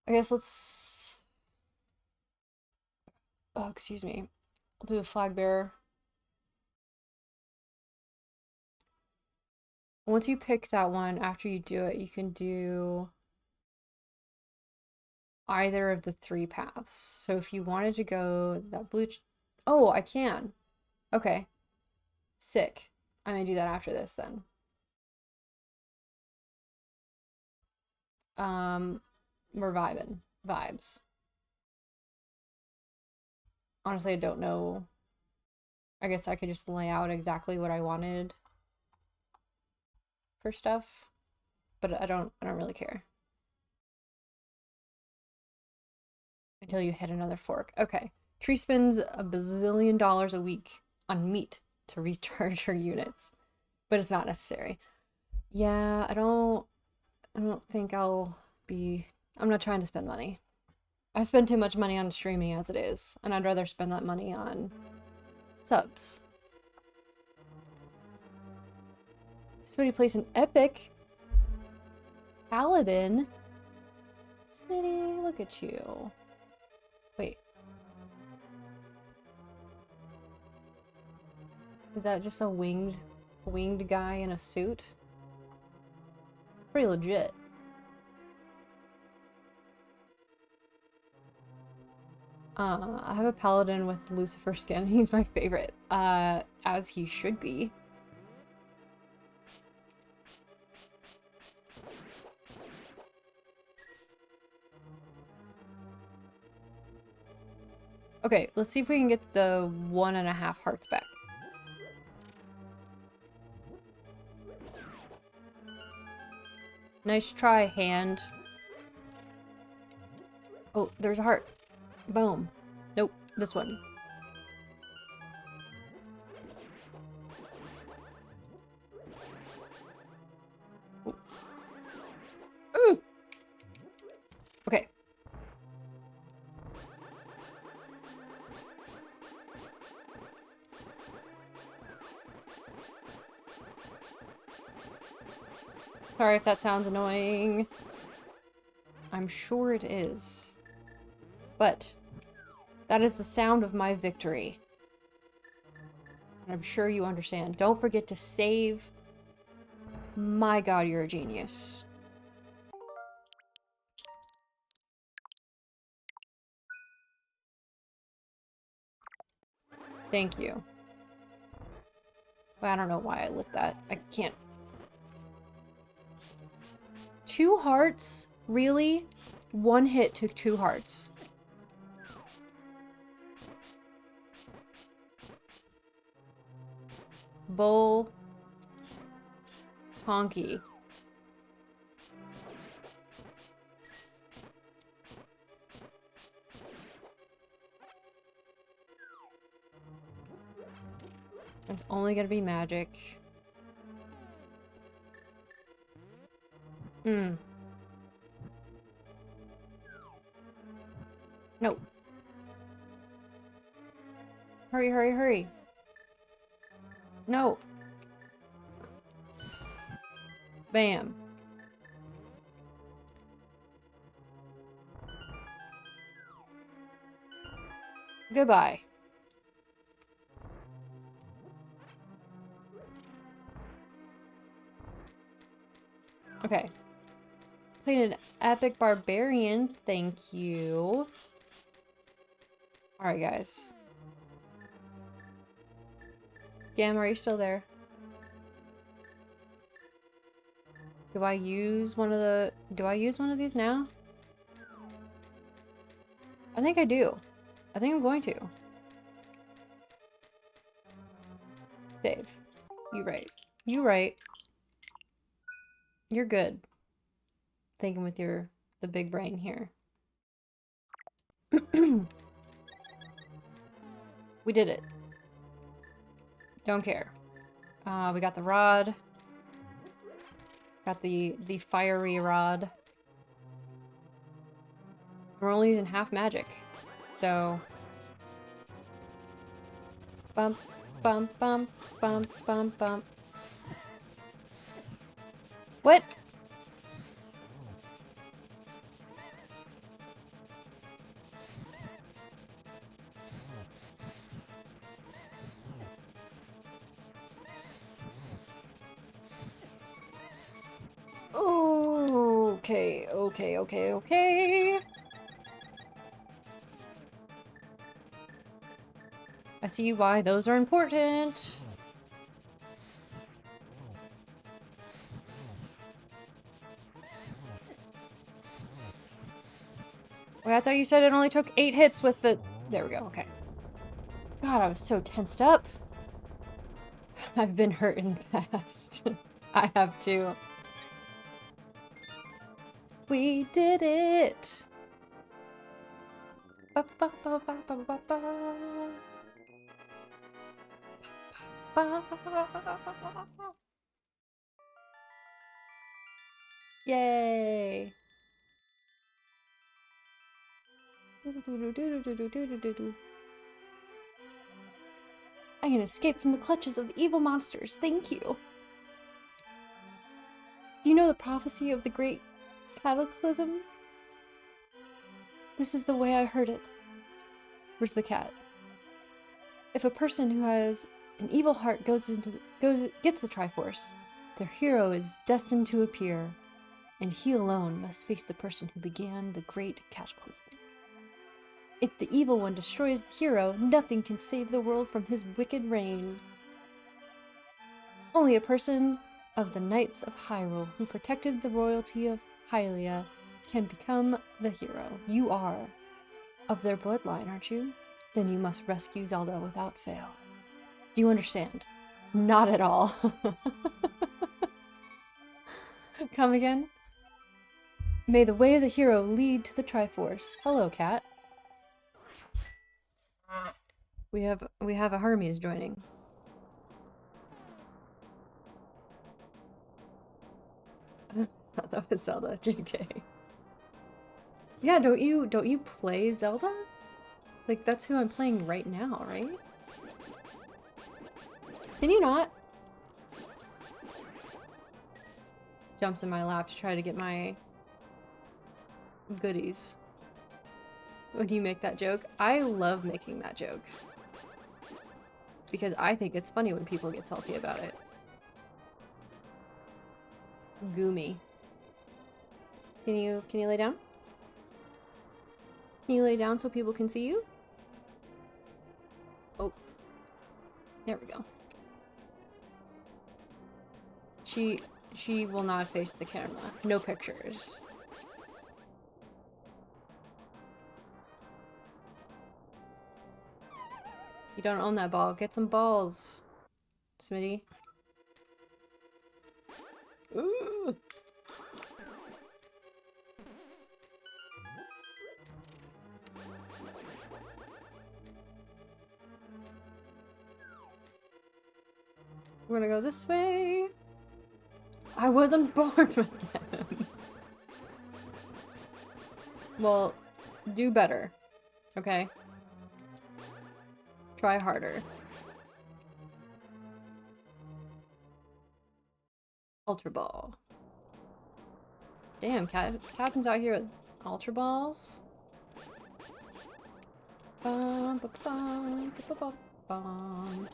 I guess let's... Oh, excuse me. I'll do a flag bearer. Once you pick that one, after you do it, you can do either of the 3 paths. So if you wanted to go that blue... Oh, I can. Okay. Sick. I'm gonna do that after this then. We're vibing. Vibes. Honestly, I don't know. I guess I could just lay out exactly what I wanted for stuff, but I don't really care. Until you hit another fork. Okay. Tree spends $1 bazillion a week on meat to recharge her units, but it's not necessary. Yeah, I don't think I'm not trying to spend money. I spend too much money on streaming as it is, and I'd rather spend that money on subs. Somebody plays an epic paladin. Smitty, look at you. Wait. Is that just a winged guy in a suit? Pretty legit. I have a paladin with Lucifer skin. He's my favorite. As he should be. Okay, let's see if we can get the 1.5 hearts back. Nice try, hand. Oh, there's a heart. Boom. Nope, this one. Ooh. Ooh. Okay. Sorry if that sounds annoying. I'm sure it is. But that is the sound of my victory. And I'm sure you understand. Don't forget to save. My god, you're a genius. Thank you. Well, I don't know why I lit that. I can't. 2 hearts? Really? 1 hit took 2 hearts. Bull. Honky. It's only gonna be magic. Hmm. No. Hurry, hurry, hurry. No. Bam. Goodbye. Okay. Played an epic barbarian. Thank you. Alright, guys. Gam, are you still there? Do I use one of these now? I think I do. I think I'm going to. Save. You right. You right. You're good. Thinking with the big brain here. We did it. Don't care. We got the rod. Got the fiery rod. We're only using half magic. So bump, bump, bump, bump, bump, bump. What? Okay, okay, okay, okay. I see why those are important. Wait, I thought you said it only took 8 hits with the... There we go, okay. God, I was so tensed up. I've been hurt in the past. I have too. We did it! Ba, ba, ba, ba, ba, ba, ba. Ba, ba. Yay! I can escape from the clutches of the evil monsters. Thank you. Do you know the prophecy of the great cataclysm? This is the way I heard it. Where's the cat? If a person who has an evil heart gets the Triforce, their hero is destined to appear, and he alone must face the person who began the great cataclysm. If the evil one destroys the hero, nothing can save the world from his wicked reign. Only a person of the Knights of Hyrule who protected the royalty of Hylia can become the hero. You are of their bloodline, aren't you? then you must rescue Zelda without fail. Do you understand? Not at all. Come again? May the way of the hero lead to the Triforce. Hello, cat. We have a Hermes joining. That was Zelda, JK. Yeah, don't you play Zelda? Like, that's who I'm playing right now, right? Can you not? Jumps in my lap to try to get my goodies. When you make that joke, I love making that joke. Because I think it's funny when people get salty about it. Goomy. Can you lay down? Can you lay down so people can see you? Oh. There we go. She will not face the camera. No pictures. You don't own that ball. Get some balls, Smitty. Ooh. We're gonna go this way. I wasn't born with them. Well, do better. Okay? Try harder. Ultra Ball. Damn, Captain's out here with Ultra Balls. Bum, ba, bum, ba, ba, bum.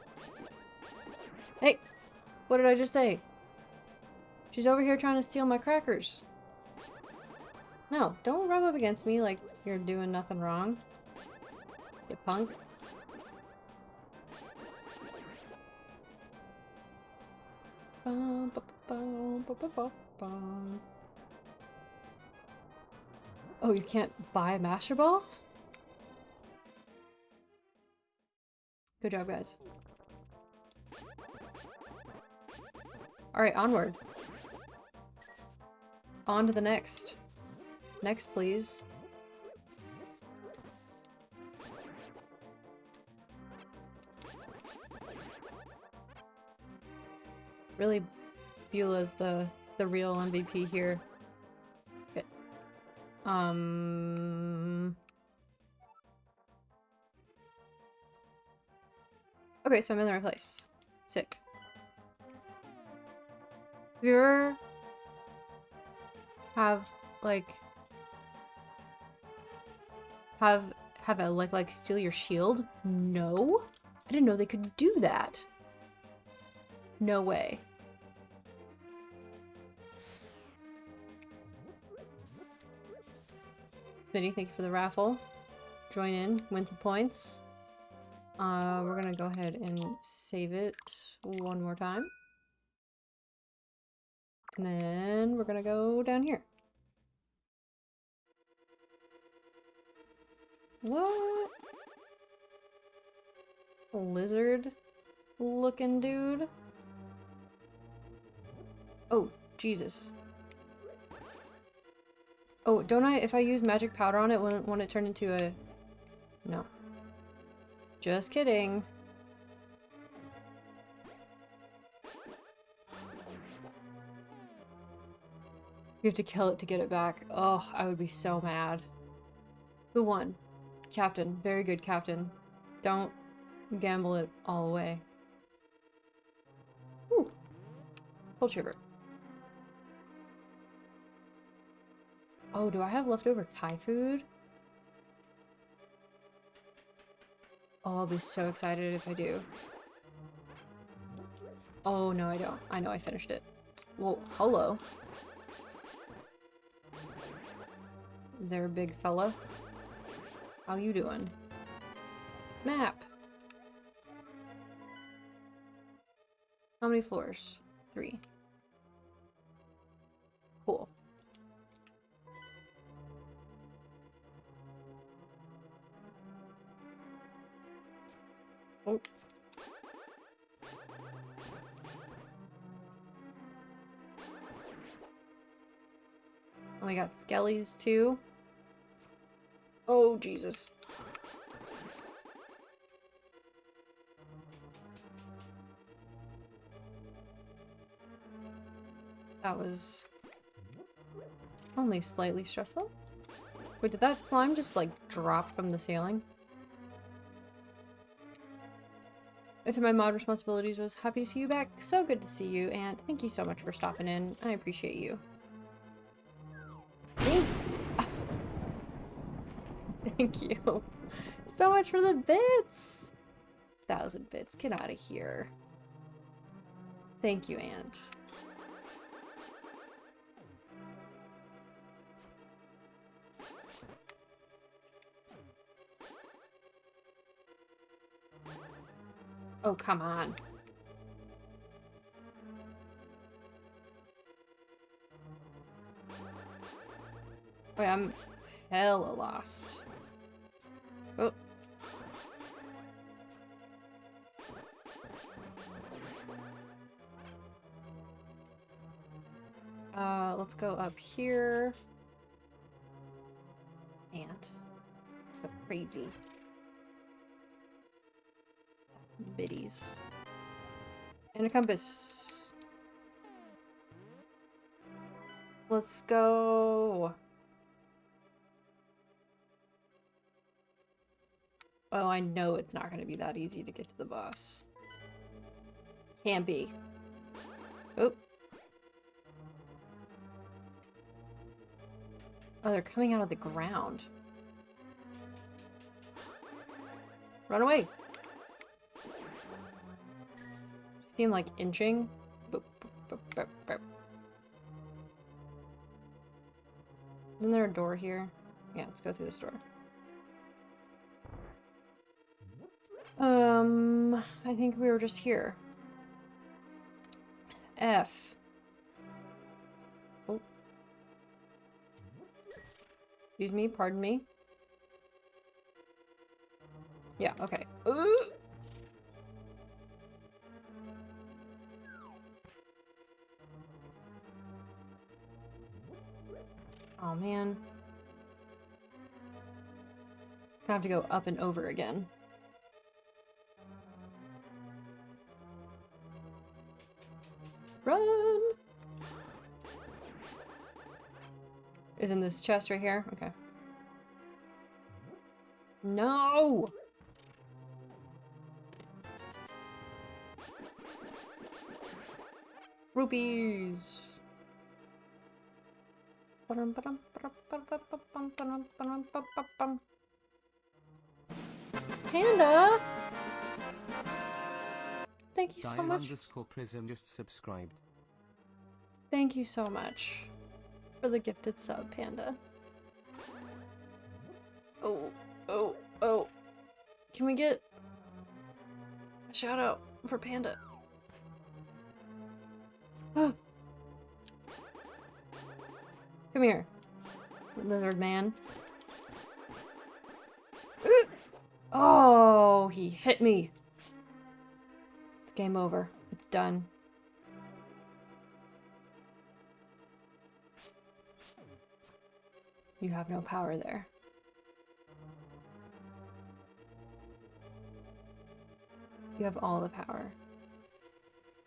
Hey! What did I just say? She's over here trying to steal my crackers. No, don't rub up against me like you're doing nothing wrong. You punk. Bum, ba, bum, ba, ba, ba, bum. Oh, you can't buy Master Balls? Good job, guys. Alright, onward. On to the next. Next, please. Really, Beulah's the real MVP here. Okay. Okay, so I'm in the right place. Sick. Have you ever have a like steal your shield? No? I didn't know they could do that. No way. Smitty, thank you for the raffle. Join in, win some points. We're gonna go ahead and save it one more time. And then we're gonna go down here. What? Lizard looking dude? Oh, Jesus. Oh, don't I, if I use magic powder on it, won't it turn into a... No. Just kidding. You have to kill it to get it back. Oh, I would be so mad. Who won? Captain. Very good, Captain. Don't gamble it all away. Ooh. Cold shiver. Oh, do I have leftover Thai food? Oh, I'll be so excited if I do. Oh, no, I don't. I know I finished it. Well, hello. There, big fella. How you doing? Map. How many floors? 3. Cool. And we got skellies too. Oh, Jesus. That was only slightly stressful. Wait, did that slime just like drop from the ceiling? To my mod responsibilities was happy to see you back. So good to see you, and thank you so much for stopping in. I appreciate you. Thank you so much for the bits. 1,000 bits. Get out of here. Thank you, Aunt. Oh, come on. Wait, I'm hella lost. Oh. Let's go up here. Ant. So crazy. Biddies. And a compass. Let's go. Oh, I know it's not going to be that easy to get to the boss. Can't be. Oop. Oh, they're coming out of the ground. Run away. See him like inching. Boop, boop, boop, boop, boop. Isn't there a door here? Yeah, let's go through this door. I think we were just here. F. Oh. Excuse me, pardon me. Yeah, okay. Oh man. I have to go up and over again. Run! Is in this chest right here? Okay. No! Rupees! Panda! Thank you so much. _prism just subscribed. Thank you so much for the gifted sub, Panda. Oh, oh, oh. Can we get a shout out for Panda? Come here, lizard man. Oh, he hit me. It's game over. It's done. You have no power there. You have all the power.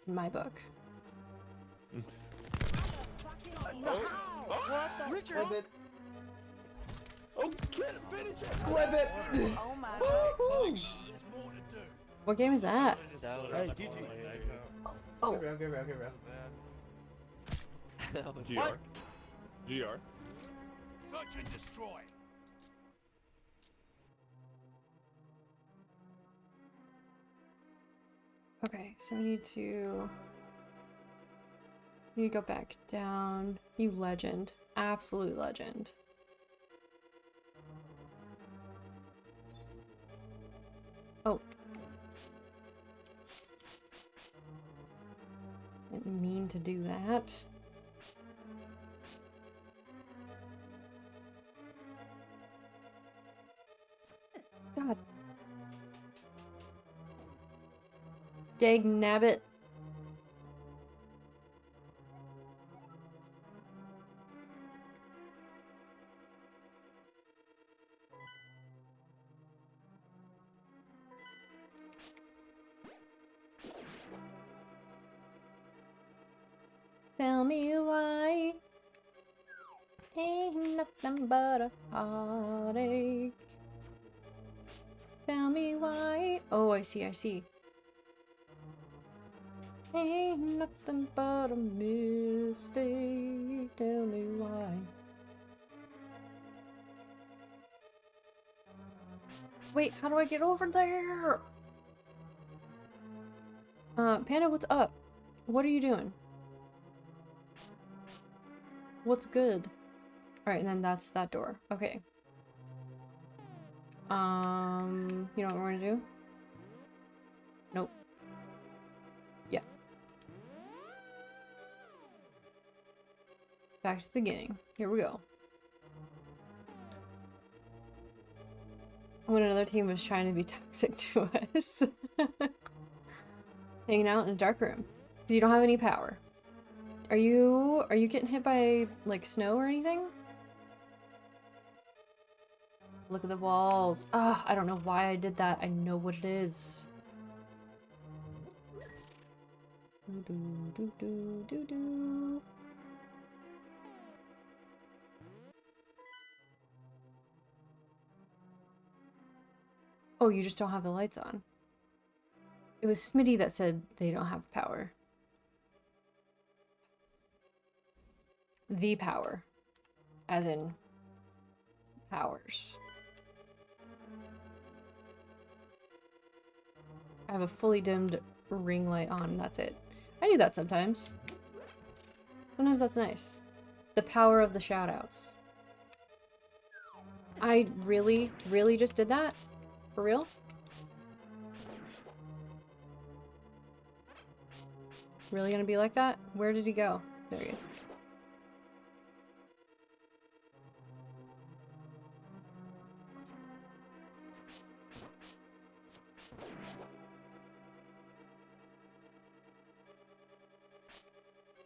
In my book. Flip it. Oh, get it, finish it! Flip it. Oh my god. What game is that? Hey, GG. Oh. Good round, good round, good round. GR. GR. Search and destroy. Okay, so we need to go back down. You legend. Absolute legend. Oh. Didn't mean to do that. God. Dag nabbit. Tell me why. Ain't nothing but a heartache. Tell me why. Oh, I see, I see. Ain't nothing but a mistake. Tell me why. Wait, how do I get over there? Panda, what's up? What are you doing? What's good? Alright, and then that's that door. Okay. You know what we're gonna do? Nope. Yeah. Back to the beginning. Here we go. When another team was trying to be toxic to us. Hanging out in a dark room. Because you don't have any power. Are you getting hit by, like, snow or anything? Look at the walls. Ah, I don't know why I did that. I know what it is. Do. Oh, you just don't have the lights on. It was Smitty that said they don't have power. The power. As in powers. I have a fully dimmed ring light on, that's it. I do that sometimes. Sometimes that's nice. The power of the shoutouts. I really just did that? For real? Really gonna be like that? Where did he go? There he is.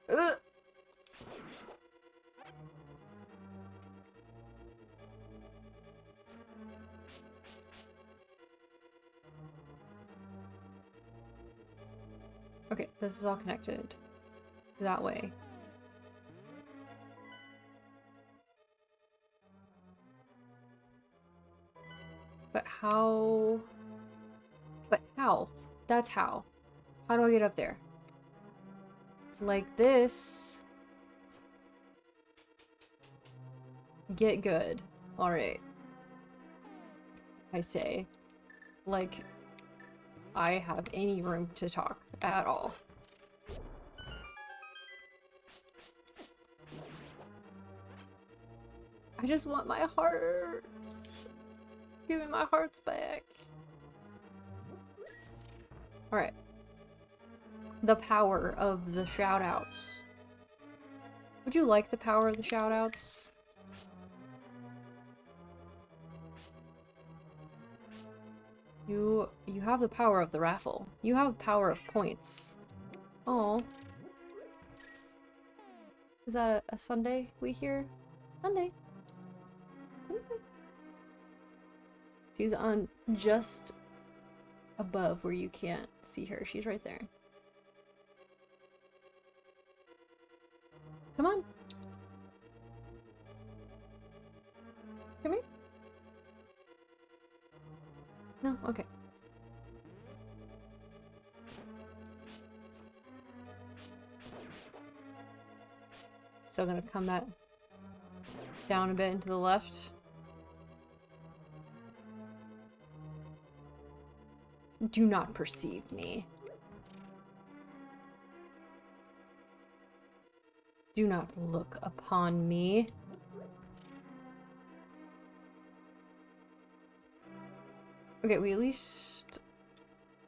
Ugh. Okay, this is all connected that way. But how? But how? That's how. How do I get up there? Like this. Get good. Alright. I say. Like, I have any room to talk at all. I just want my hearts. Give me my hearts back. Alright. The power of the shoutouts. Would you like the power of the shoutouts? You have the power of the raffle. You have power of points. Oh. Is that a Sunday we hear? Sunday. She's on just above where you can't see her. She's right there. Come on. Come here. No? Okay. Still gonna come back down a bit into the left. Do not perceive me. Do not look upon me. Okay, we at least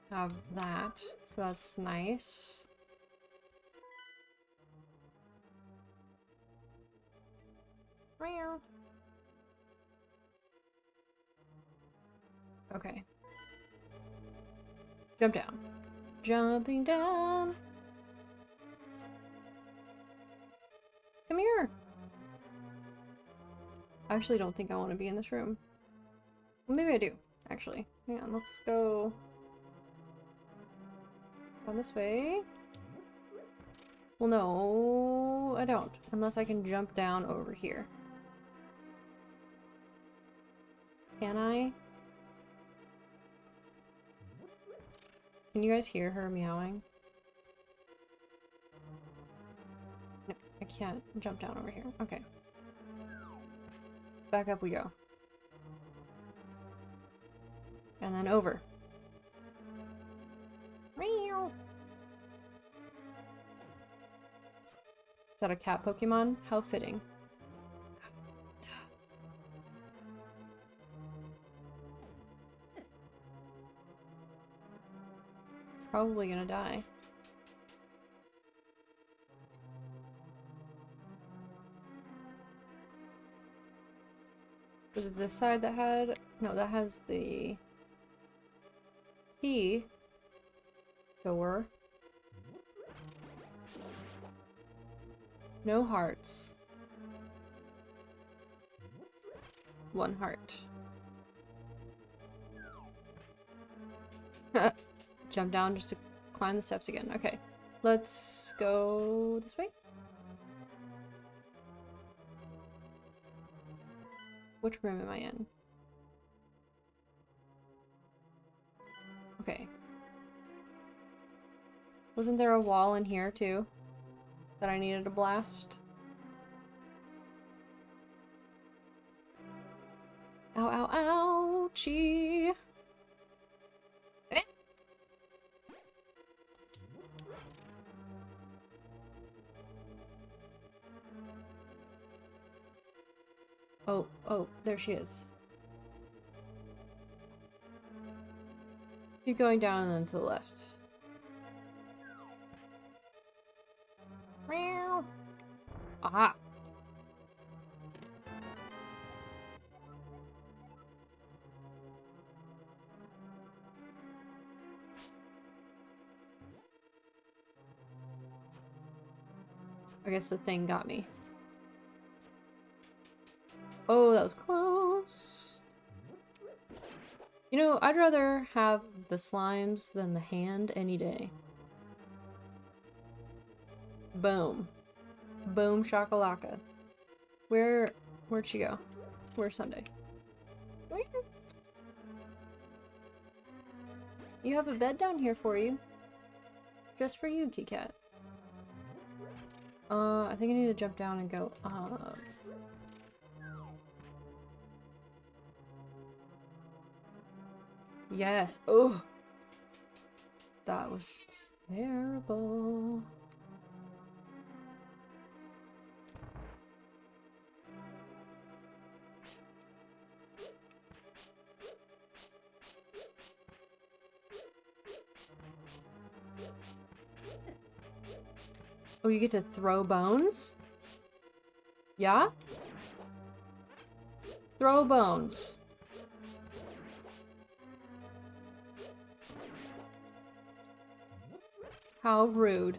have that, so that's nice. Okay. Jump down. Jumping down. Come here. I actually don't think I want to be in this room. Well, maybe I do, actually. Hang on, let's go down this way. Well, no, I don't. Unless I can jump down over here. Can I? Can you guys hear her meowing? No, I can't jump down over here. Okay. Back up we go. And then over. Meow. Is that a cat Pokemon? How fitting. Probably gonna die. Was it this side that had... No, that has the key door. No hearts. 1 heart. Jump down just to climb the steps again. Okay. Let's go this way. Which room am I in? Okay. Wasn't there a wall in here too that I needed to blast? Ow, ow, ouchie! Eh. Oh, oh, there she is. Keep going down and then to the left. Meow. Aha! I guess the thing got me. Oh, that was close. You know, I'd rather have the slimes than the hand any day. Boom. Boom shakalaka. Where'd she go? Where's Sunday? You have a bed down here for you. Just for you, Kit Kat. I think I need to jump down and go up. Yes. Oh, that was terrible. Oh, you get to throw bones? Yeah? Throw bones. How rude.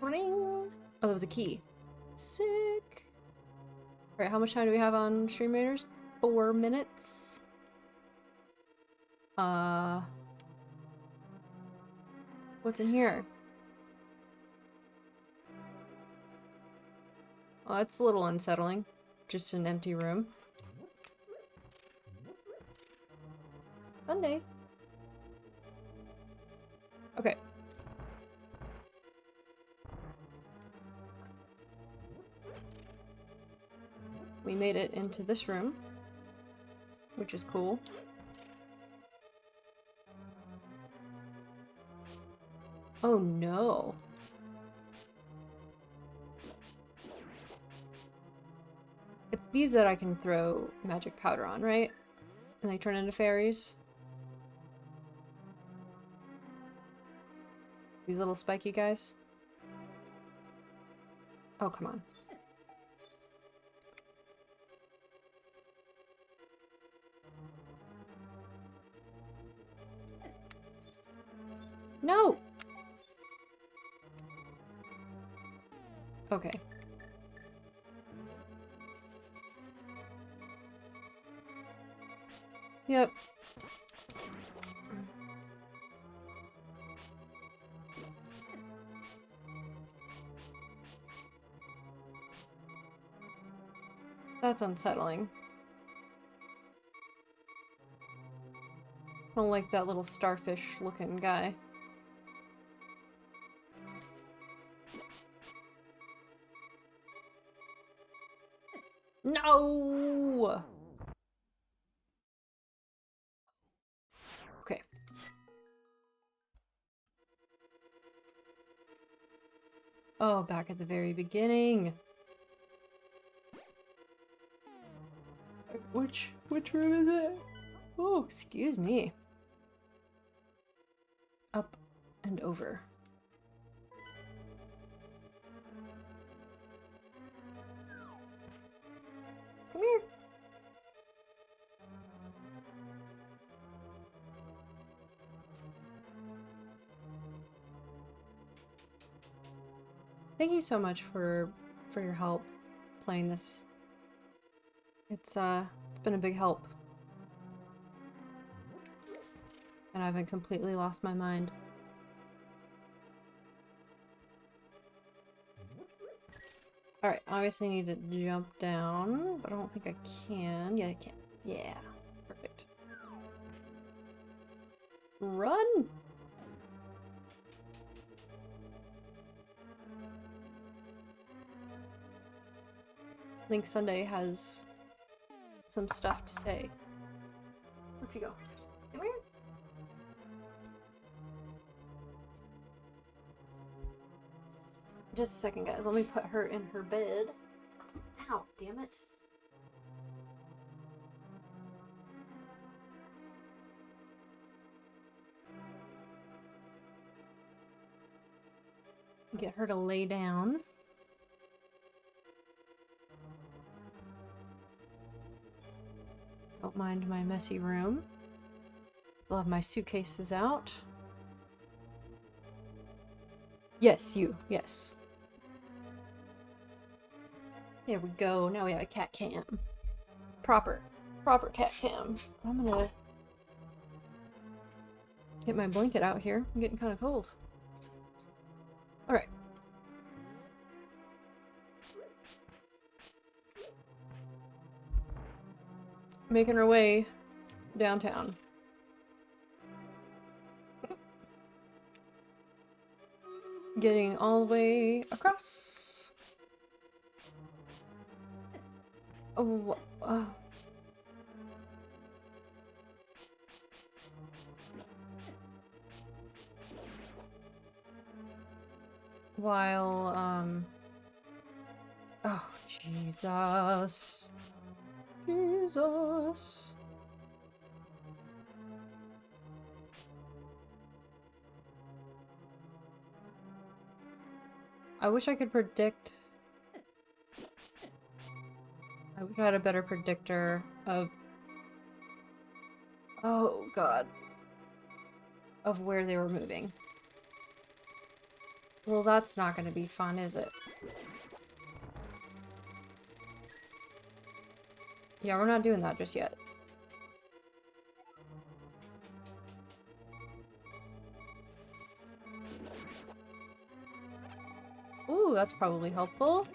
Ring. Oh, that was a key. Sick. Alright, how much time do we have on Stream Raiders? 4 minutes. What's in here? Oh, that's a little unsettling. Just an empty room. Sunday. Okay. We made it into this room, which is cool. Oh no. It's these that I can throw magic powder on, right? And they turn into fairies. These little spiky guys. Oh, come on. No! Okay. Yep. That's unsettling. I don't like that little starfish looking guy. No! Okay. Oh, back at the very beginning. Which room is it? Oh, excuse me. Up and over. Come here. Thank you so much for your help playing this. It's been a big help. And I haven't completely lost my mind. Alright, obviously I need to jump down, but I don't think I can. Yeah, I can. Yeah, perfect. Run! Link Sunday has some stuff to say. Where'd you go? Come here. Just a second, guys. Let me put her in her bed. Ow, damn it. Get her to lay down. Don't mind my messy room. Still have my suitcases out. Yes, you. Yes. There we go. Now we have a cat cam. Proper cat cam. I'm gonna get my blanket out here. I'm getting kind of cold. Alright. Making our way downtown. Getting all the way across. Oh, while, oh, Jesus. Jesus. I wish I could predict. I wish I had a better predictor of. Oh, God. Of where they were moving. Well, that's not going to be fun, is it? Yeah, we're not doing that just yet. Ooh, that's probably helpful.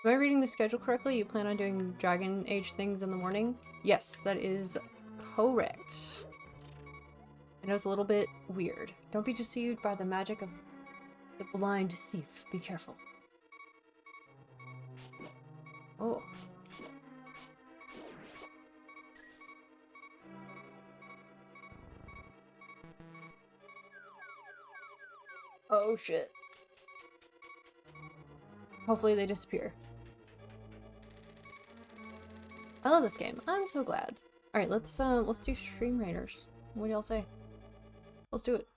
Am I reading the schedule correctly? You plan on doing Dragon Age things in the morning? Yes, that is correct. I know it's a little bit weird. Don't be deceived by the magic of the blind thief. Be careful. Oh. Oh shit. Hopefully they disappear. I love this game. I'm so glad. Alright, let's do Stream Raiders. What do y'all say? Let's do it.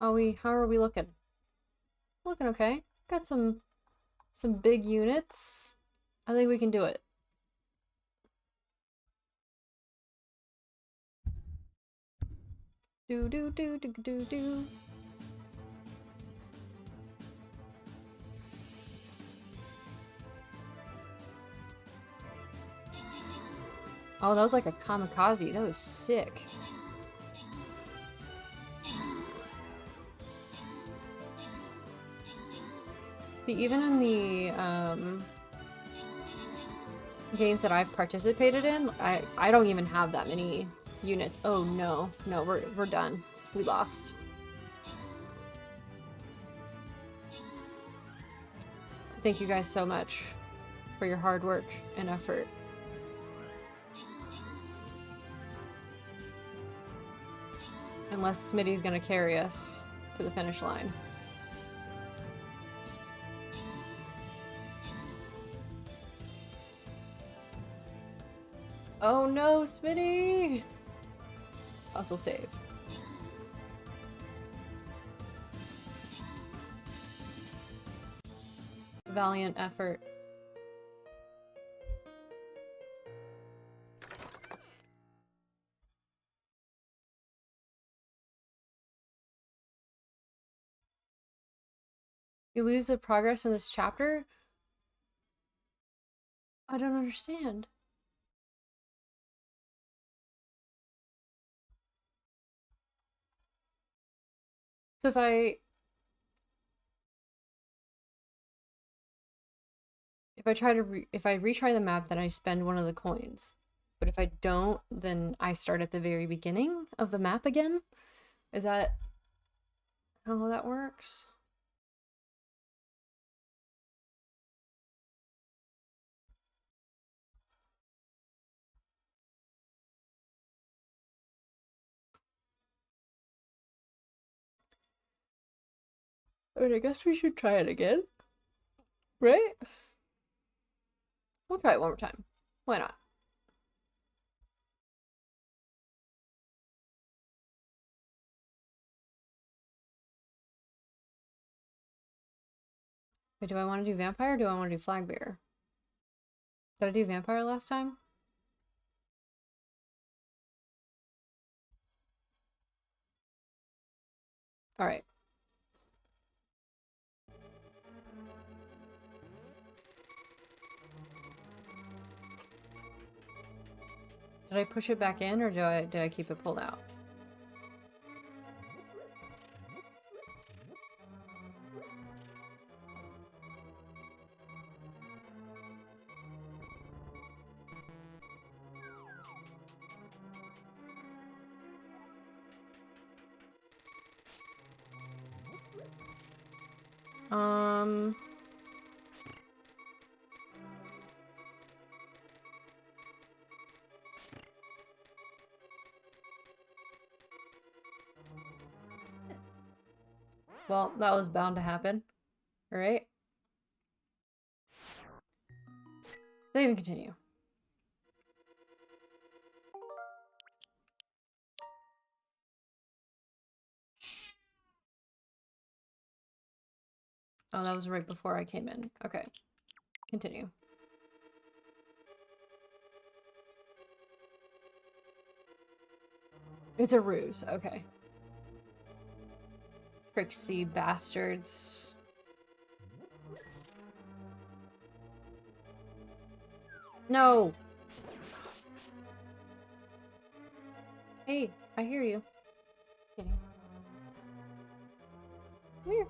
How are we looking? Looking okay. Got some big units. I think we can do it. Do do do do do do. Oh, that was like a kamikaze. That was sick. See, even in the games that I've participated in, I don't even have that many units. Oh no, no, we're done. We lost. Thank you guys so much for your hard work and effort. Unless Smitty's gonna carry us to the finish line. Oh no, Smitty! Hustle save. Valiant effort. You lose the progress in this chapter? I don't understand. So if I retry the map, then I spend one of the coins. But if I don't, then I start at the very beginning of the map again? Is that how that works? I mean, I guess we should try it again. Right? We'll try it one more time. Why not? Wait, do I want to do vampire or do I want to do flag bearer? Did I do vampire last time? Alright. Did I push it back in or did I keep it pulled out? Well, that was bound to happen. Alright. Save and continue. Oh, that was right before I came in. Okay. Continue. It's a ruse. Okay. Tricksy bastards. No! Hey, I hear you. Kidding. Come here.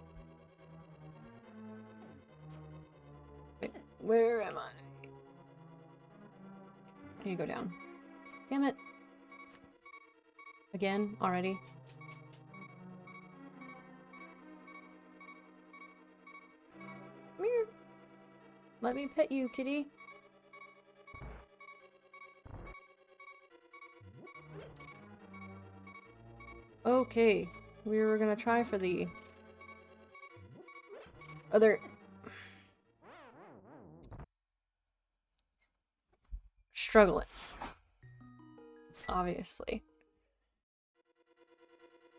Wait, where am I? I need to go down. Damn it. Again? Already? Come here. Let me pet you, kitty. Okay. We were gonna try for the other... Struggling. Obviously.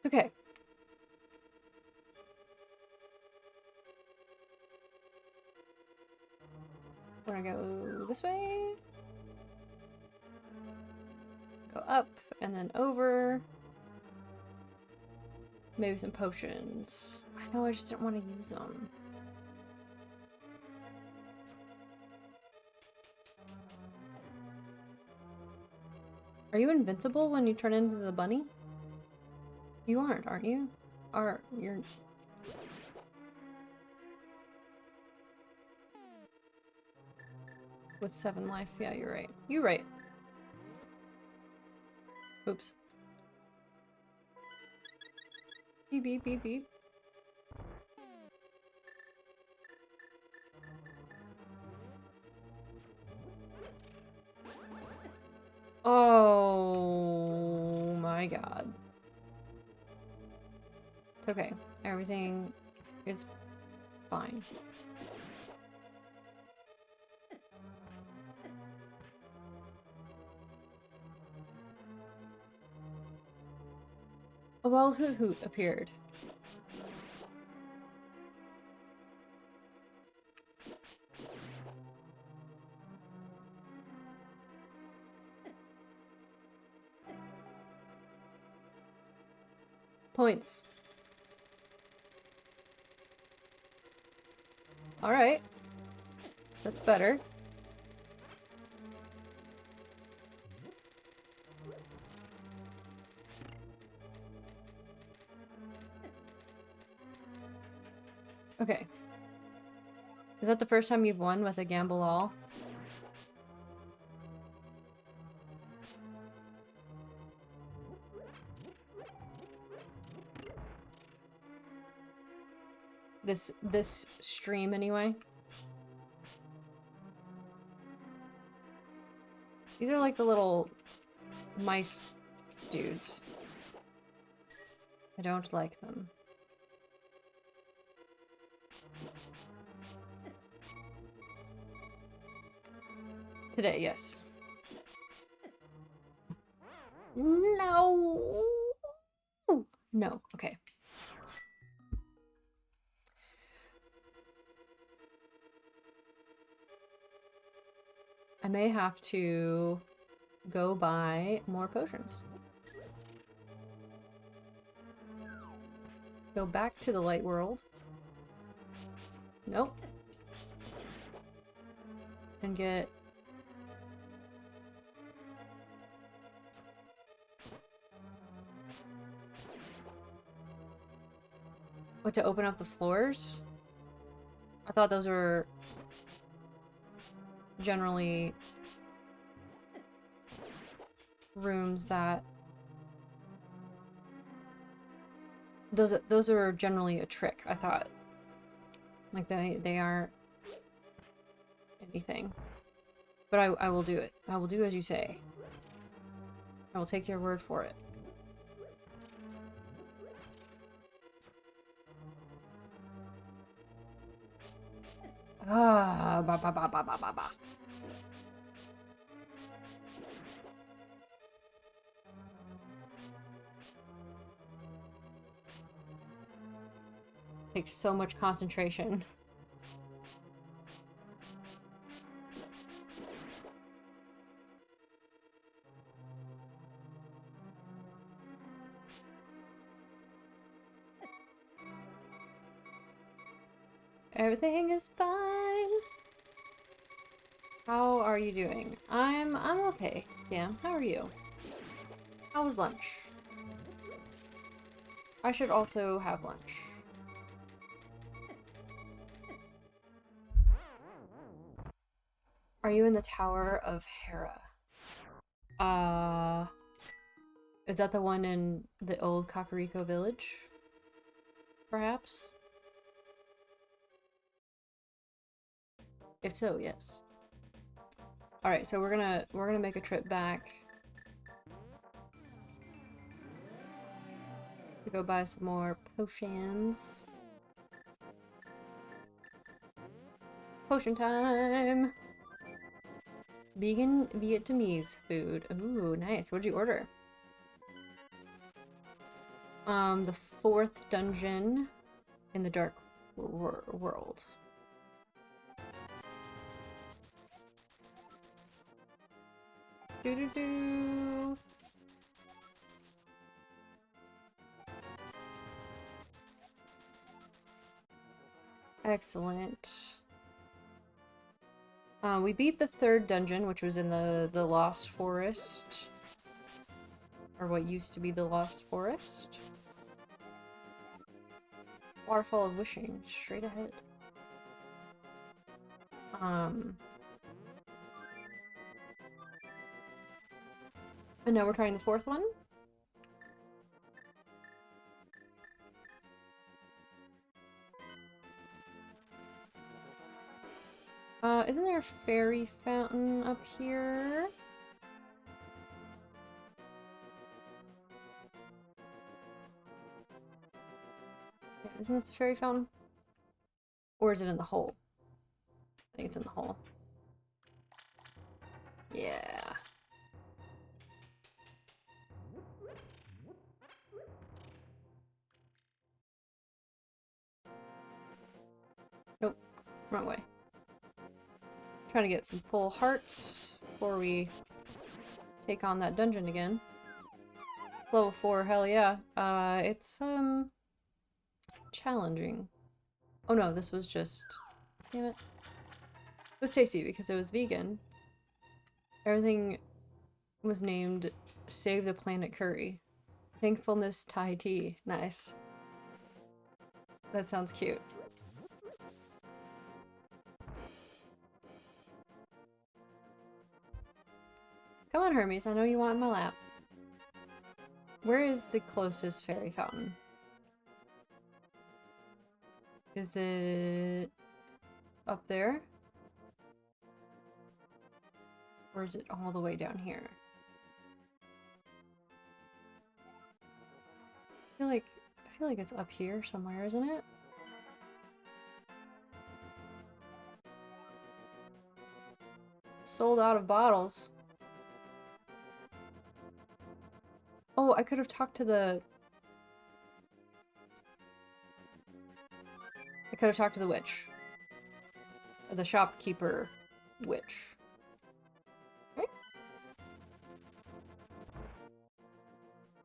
It's okay. We're gonna go this way. Go up and then over. Maybe some potions. I know, I just didn't want to use them. Are you invincible when you turn into the bunny? You aren't you? You're... With 7 life. Yeah, you're right. You're right. Oops. Beep, beep, beep, beep. Oh my god. It's okay. Everything is fine. A wild hoot hoot appeared. Points. Alright. That's better. Okay. Is that the first time you've won with a gamble all? This stream anyway. These are like the little mice dudes. I don't like them. Today, yes. No. No, okay. I may have to go buy more potions. Go back to the light world. Nope. And get... What, to open up the floors? I thought those were generally rooms that... Those are generally a trick, I thought. Like they aren't anything. But I will do it. I will do as you say. I will take your word for it. Ah, ba ba ba ba ba ba ba. Takes so much concentration. Everything is fine. How are you doing? I'm okay. Yeah, how are you? How was lunch? I should also have lunch. Are you in the Tower of Hera? Is that the one in the old Kakariko village? Perhaps? If so, yes. Alright, so we're gonna make a trip back to go buy some more potions. Potion time! Vegan Vietnamese food. Ooh, nice. What'd you order? The 4th dungeon in the Dark World. Doo-doo-doo. Excellent. We beat the 3rd dungeon, which was in the Lost Forest. Or what used to be the Lost Forest. Waterfall of Wishing, straight ahead. And now we're trying the fourth one. Isn't there a fairy fountain up here? Yeah, isn't this the fairy fountain? Or is it in the hole? I think it's in the hole. Yeah. Nope. Wrong way. Trying to get some full hearts before we take on that dungeon again. Level 4, hell yeah. It's challenging. Oh no, this was just... Damn it. It was tasty because it was vegan. Everything was named Save the Planet Curry. Thankfulness Thai tea. Nice. That sounds cute. Come on, Hermes, I know you want my lap. Where is the closest fairy fountain? Is it up there? Or is it all the way down here? I feel like it's up here somewhere, isn't it? Sold out of bottles. Oh, I could have talked to the... I could have talked to the witch. Or the shopkeeper witch. Right?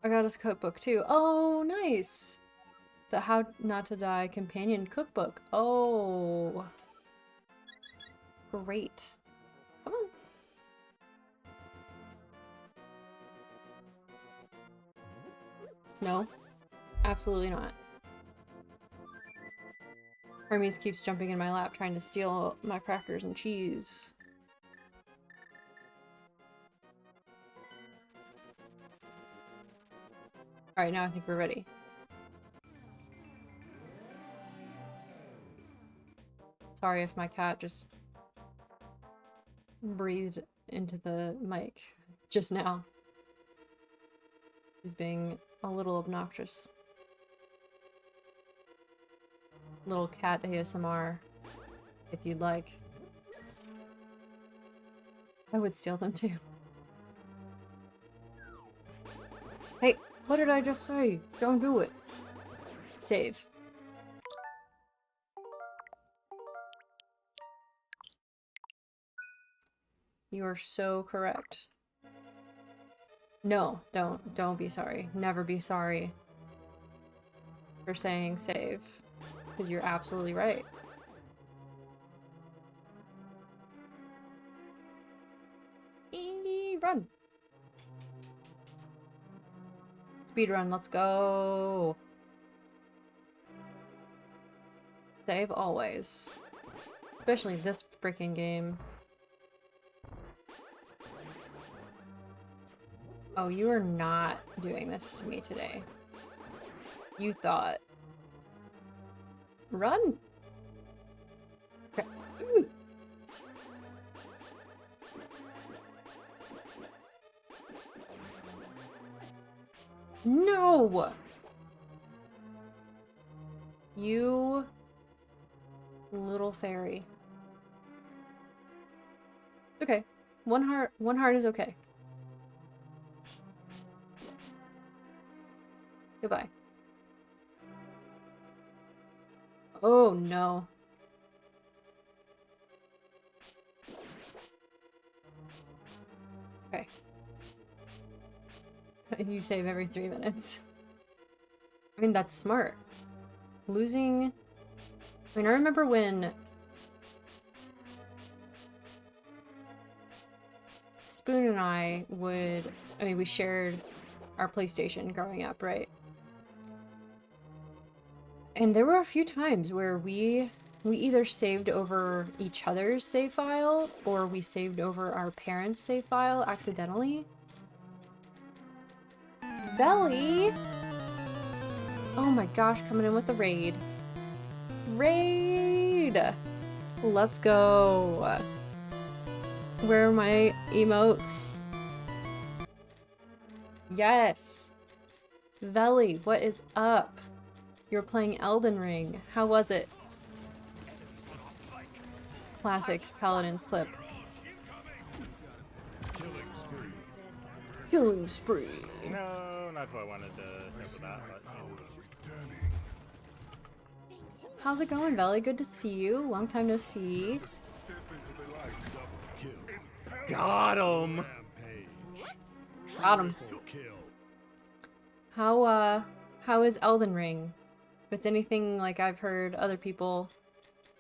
I got us a cookbook too. Oh, nice! The How Not to Die companion cookbook. Oh. Great. Come on. No, absolutely not. Hermes keeps jumping in my lap trying to steal my crackers and cheese. Alright, now I think we're ready. Sorry if my cat just breathed into the mic just now. He's being a little obnoxious. Little cat ASMR, if you'd like. I would steal them too. Hey, what did I just say? Don't do it. Save. You are so correct. No, don't be sorry. Never be sorry for saying save. Because you're absolutely right. Run! Speed run, let's go! Save always. Especially this freaking game. Oh, you are not doing this to me today. You thought. Run! Okay. No! You little fairy. Okay. One heart is okay. Goodbye. Oh no. Okay. You save every 3 minutes. I mean, that's smart. Losing... I mean, I remember when... Spoon and I would... I mean, we shared our PlayStation growing up, right? And there were a few times where we either saved over each other's save file, or we saved over our parents' save file accidentally. Belly! Oh my gosh, coming in with the raid. Raid! Let's go. Where are my emotes? Yes! Veli, what is up? You're playing Elden Ring. How was it? Classic Paladin's clip. Killing spree. No, not what I wanted to think of that. But... How's it going, Veli? Good to see you. Long time no see. Got him! Got him. How is Elden Ring? If it's anything like I've heard other people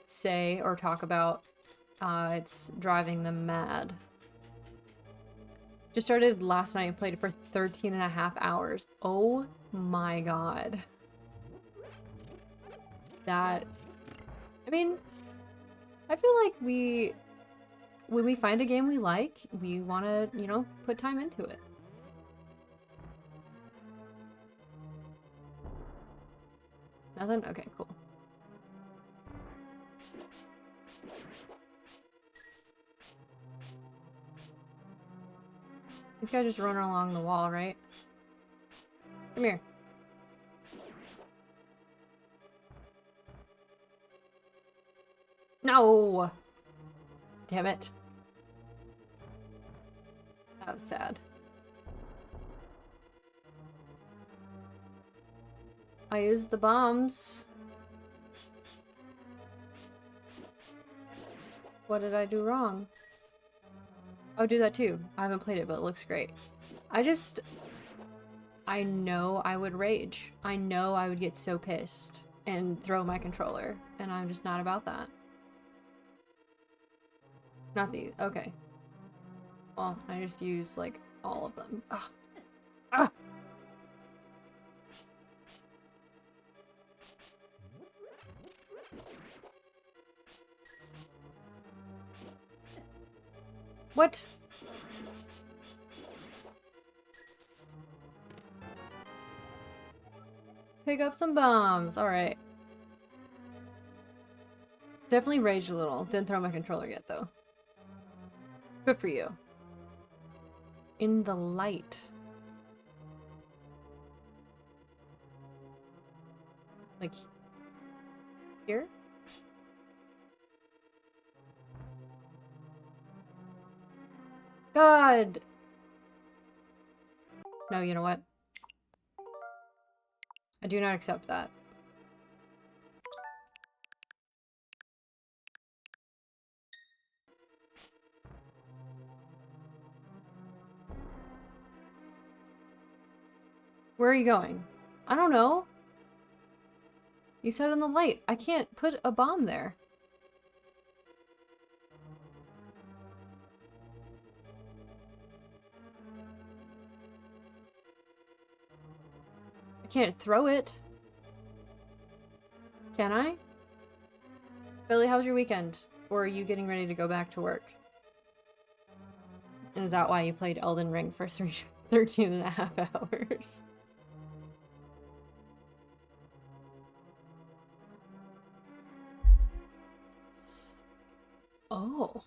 say or talk about, it's driving them mad. Just started last night and played it for 13 and a half hours. Oh my god. That, I mean, I feel like when we find a game we like, we want to, you know, put time into it. Nothing? Okay, cool. These guys just running along the wall, right? Come here. No! Damn it. That was sad. I used the bombs. What did I do wrong? Oh, do that too. I haven't played it, but it looks great. I know I would rage. I know I would get so pissed and throw my controller, and I'm just not about that. Not these. Okay. Well, I just used, like, all of them. Ugh. Ugh. What? Pick up some bombs. Alright. Definitely raged a little. Didn't throw my controller yet, though. Good for you. In the light. Like... here? God! No, you know what? I do not accept that. Where are you going? I don't know. You said in the light. I can't put a bomb there. I can't throw it. Can I? Billy, how was your weekend? Or are you getting ready to go back to work? And is that why you played Elden Ring for 13 and a half hours? Oh.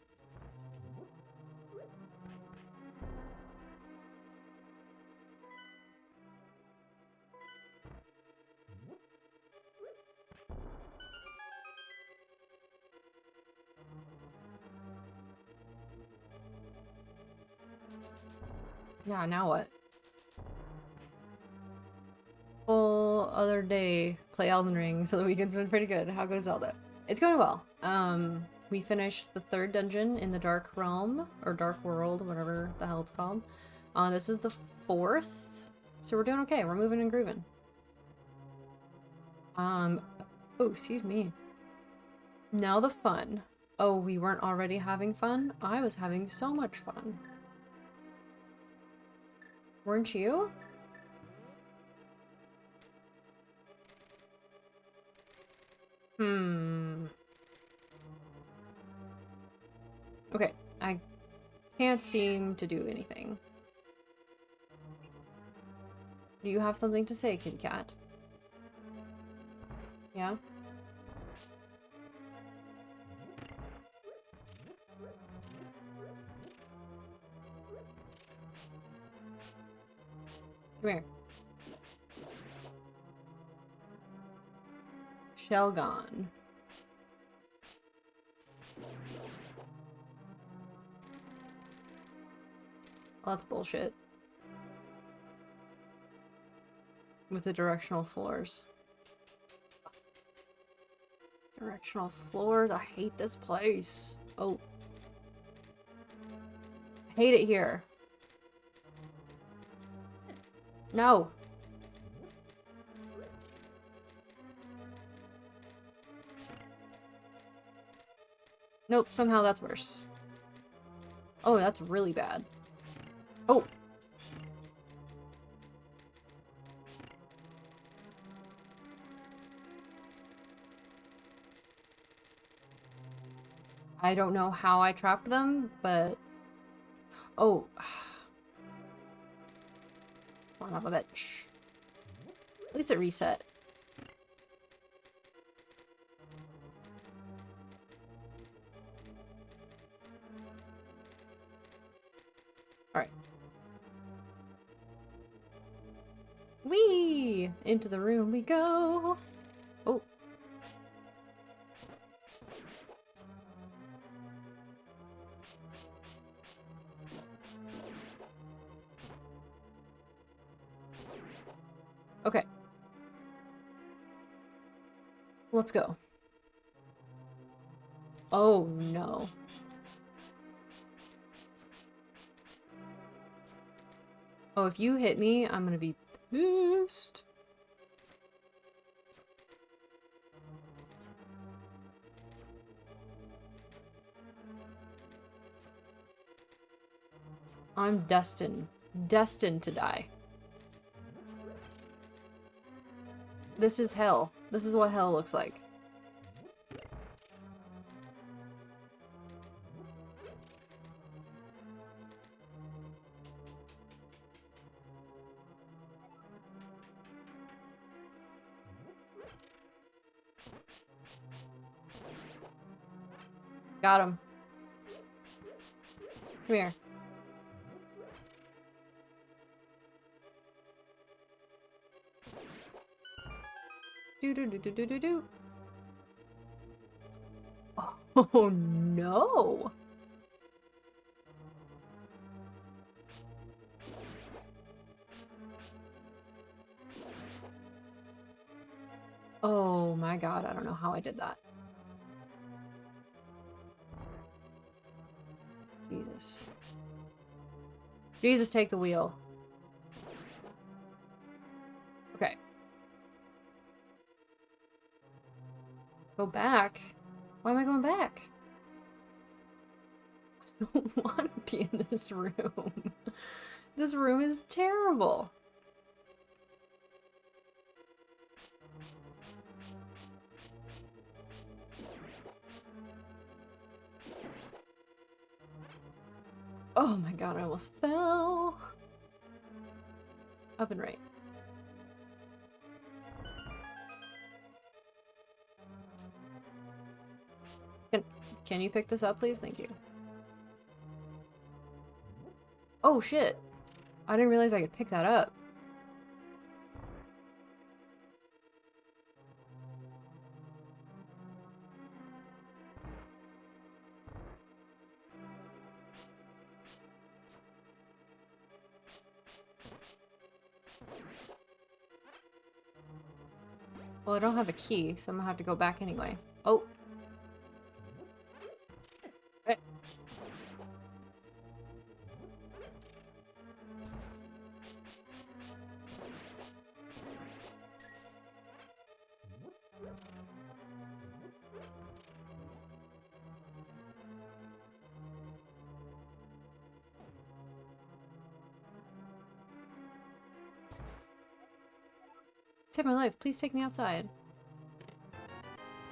Yeah, now what? Whole other day, play Elden Ring, so the weekend's been pretty good. How goes Zelda? It's going well. We finished the 3rd dungeon in the Dark Realm, or Dark World, whatever the hell it's called. This is the 4th, so we're doing okay. We're moving and grooving. Oh, excuse me. Now the fun. Oh, we weren't already having fun? I was having so much fun. Weren't you? Okay, I can't seem to do anything. Do you have something to say, kitty cat? Yeah? Come here. Shell gone. Well, that's bullshit. With the directional floors. Directional floors? I hate this place. Oh. I hate it here. No. Nope, somehow that's worse. Oh, that's really bad. Oh. I don't know how I trapped them, but... Oh. Son of a bitch. At least it reset. Alright. Whee! Into the room we go! Oh. Okay. Let's go. Oh no. Oh, if you hit me, I'm gonna be pissed. I'm destined to die. This is hell. This is what hell looks like. Got him. Come here. Do do do do do do do. Oh no. Oh my god, I don't know how I did that. Jesus. Jesus, take the wheel. Okay. Go back? Why am I going back? I don't want to be in this room. This room is terrible. Oh my god, I almost fell. Up and right. Can you pick this up, please? Thank you. Oh shit. I didn't realize I could pick that up. Well, I don't have a key, so I'm gonna have to go back anyway. Oh. Eh. Save my life. Please take me outside.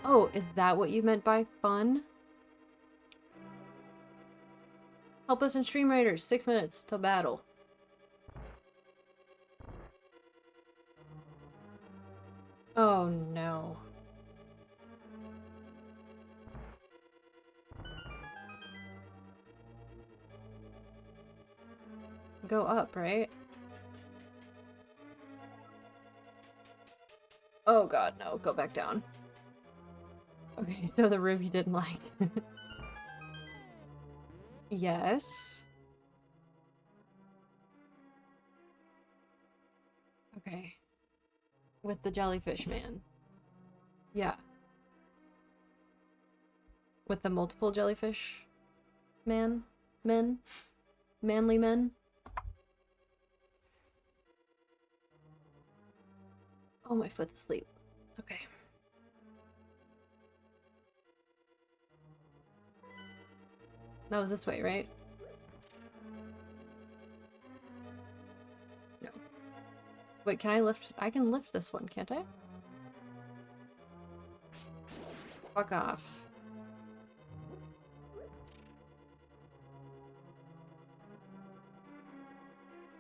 Oh, is that what you meant by fun? Help us in Stream Raiders. 6 minutes till battle. Oh no. Go up, right? Oh god, no. Go back down. Okay, so the room you didn't like. Yes. Okay. With the jellyfish man. Yeah. With the multiple jellyfish man? Men? Manly men? Oh, my foot's asleep. Okay. That was this way, right? No. Wait, can I lift? I can lift this one, can't I? Fuck off.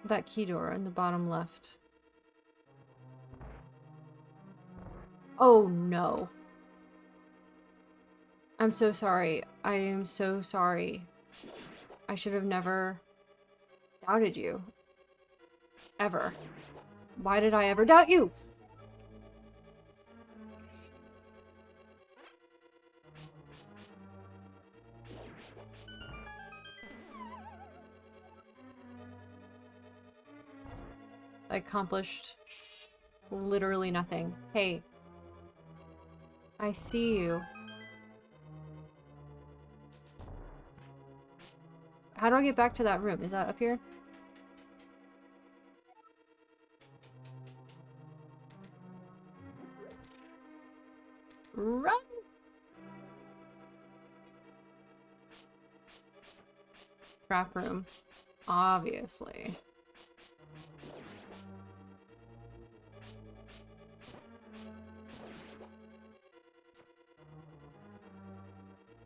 That key door in the bottom left. Oh no. I'm so sorry. I am so sorry. I should have never doubted you. Ever. Why did I ever doubt you? I accomplished literally nothing. Hey. I see you. How do I get back to that room? Is that up here? Run! Trap room. Obviously.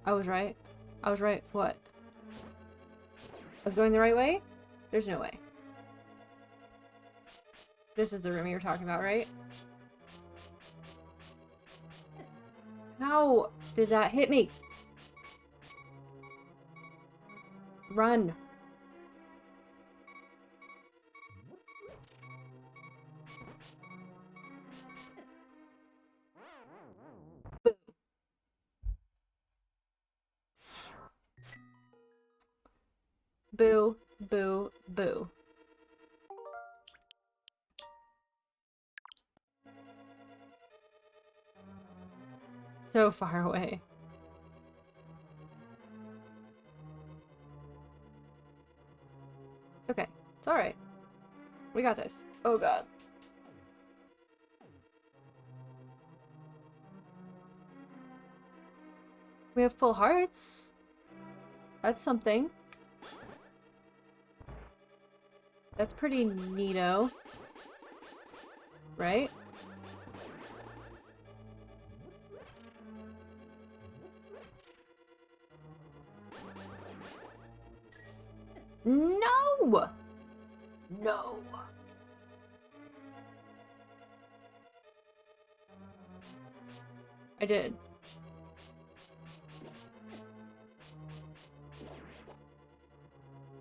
I was right. I was right. What? I was going the right way? There's no way. This is the room you were talking about, right? How did that hit me? Run. Boo, boo, boo. So far away. It's okay. It's alright. We got this. Oh god. We have full hearts. That's something. That's pretty neato. Right? No! No. I did.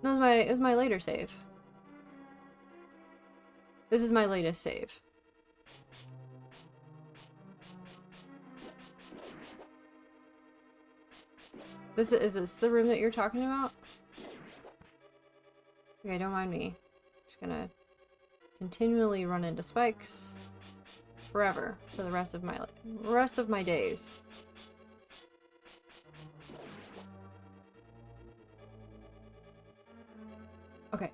No, it was my later save. This is my latest save. Is this the room that you're talking about? Okay, don't mind me. Just gonna continually run into spikes forever for the rest of my days. Okay.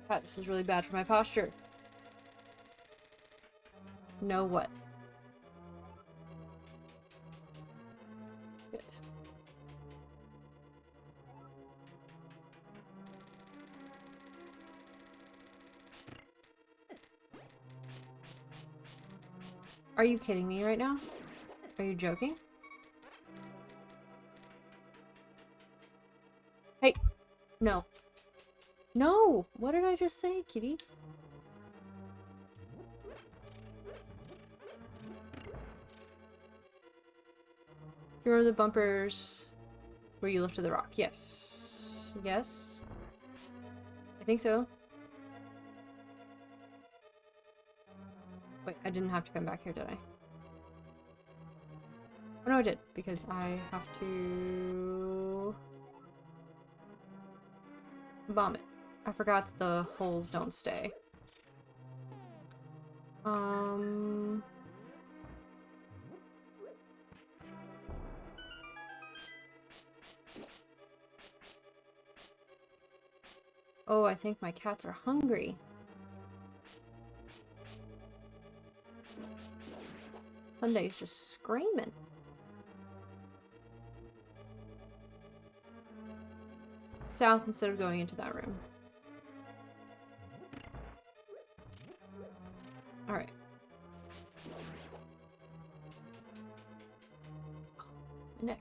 God, this is really bad for my posture. No what? Good. Are you kidding me right now? Are you joking? Hey! No. No! What did I just say, kitty? you remember the bumpers where you lifted the rock? Yes. Yes. I think so. Wait, I didn't have to come back here, did I? Oh no, I did, because I have to bomb it. I forgot that the holes don't stay. Oh, I think my cats are hungry. Sunday's just screaming. South instead of going into that room. Alright. My neck.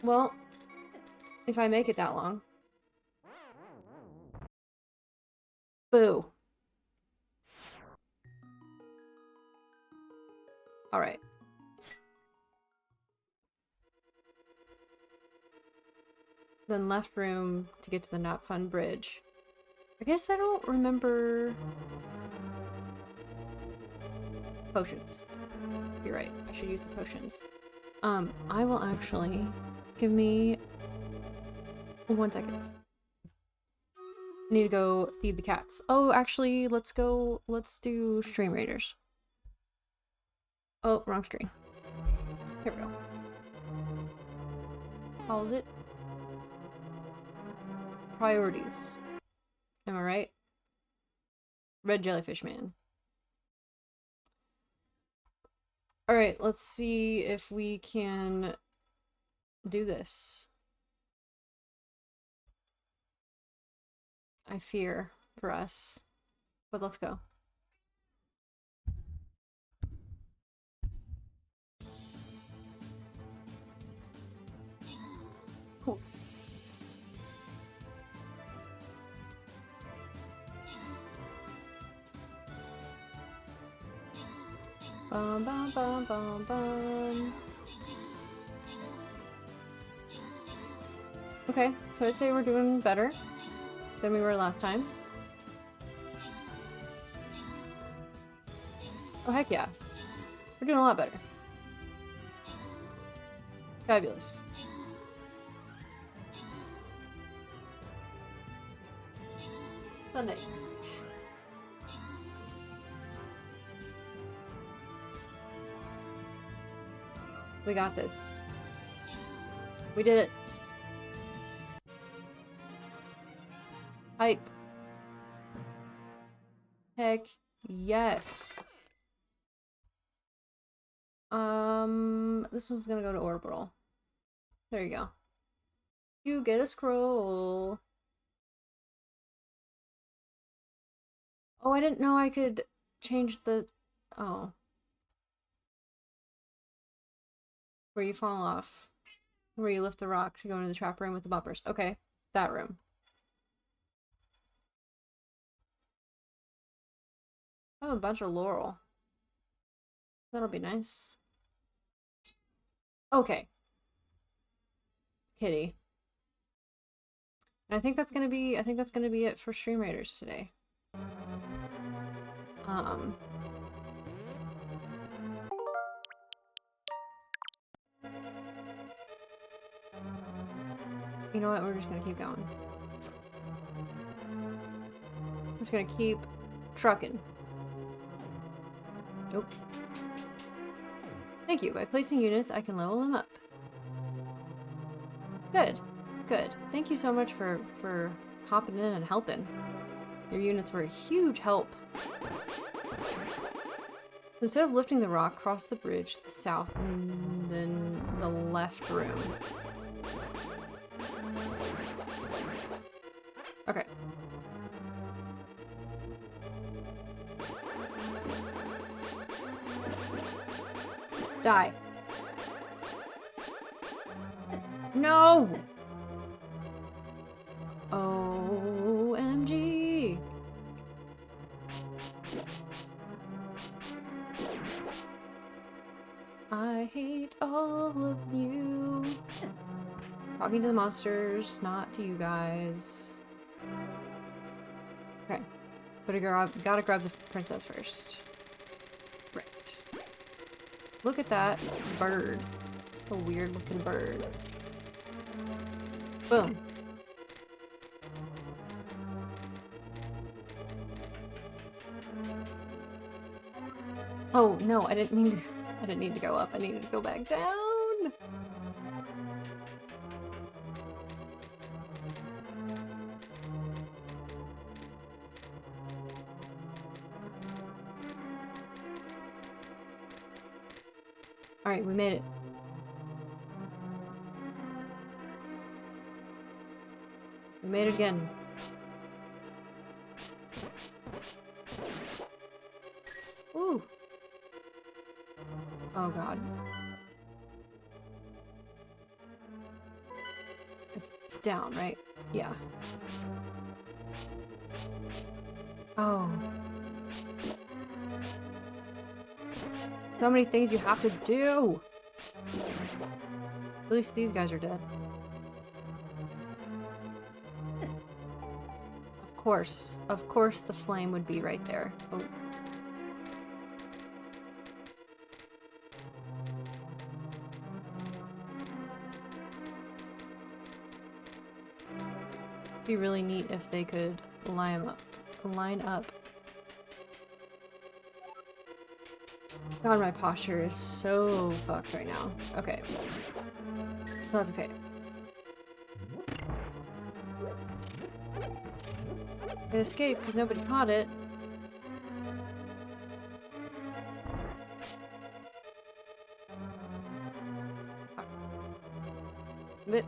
Well, if I make it that long. Boo. Alright. Then left room to get to the not fun bridge. I guess I don't remember potions. You're right. I should use the potions. I will actually give me 1 second. I need to go feed the cats. Oh, actually, let's do Stream Raiders. Oh, wrong screen. Here we go. How's it? Priorities. Am I right? Red Jellyfish Man. Alright, let's see if we can do this. I fear for us. But let's go. Cool. Bum bum bum bum bum. Okay, so I'd say we're doing better than we were last time. Oh heck yeah. We're doing a lot better. Fabulous. Sunday. We got this. We did it. Hype. Heck yes. This one's gonna go to orbital. There you go. You get a scroll. Oh, I didn't know I could change the... Oh. Where you fall off. Where you lift the rock to go into the trap room with the bumpers. Okay, that room. Oh, a bunch of laurel. That'll be nice. Okay. Kitty. And I think that's gonna be it for Stream Raiders today. You know what? We're just gonna keep going. I'm just gonna keep trucking. Nope. Thank you. By placing units, I can level them up. Good. Good. Thank you so much for hopping in and helping. Your units were a huge help. Instead of lifting the rock, cross the bridge to the south and then the left room. Okay. Die. No! OMG. I hate all of you. Talking to the monsters, not to you guys. Okay. Gotta grab the princess first. Right. Look at that bird. A weird looking bird. Boom. Oh no, I didn't need to go up. I needed to go back down. Alright, we made it. We made it again. Ooh. Oh god. It's down, right? Yeah. Oh. So many things you have to do! At least these guys are dead. Of course the flame would be right there. Oh. It'd be really neat if they could line up. God, my posture is so fucked right now. Okay. That's okay. It escaped because nobody caught it. Bit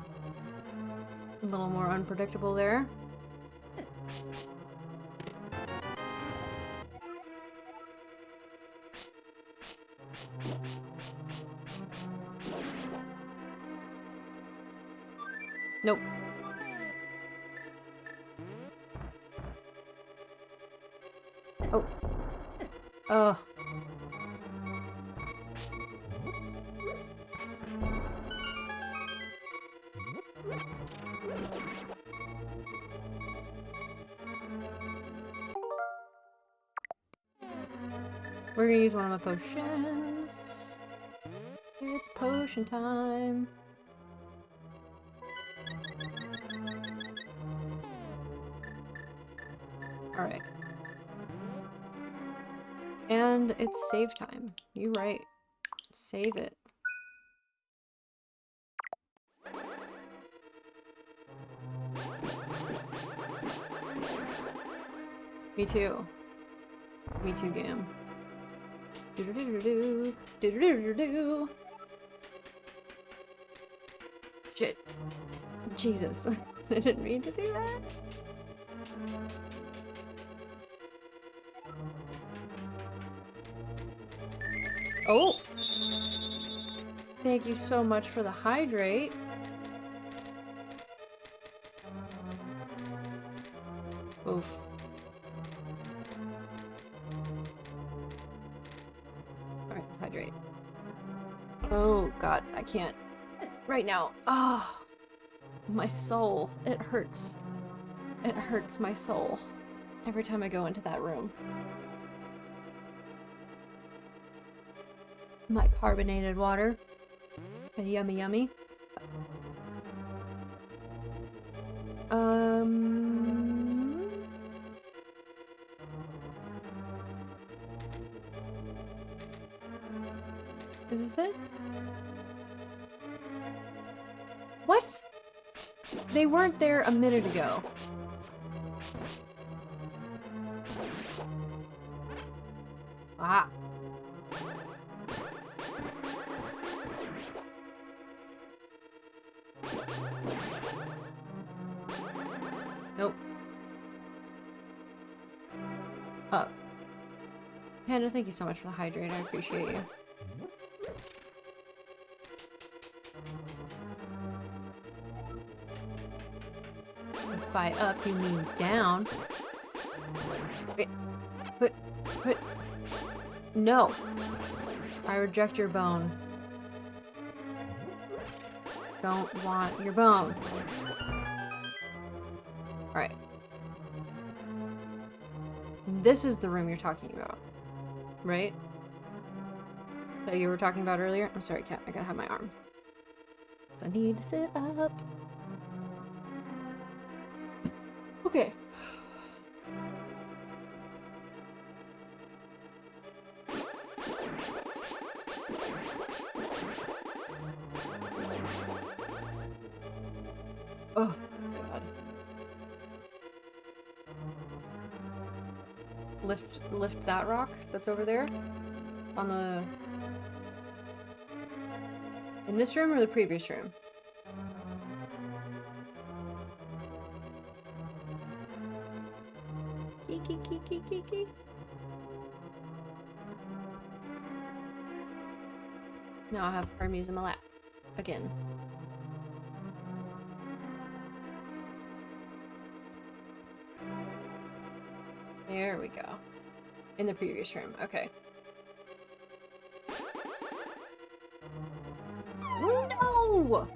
a little more unpredictable there. Nope. Oh. Ugh. We're gonna use one of my potions. It's potion time. Alright. And it's save time. You're right. Save it. Me too. Me too, game. Do-do-do-do-do. Do-do-do-do-do. Shit. Jesus. I didn't mean to do that. Oh! Thank you so much for the hydrate. Oof. Alright, let's hydrate. Oh god, I can't. Right now. Oh! My soul. It hurts. It hurts my soul. Every time I go into that room. My carbonated water. Yummy yummy. Is this it? What? They weren't there a minute ago. Ah. Nope. Up. Panda, thank you so much for the hydrate. I appreciate you. If by up you mean down. No. I reject your bone. don't want your bone. Alright. This is the room you're talking about, right? That you were talking about earlier? I'm sorry, cat. I gotta have my arm. Because I need to sit up. Okay. Oh, God. Lift that rock that's over there? On the... In this room or the previous room? Kiki. Now I have Hermes in my lap. Again. There we go. In the previous room. Okay. No!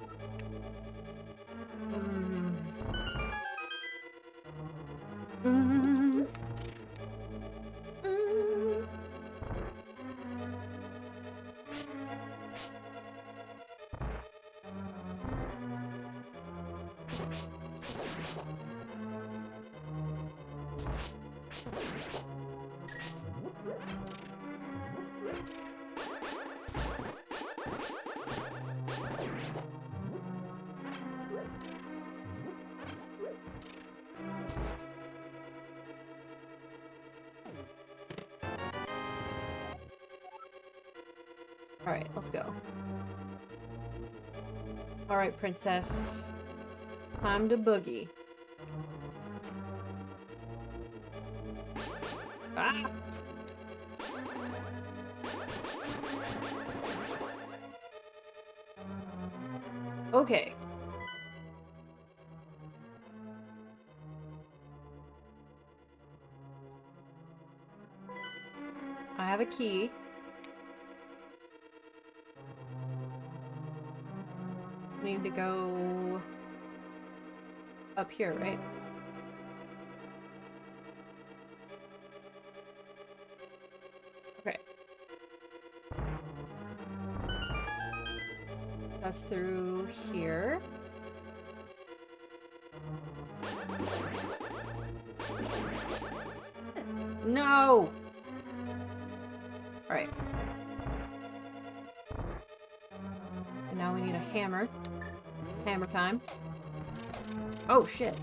Alright, let's go. Alright, princess. Time to boogie. Ah! Okay. I have a key. Need to go up here, right? Okay. That's through here. No! Alright. And now we need a hammer. Hammer time. Oh, shit.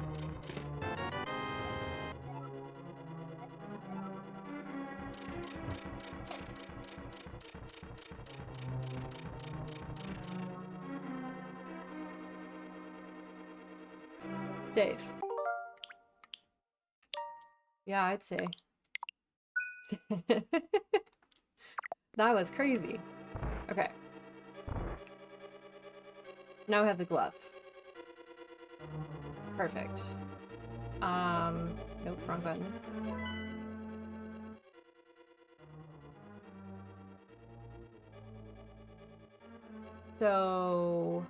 Save. Yeah, I'd say. That was crazy. Okay. Now we have the glove. Perfect. Nope, wrong button. So...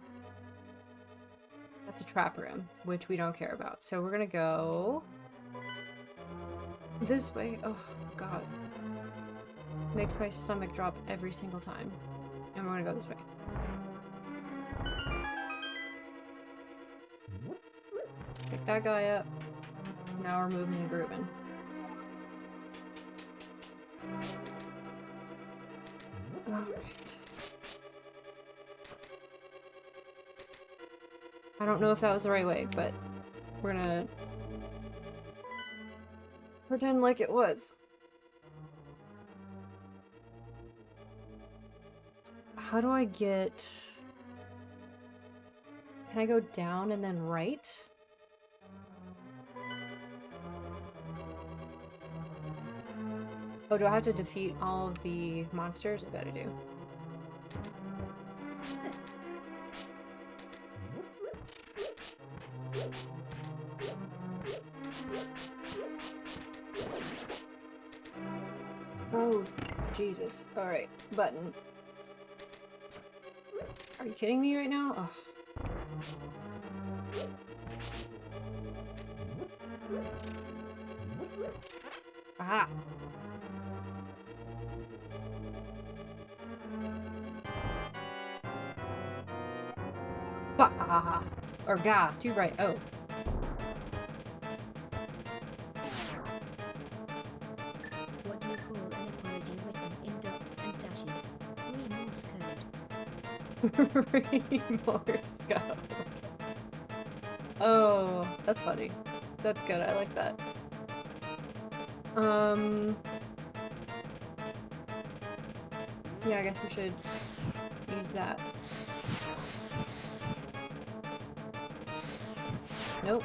that's a trap room, which we don't care about. So we're gonna go... this way. Oh, God. Makes my stomach drop every single time. And we're gonna go this way. Pick that guy up. Now we're moving and grooving. Alright. I don't know if that was the right way, but we're gonna pretend like it was. How do I get... can I go down and then right? Oh, do I have to defeat all of the monsters? I bet I do. Oh, Jesus. Alright, button. Are you kidding me right now? Oh. Aha. Bah. Or ga, too bright. Oh. What do you call an apology written in dots and dashes? Morse code. Oh, that's funny. That's good. I like that. Yeah, I guess we should use that. Nope.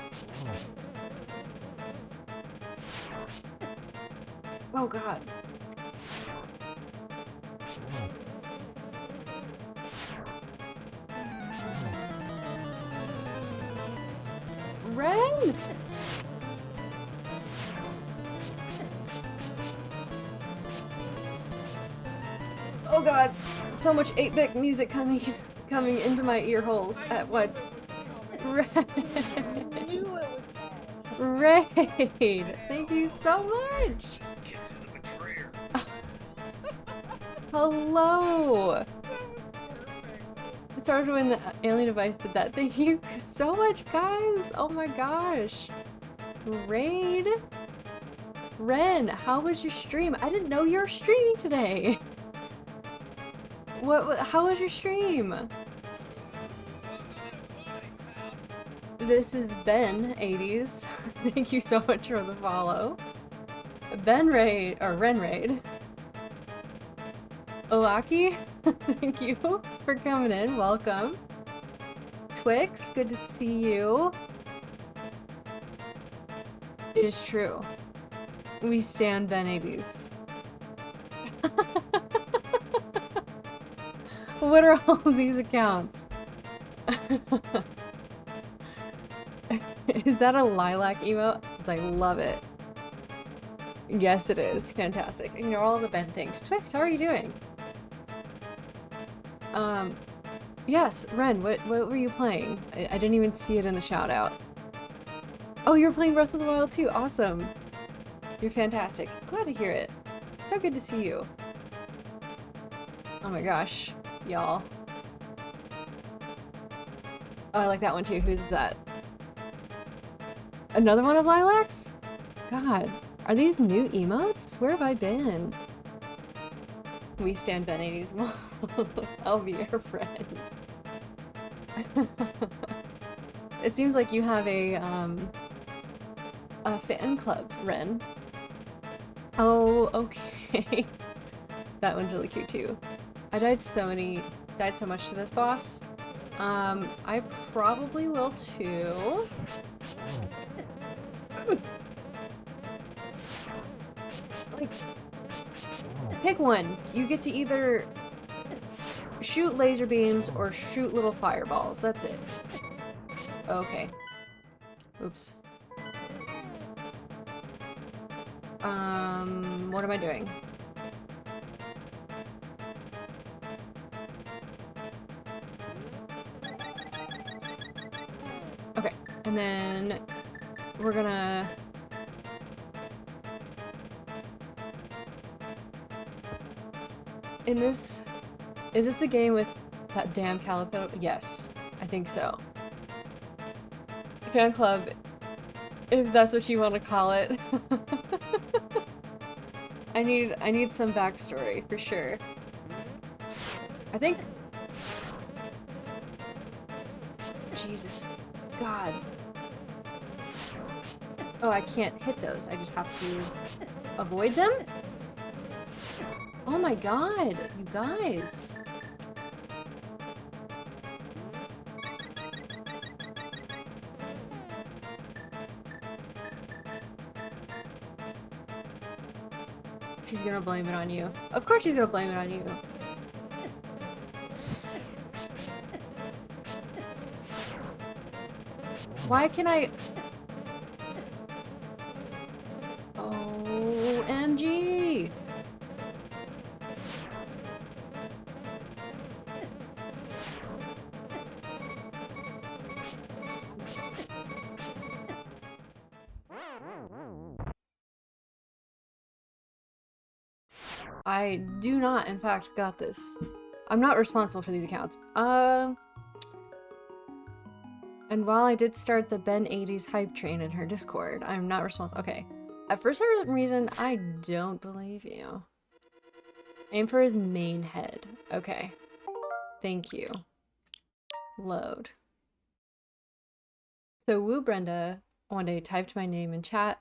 Oh god. Ren! Oh god, so much 8-bit music coming into my ear holes at once. Raid! Raid! Thank you so much! Hello! It started when the alien device did that. Thank you so much, guys! Oh my gosh! Raid! Ren, how was your stream? I didn't know you were streaming today! How was your stream? This is Ben, 80s. Thank you so much for the follow. Ben Raid, or Ren Raid. Oaki, thank you for coming in. Welcome. Twix, good to see you. It is true. We stand Ben 80s. What are all of these accounts? Is that a lilac emote? Because I love it. Yes, it is. Fantastic. Ignore all the Ben things. Twix, how are you doing? Yes, Ren, what were you playing? I didn't even see it in the shout out. Oh, you're playing Breath of the Wild too. Awesome. You're fantastic. Glad to hear it. So good to see you. Oh my gosh, y'all. Oh, I like that one too. Who's that? Another one of Lilacs? God, are these new emotes? Where have I been? We stand Ben 80s. I'll be your friend. It seems like you have a fan club, Ren. Oh, okay. That one's really cute too. I died so much to this boss. I probably will too. Like, pick one. You get to either shoot laser beams or shoot little fireballs. That's it. Okay. Oops. What am I doing? Okay, and then we're gonna... In this... Is this the game with that damn calipo? Yes, I think so. Fan club, if that's what you want to call it. I need some backstory for sure. I think... Jesus. God. Oh, I can't hit those. I just have to avoid them? Oh my god, you guys. She's gonna blame it on you. Of course she's gonna blame it on you. Why can I... OMG! I do not, in fact, got this. I'm not responsible for these accounts. And while I did start the Ben80s hype train in her Discord, I'm not responsible. Okay. For some reason, I don't believe you. Aim for his main head. Okay. Thank you. Load. So Woo Brenda one day typed my name in chat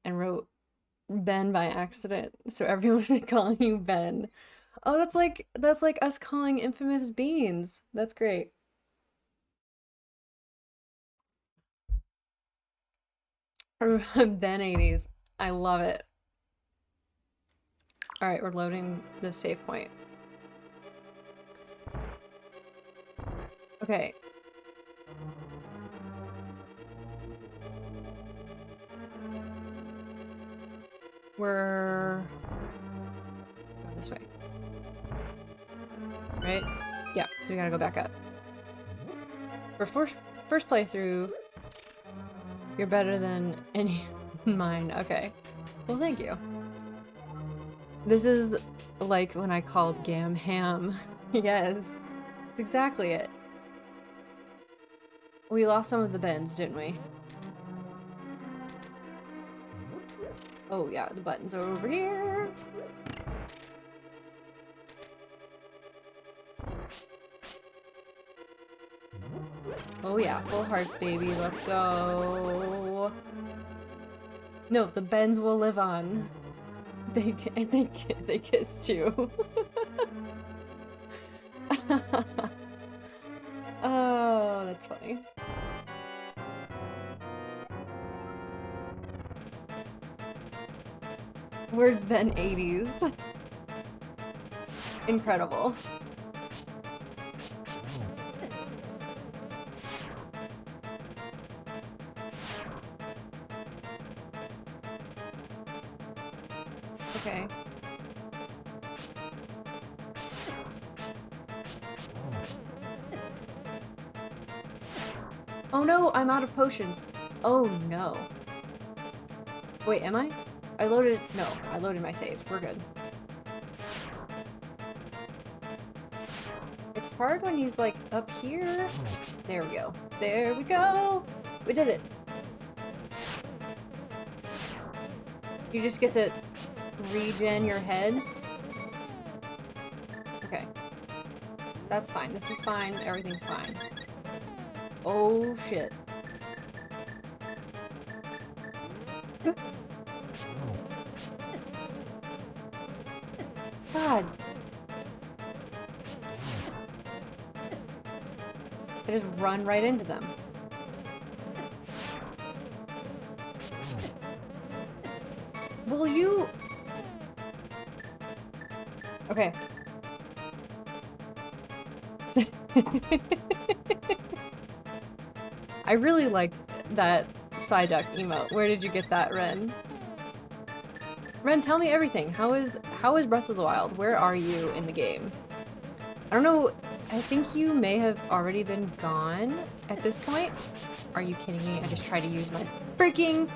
and wrote Ben by accident. So everyone would call you Ben. Oh, that's like us calling Infamous Beans. That's great. Ben 80s. I love it. Alright, we're loading the save point. Okay. We're... go this way. Right? Yeah, so we gotta go back up. For first playthrough, you're better than any mine. Okay. Well, thank you. This is like when I called Gam ham. Yes. That's exactly it. We lost some of the bends, didn't we? Oh yeah, the buttons are over here. Oh yeah, full hearts, baby. Let's go. No, the bends will live on. They kiss too. Oh, that's funny. Where's Ben 80s? Incredible. Okay. Oh no, I'm out of potions. Oh no. Wait, am I? I loaded... no, I loaded my save. We're good. It's hard when he's like up here. There we go. There we go! We did it. You just get to regen your head. Okay. That's fine. This is fine. Everything's fine. Oh shit. God. I just run right into them. Will you... okay. I really like that Psyduck emote. Where did you get that, Ren? Ren, tell me everything. How is Breath of the Wild? Where are you in the game? I don't know. I think you may have already been gone at this point. Are you kidding me? I just tried to use my freaking...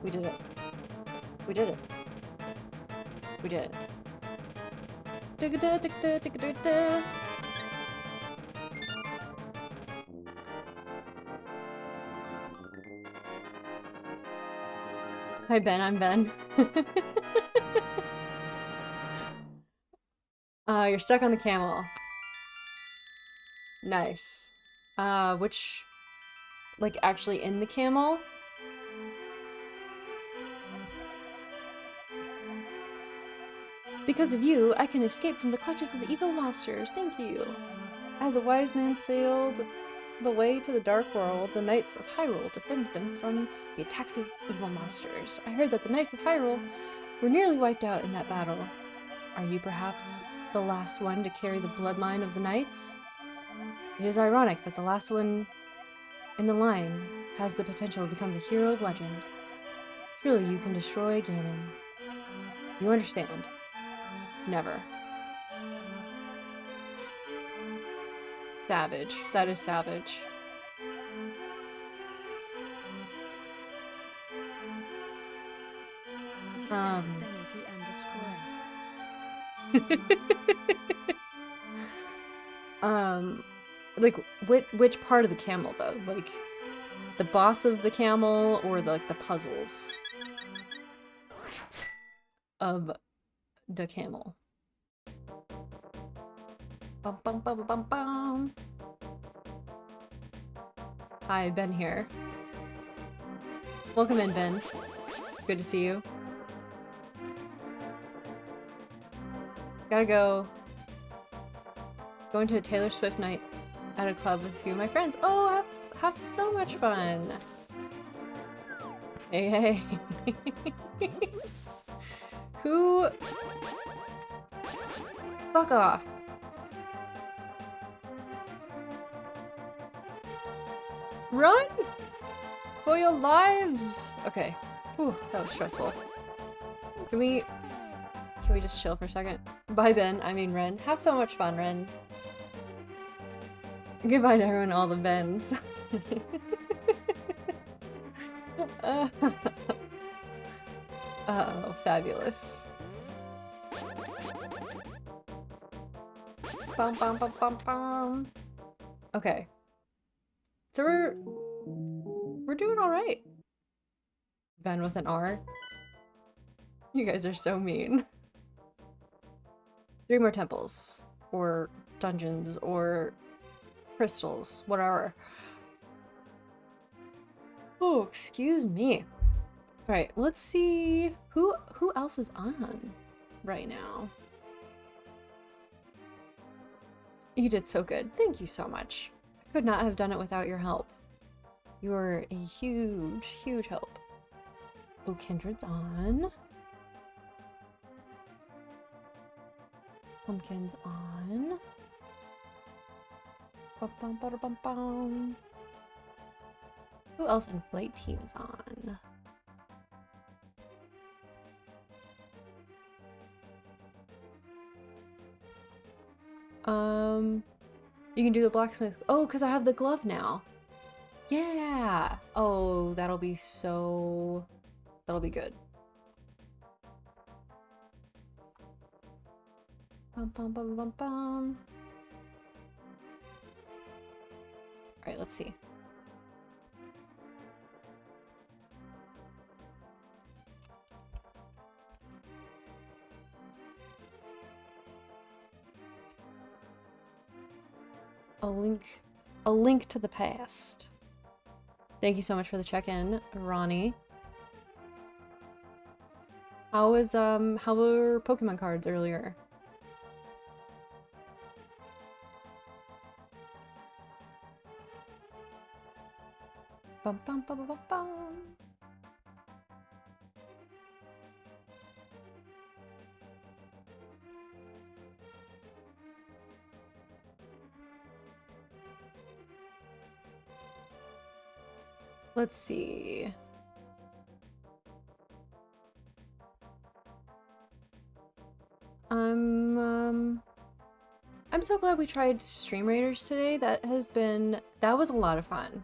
We did it. We did it. We did it. Hi Ben, I'm Ben. You're stuck on the camel. Nice. Which... like, actually in the camel? Because of you, I can escape from the clutches of the evil monsters. Thank you. As a wise man sailed the way to the Dark World, the Knights of Hyrule defended them from the attacks of evil monsters. I heard that the Knights of Hyrule were nearly wiped out in that battle. Are you perhaps the last one to carry the bloodline of the Knights? It is ironic that the last one in the line has the potential to become the hero of legend. Surely you can destroy Ganon. You understand? Never. Savage. That is savage. We stand Benny to underscore us. Like which part of the camel though? Like the boss of the camel or the puzzles of the camel? Bum bum bum bum bum. Hi, Ben here. Welcome in, Ben. Good to see you. Gotta go. Going to a Taylor Swift night at a club with a few of my friends. Oh, have so much fun. Hey, hey. Who? Fuck off. Run! For your lives! Okay. Whew, that was stressful. Can we just chill for a second? Bye, Ben. I mean, Ren. Have so much fun, Ren. Goodbye to everyone, all the Bens. Oh, fabulous. Bum, bum, bum, bum, bum. Okay. So we're doing all right. Ben with an R. You guys are so mean. 3 more temples, or dungeons, or crystals, whatever. Oh, excuse me. All right, let's see who else is on right now. You did so good. Thank you so much. I could not have done it without your help. You're a huge, huge help. Oh, Kindred's on. Pumpkin's on. Bum, bum, bada, bum, bum. Who else in Flight Team is on? You can do the blacksmith. Oh, because I have the glove now. Yeah. Oh, that'll be good. Bum, bum, bum, bum, bum. All right, let's see. A link to the past. Thank you so much for the check-in, Ronnie. How were Pokemon cards earlier? Bum bum bum bum bum. Let's see. I'm so glad we tried Stream Raiders today. That was a lot of fun.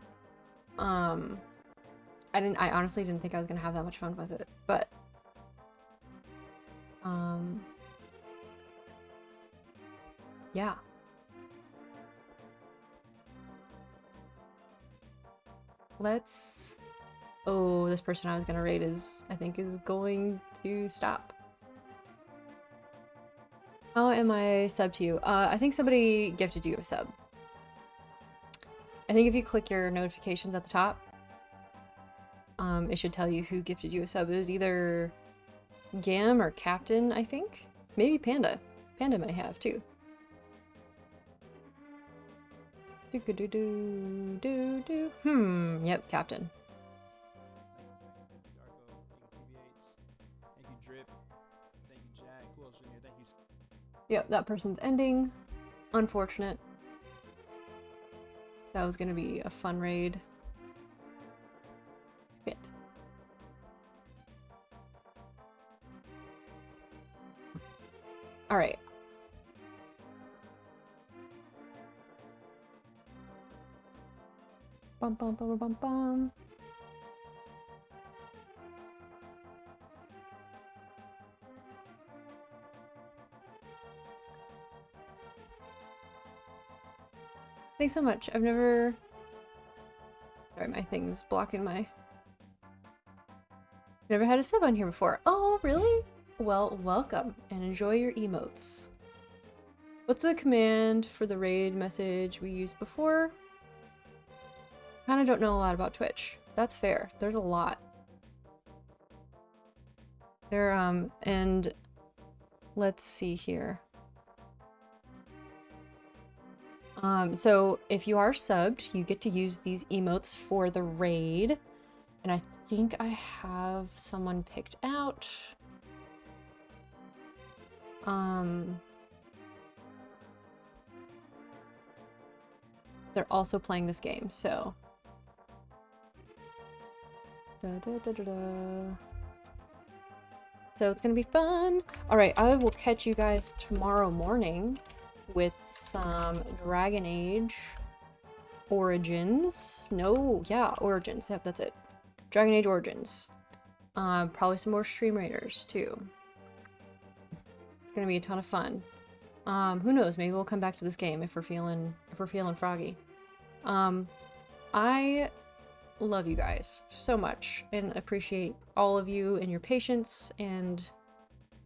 I honestly didn't think I was gonna have that much fun with it, but yeah. Oh, this person I was gonna raid I think is going to stop. How am I sub to you? I think somebody gifted you a sub. I think if you click your notifications at the top, it should tell you who gifted you a sub. It was either Gam or Captain, I think. Maybe Panda. Panda might have too. Yep, Captain. Thank you, Drip. Thank you, Jack. Who else in here? Thank you. Yep, that person's ending. Unfortunate. That was gonna be a fun raid. Shit. Alright. Bum bum bum bum bum. Thanks so much. I've never... Sorry, my thing's blocking my... Never had a sub on here before. Oh, really? Well, welcome and enjoy your emotes. What's the command for the raid message we used before? Kinda don't know a lot about Twitch. That's fair. There's a lot. There, and let's see here. So if you are subbed, you get to use these emotes for the raid. And I think I have someone picked out. They're also playing this game, so. So it's gonna be fun. All right, I will catch you guys tomorrow morning with some Dragon Age Origins. No, yeah, Origins. Yep, that's it. Dragon Age Origins. Probably some more Stream Raiders too. It's gonna be a ton of fun. Who knows? Maybe we'll come back to this game if we're feeling froggy. I love you guys so much and appreciate all of you and your patience and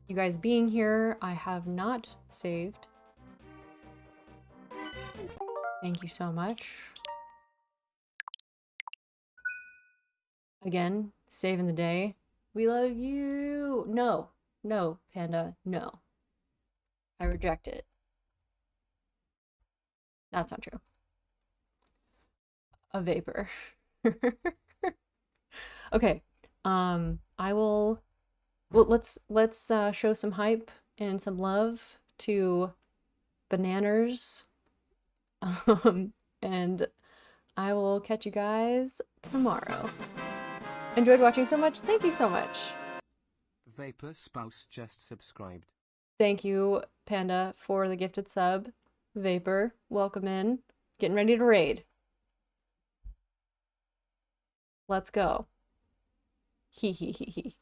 you guys being here. I have not saved. Thank you so much. Again, saving the day. We love you. No, no, Panda, no. I reject it. That's not true. A vapor. Okay. I will. Well, let's show some hype and some love to Bananas. And I will catch you guys tomorrow. Enjoyed watching so much. Thank you so much. Vapor Spouse just subscribed. Thank you, Panda, for the gifted sub. Vapor, welcome in. Getting ready to raid. Let's go. Hee hee hee hee.